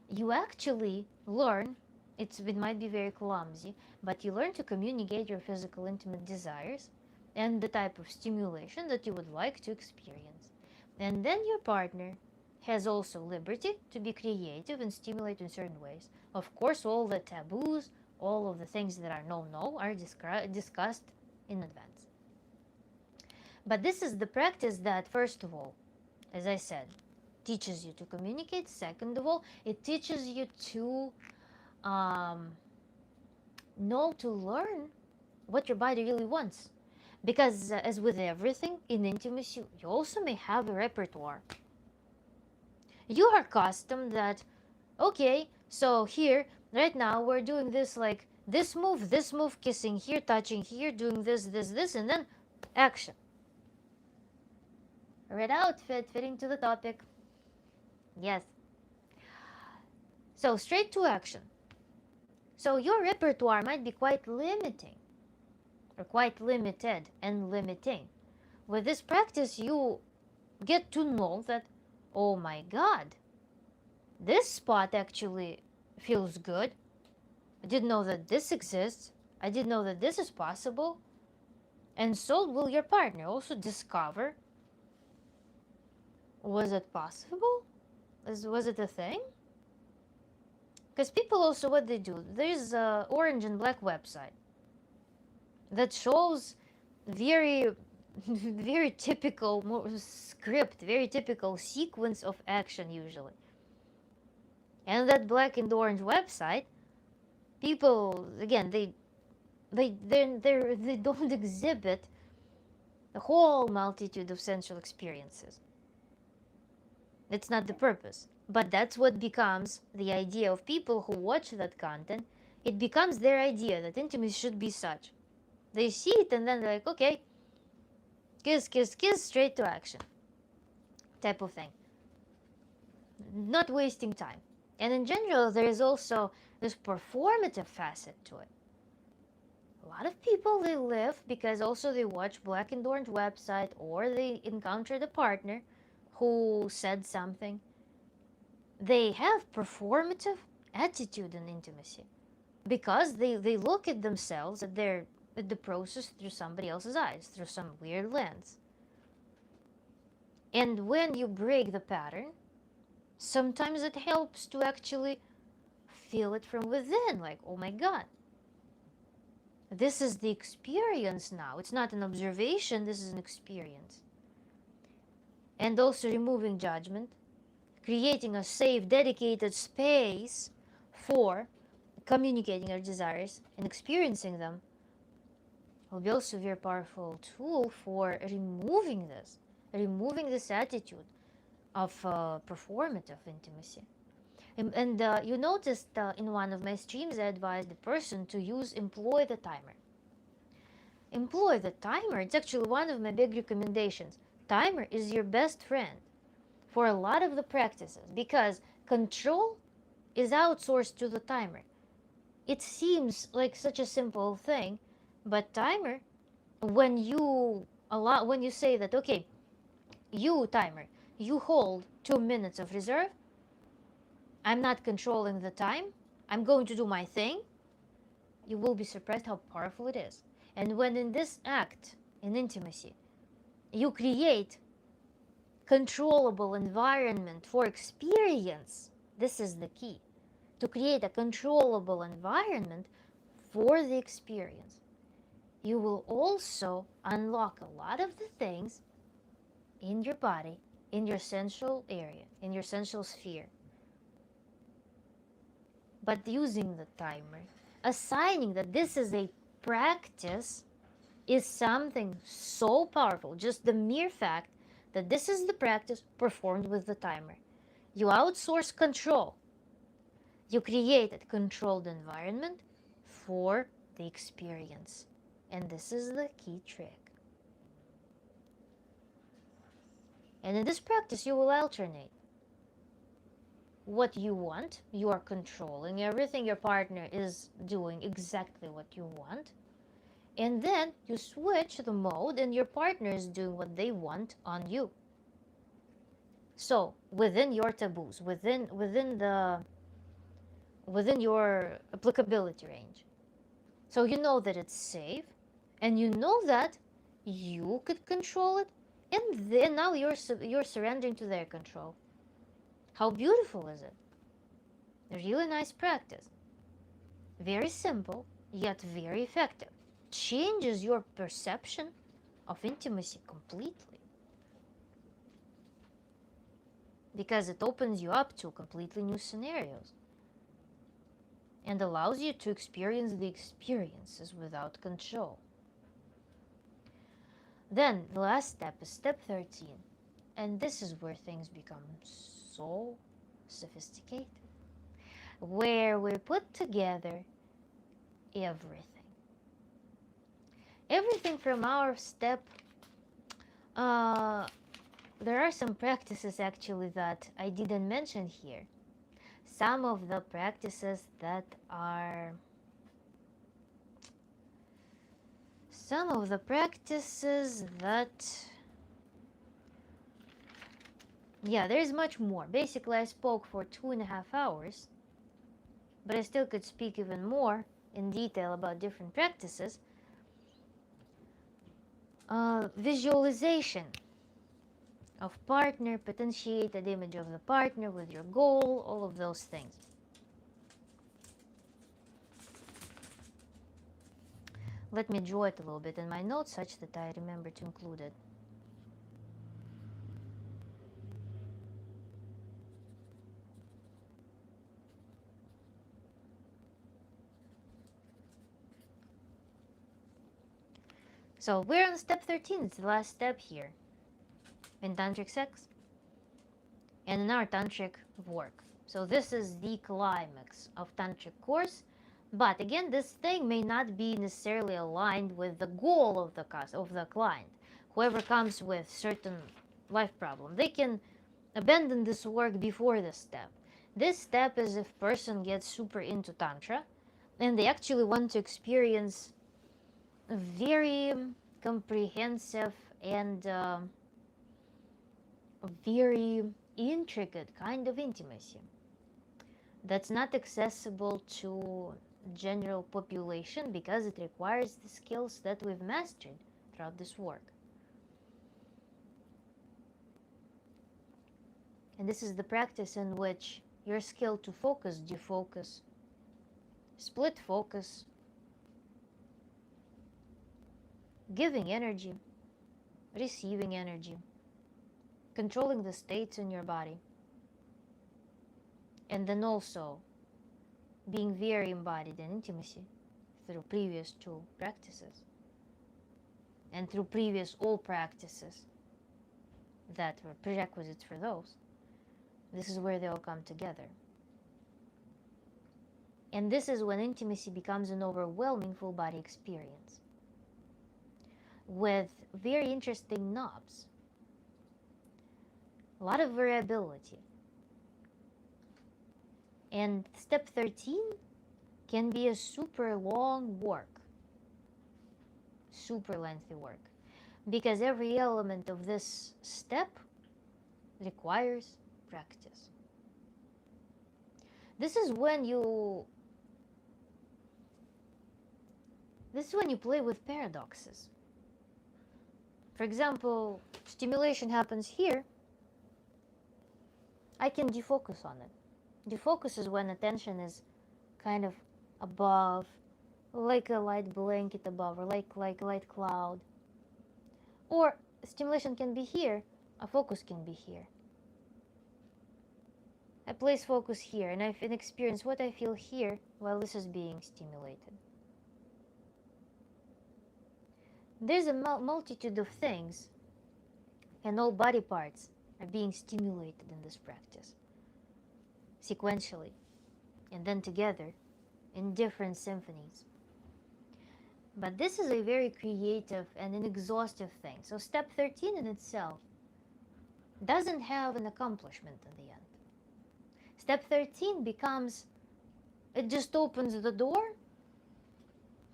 you actually learn, it might be very clumsy, but you learn to communicate your physical intimate desires and the type of stimulation that you would like to experience. And then your partner has also liberty to be creative and stimulate in certain ways. Of course, all the taboos, all of the things that are no are discussed in advance. But this is the practice that, first of all, as I said, teaches you to communicate. Second of all, it teaches you to know, to learn what your body really wants. Because as with everything in intimacy, you also may have a repertoire. You are accustomed that, okay, so here, right now, we're doing this, like this move, kissing here, touching here, doing this, and then action. Red outfit, fitting to the topic. Yes. So straight to action. So your repertoire might be quite limiting, or quite limited and limiting. With this practice, you get to know that, oh my God, this spot actually feels good. I didn't know that this exists. I didn't know that this is possible. And so will your partner also discover, was it possible? Was it a thing? Because people also, what they do, there's a orange and black website that shows very very typical script, very typical sequence of action usually. And that black and orange website, people, again, they don't exhibit the whole multitude of sensual experiences. It's not the purpose. But that's what becomes the idea of people who watch that content. It becomes their idea that intimacy should be such. They see it and then they're like, okay, kiss, kiss, kiss, straight to action type of thing. Not wasting time. And in general, there is also this performative facet to it. A lot of people, they live because also they watch black and orange website, or they encountered a partner who said something. They have performative attitude in intimacy because they look at themselves, at the process through somebody else's eyes, through some weird lens. And when you break the pattern, sometimes it helps to actually feel it from within, like, oh my God, This is the experience now. It's not an observation, this is an experience. And also removing judgment, creating a safe, dedicated space for communicating our desires and experiencing them will be also a very powerful tool for removing this attitude of performative intimacy. And you noticed in one of my streams, I advised the person to employ the timer. Employ the timer. It's actually one of my big recommendations. Timer is your best friend for a lot of the practices because control is outsourced to the timer. It seems like such a simple thing, but timer, when you say that, okay, you timer, you hold 2 minutes of reserve, I'm not controlling the time, I'm going to do my thing, you will be surprised how powerful it is. And when in this act, in intimacy, you create controllable environment for experience, this is the key. To create a controllable environment for the experience, you will also unlock a lot of the things in your body, in your sensual area, in your sensual sphere. But using the timer, assigning that this is a practice is something so powerful. Just the mere fact that this is the practice performed with the timer. You outsource control. You create a controlled environment for the experience. And this is the key trick. And in this practice, you will alternate what you want. You are controlling everything. Your partner is doing exactly what you want. And then you switch the mode and your partner is doing what they want on you. So within your taboos, within your applicability range. So you know that it's safe and you know that you could control it, and then now you're surrendering to their control. How beautiful is it? A really nice practice. Very simple, yet very effective. Changes your perception of intimacy completely. Because it opens you up to completely new scenarios and allows you to experience the experiences without control. Then the last step is step 13. And this is where things become so sophisticated. Where we put together everything. Everything from our step. There are some practices actually that I didn't mention here. Some of the practices that are yeah, there's much more. Basically, I spoke for 2.5 hours, but I still could speak even more in detail about different practices. Visualization of partner, potentiated image of the partner with your goal, all of those things. Let me draw it a little bit in my notes such that I remember to include it. So we're on step 13, it's the last step here in tantric sex and in our tantric work. So this is the climax of tantric course, but again, this thing may not be necessarily aligned with the goal of the client. Whoever comes with certain life problem, they can abandon this work before this step. This step is if person gets super into tantra and they actually want to experience a very comprehensive and very intricate kind of intimacy that's not accessible to general population because it requires the skills that we've mastered throughout this work. And this is the practice in which your skill to focus, defocus, split focus, giving energy, receiving energy, controlling the states in your body, and then also being very embodied in intimacy through previous two practices and through previous all practices that were prerequisites for those. This is where they all come together. And this is when intimacy becomes an overwhelming full body experience with very interesting knobs, a lot of variability. And step 13 can be a super long work, super lengthy work, because every element of this step requires practice. This is when you play with paradoxes. For example, stimulation happens here. I can defocus on it. Defocus is when attention is kind of above, like a light blanket above, or like a light cloud. Or stimulation can be here, a focus can be here. I place focus here, and I can experience what I feel here while this is being stimulated. There's a multitude of things, and all body parts are being stimulated in this practice, sequentially, and then together in different symphonies. But this is a very creative and an exhaustive thing. So step 13 in itself doesn't have an accomplishment in the end. Step 13 becomes, it just opens the door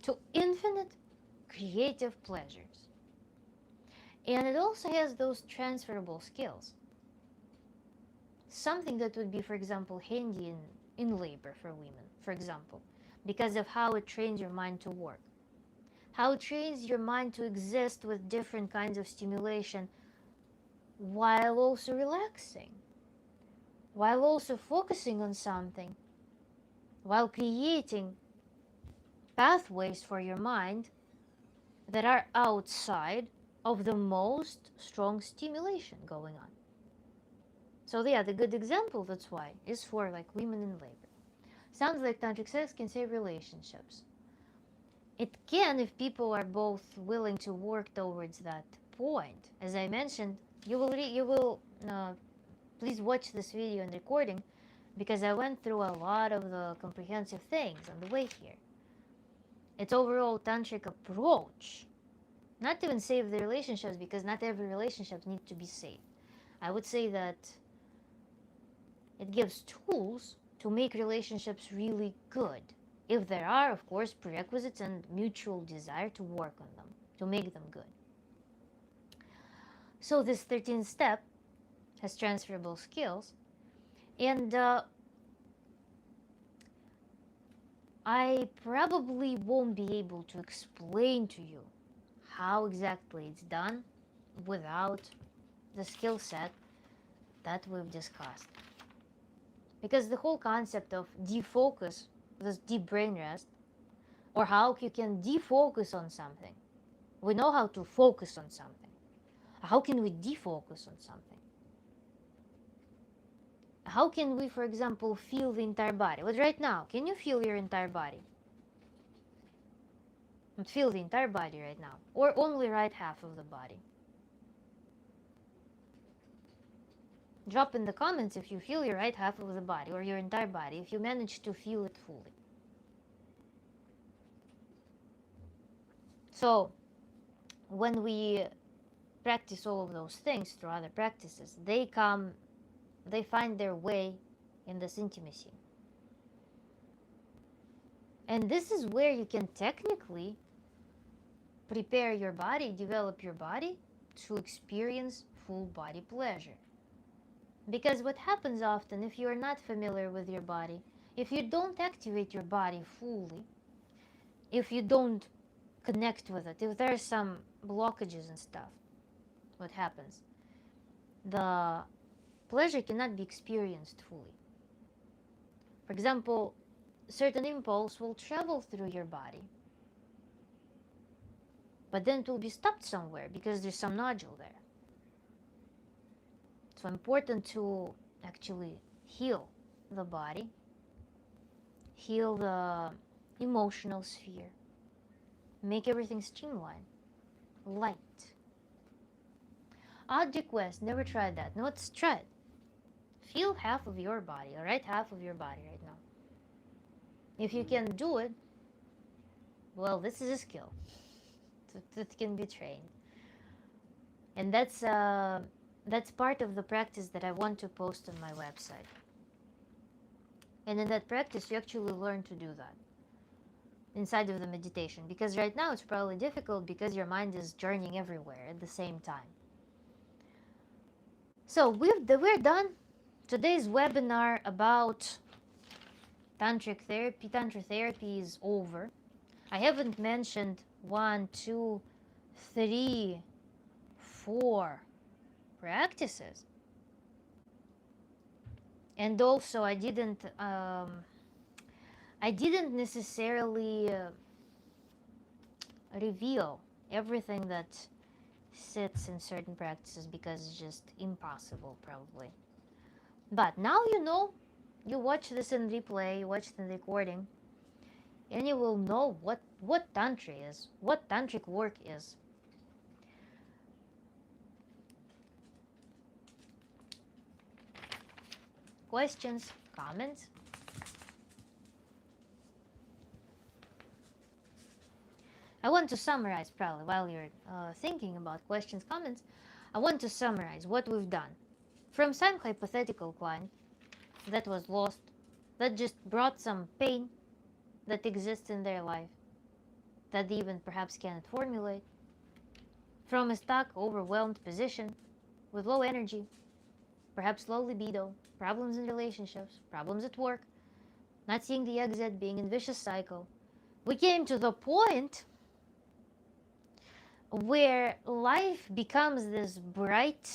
to infinite creative pleasures. And it also has those transferable skills. Something that would be, for example, handy in labor for women, for example, because of how it trains your mind to work. How it trains your mind to exist with different kinds of stimulation while also relaxing, while also focusing on something, while creating pathways for your mind that are outside of the most strong stimulation going on. So yeah, the good example, that's why, is for like women in labor. Sounds like tantric sex can save relationships. It can if people are both willing to work towards that point. As I mentioned, you will please watch this video and recording, because I went through a lot of the comprehensive things on the way here. Its overall tantric approach, not even save the relationships, because not every relationship needs to be saved. I would say that it gives tools to make relationships really good, if there are, of course, prerequisites and mutual desire to work on them, to make them good. So this 13th step has transferable skills, and I probably won't be able to explain to you how exactly it's done without the skill set that we've discussed. Because the whole concept of defocus, this deep brain rest, or how you can defocus on something. We know how to focus on something. How can we defocus on something? How can we, for example, feel the entire body? But right now, can you feel your entire body? Feel the entire body right now, or only right half of the body? Drop in the comments if you feel your right half of the body or your entire body, if you manage to feel it fully. So, when we practice all of those things through other practices, they find their way in this intimacy. And this is where you can technically prepare your body, develop your body to experience full body pleasure. Because what happens often, if you are not familiar with your body, if you don't activate your body fully, if you don't connect with it, if there are some blockages and stuff, what happens? The pleasure cannot be experienced fully. For example, certain impulse will travel through your body, but then it will be stopped somewhere because there's some nodule there. So important to actually heal the body, heal the emotional sphere, make everything streamlined, light. Object Quest, never tried that. No, it's tried. Feel half of your body, all right? Half of your body right now. If you can do it, well, this is a skill that can be trained. And that's part of the practice that I want to post on my website. And in that practice, you actually learn to do that inside of the meditation. Because right now it's probably difficult because your mind is journeying everywhere at the same time. So we're done. Today's webinar about tantric therapy. Tantra therapy is over. I haven't mentioned 1, 2, 3, 4 practices. And also I didn't necessarily reveal everything that sits in certain practices because it's just impossible probably. But now you know, you watch this in replay, you watch the recording, and you will know what Tantra is, what Tantric work is. Questions, comments? I want to summarize, probably, while you're thinking about questions, comments, I want to summarize what we've done. From some hypothetical client that was lost, that just brought some pain that exists in their life, that they even perhaps cannot formulate, from a stuck, overwhelmed position with low energy, perhaps low libido, problems in relationships, problems at work, not seeing the exit, being in vicious cycle. We came to the point where life becomes this bright,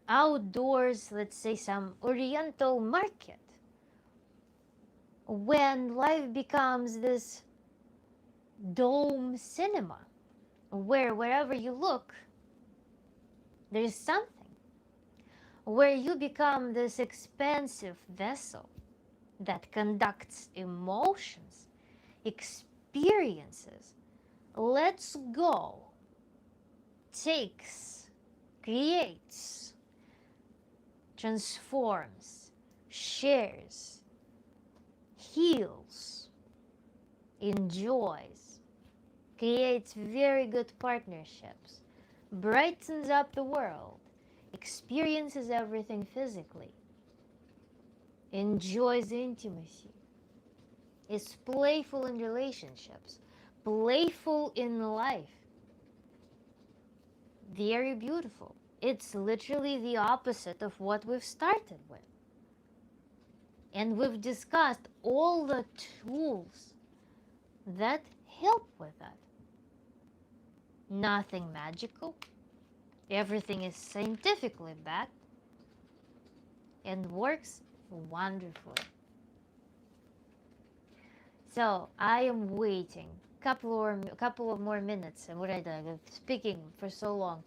outdoors, let's say some oriental market. When life becomes this dome cinema, where wherever you look, there is something. Where you become this expansive vessel that conducts emotions, experiences, lets go, takes, creates, transforms, shares, heals, enjoys, creates very good partnerships, brightens up the world, experiences everything physically, enjoys intimacy, is playful in relationships, playful in life. Very beautiful. It's literally the opposite of what we've started with. And we've discussed all the tools that help with that. Nothing magical. Everything is scientifically backed and works wonderfully. So I am waiting couple of more minutes. And what I did, I've been speaking for so long.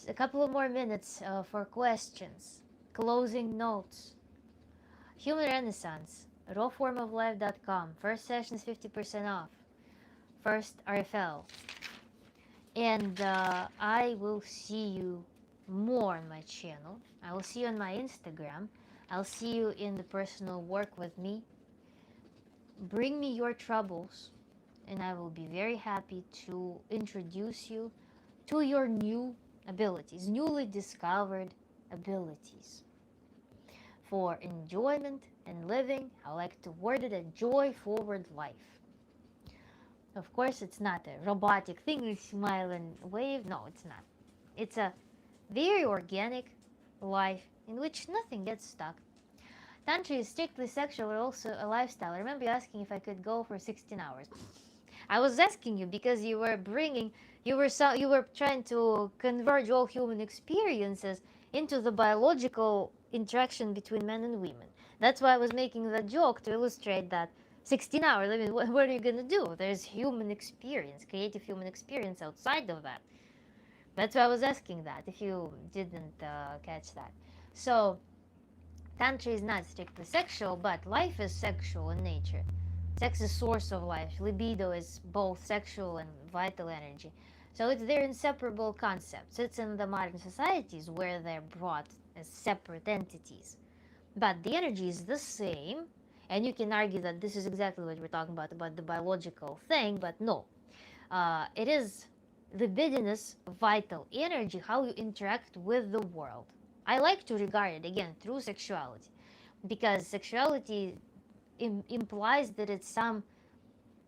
A couple of more minutes for questions, closing notes. Human Renaissance, rawformoflife.com. First session is 50% off. First RFL. And I will see you more on my channel. I will see you on my Instagram. I'll see you in the personal work with me. Bring me your troubles, and I will be very happy to introduce you to your new abilities, newly discovered abilities for enjoyment and living. I like to word it a joy-forward life. Of course, it's not a robotic thing with smile and wave. No, it's not. It's a very organic life in which nothing gets stuck. Tantra is strictly sexual, but also a lifestyle. I remember you asking if I could go for 16 hours. I was asking you because you were trying to converge all human experiences into the biological interaction between men and women. That's why I was making the joke to illustrate that 16 hours. I mean, what are you gonna do? There's human experience, creative human experience outside of that. That's why I was asking that, if you didn't catch that. So, Tantra is not strictly sexual, but life is sexual in nature. Sex is source of life. Libido is both sexual and vital energy. So they're inseparable concepts. It's in the modern societies where they're brought as separate entities. But the energy is the same, and you can argue that this is exactly what we're talking about the biological thing, but no. It is libidinous vital energy, how you interact with the world. I like to regard it again through sexuality, because sexuality implies that it's some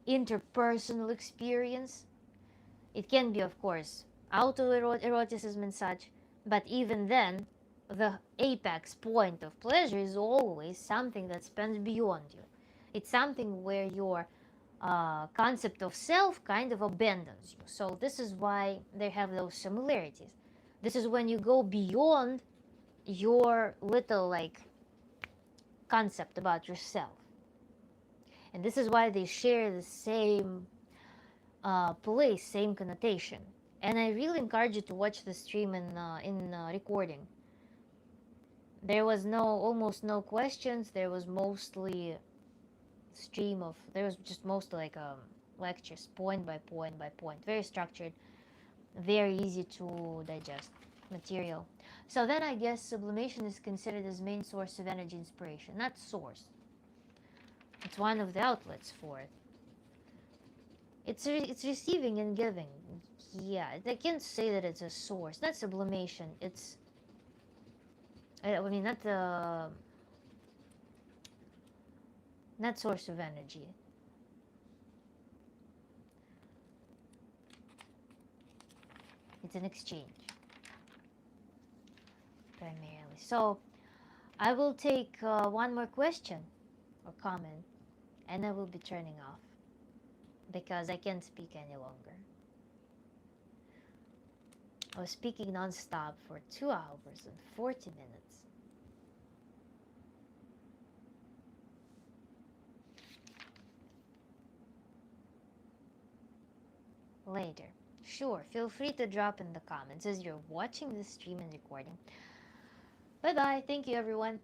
interpersonal experience. It can be, of course, autoeroticism and such, but even then, the apex point of pleasure is always something that spans beyond you. It's something where your concept of self kind of abandons you. So this is why they have those similarities. This is when you go beyond your little like concept about yourself, and this is why they share the same place, same connotation. And I really encourage you to watch the stream in recording. There was almost no questions. There was mostly stream of, there was just mostly like lectures, point by point by point, very structured, very easy to digest material. So then I guess sublimation is considered as main source of energy inspiration, not source. It's one of the outlets for it. It's receiving and giving. Yeah, I can't say that it's a source. Not sublimation. It's, I mean, not source of energy. It's an exchange primarily. So I will take one more question or comment, and I will be turning off because I can't speak any longer. I was speaking non-stop for 2 hours and 40 minutes. Later. Sure, feel free to drop in the comments as you're watching this stream and recording. Bye bye. Thank you, everyone.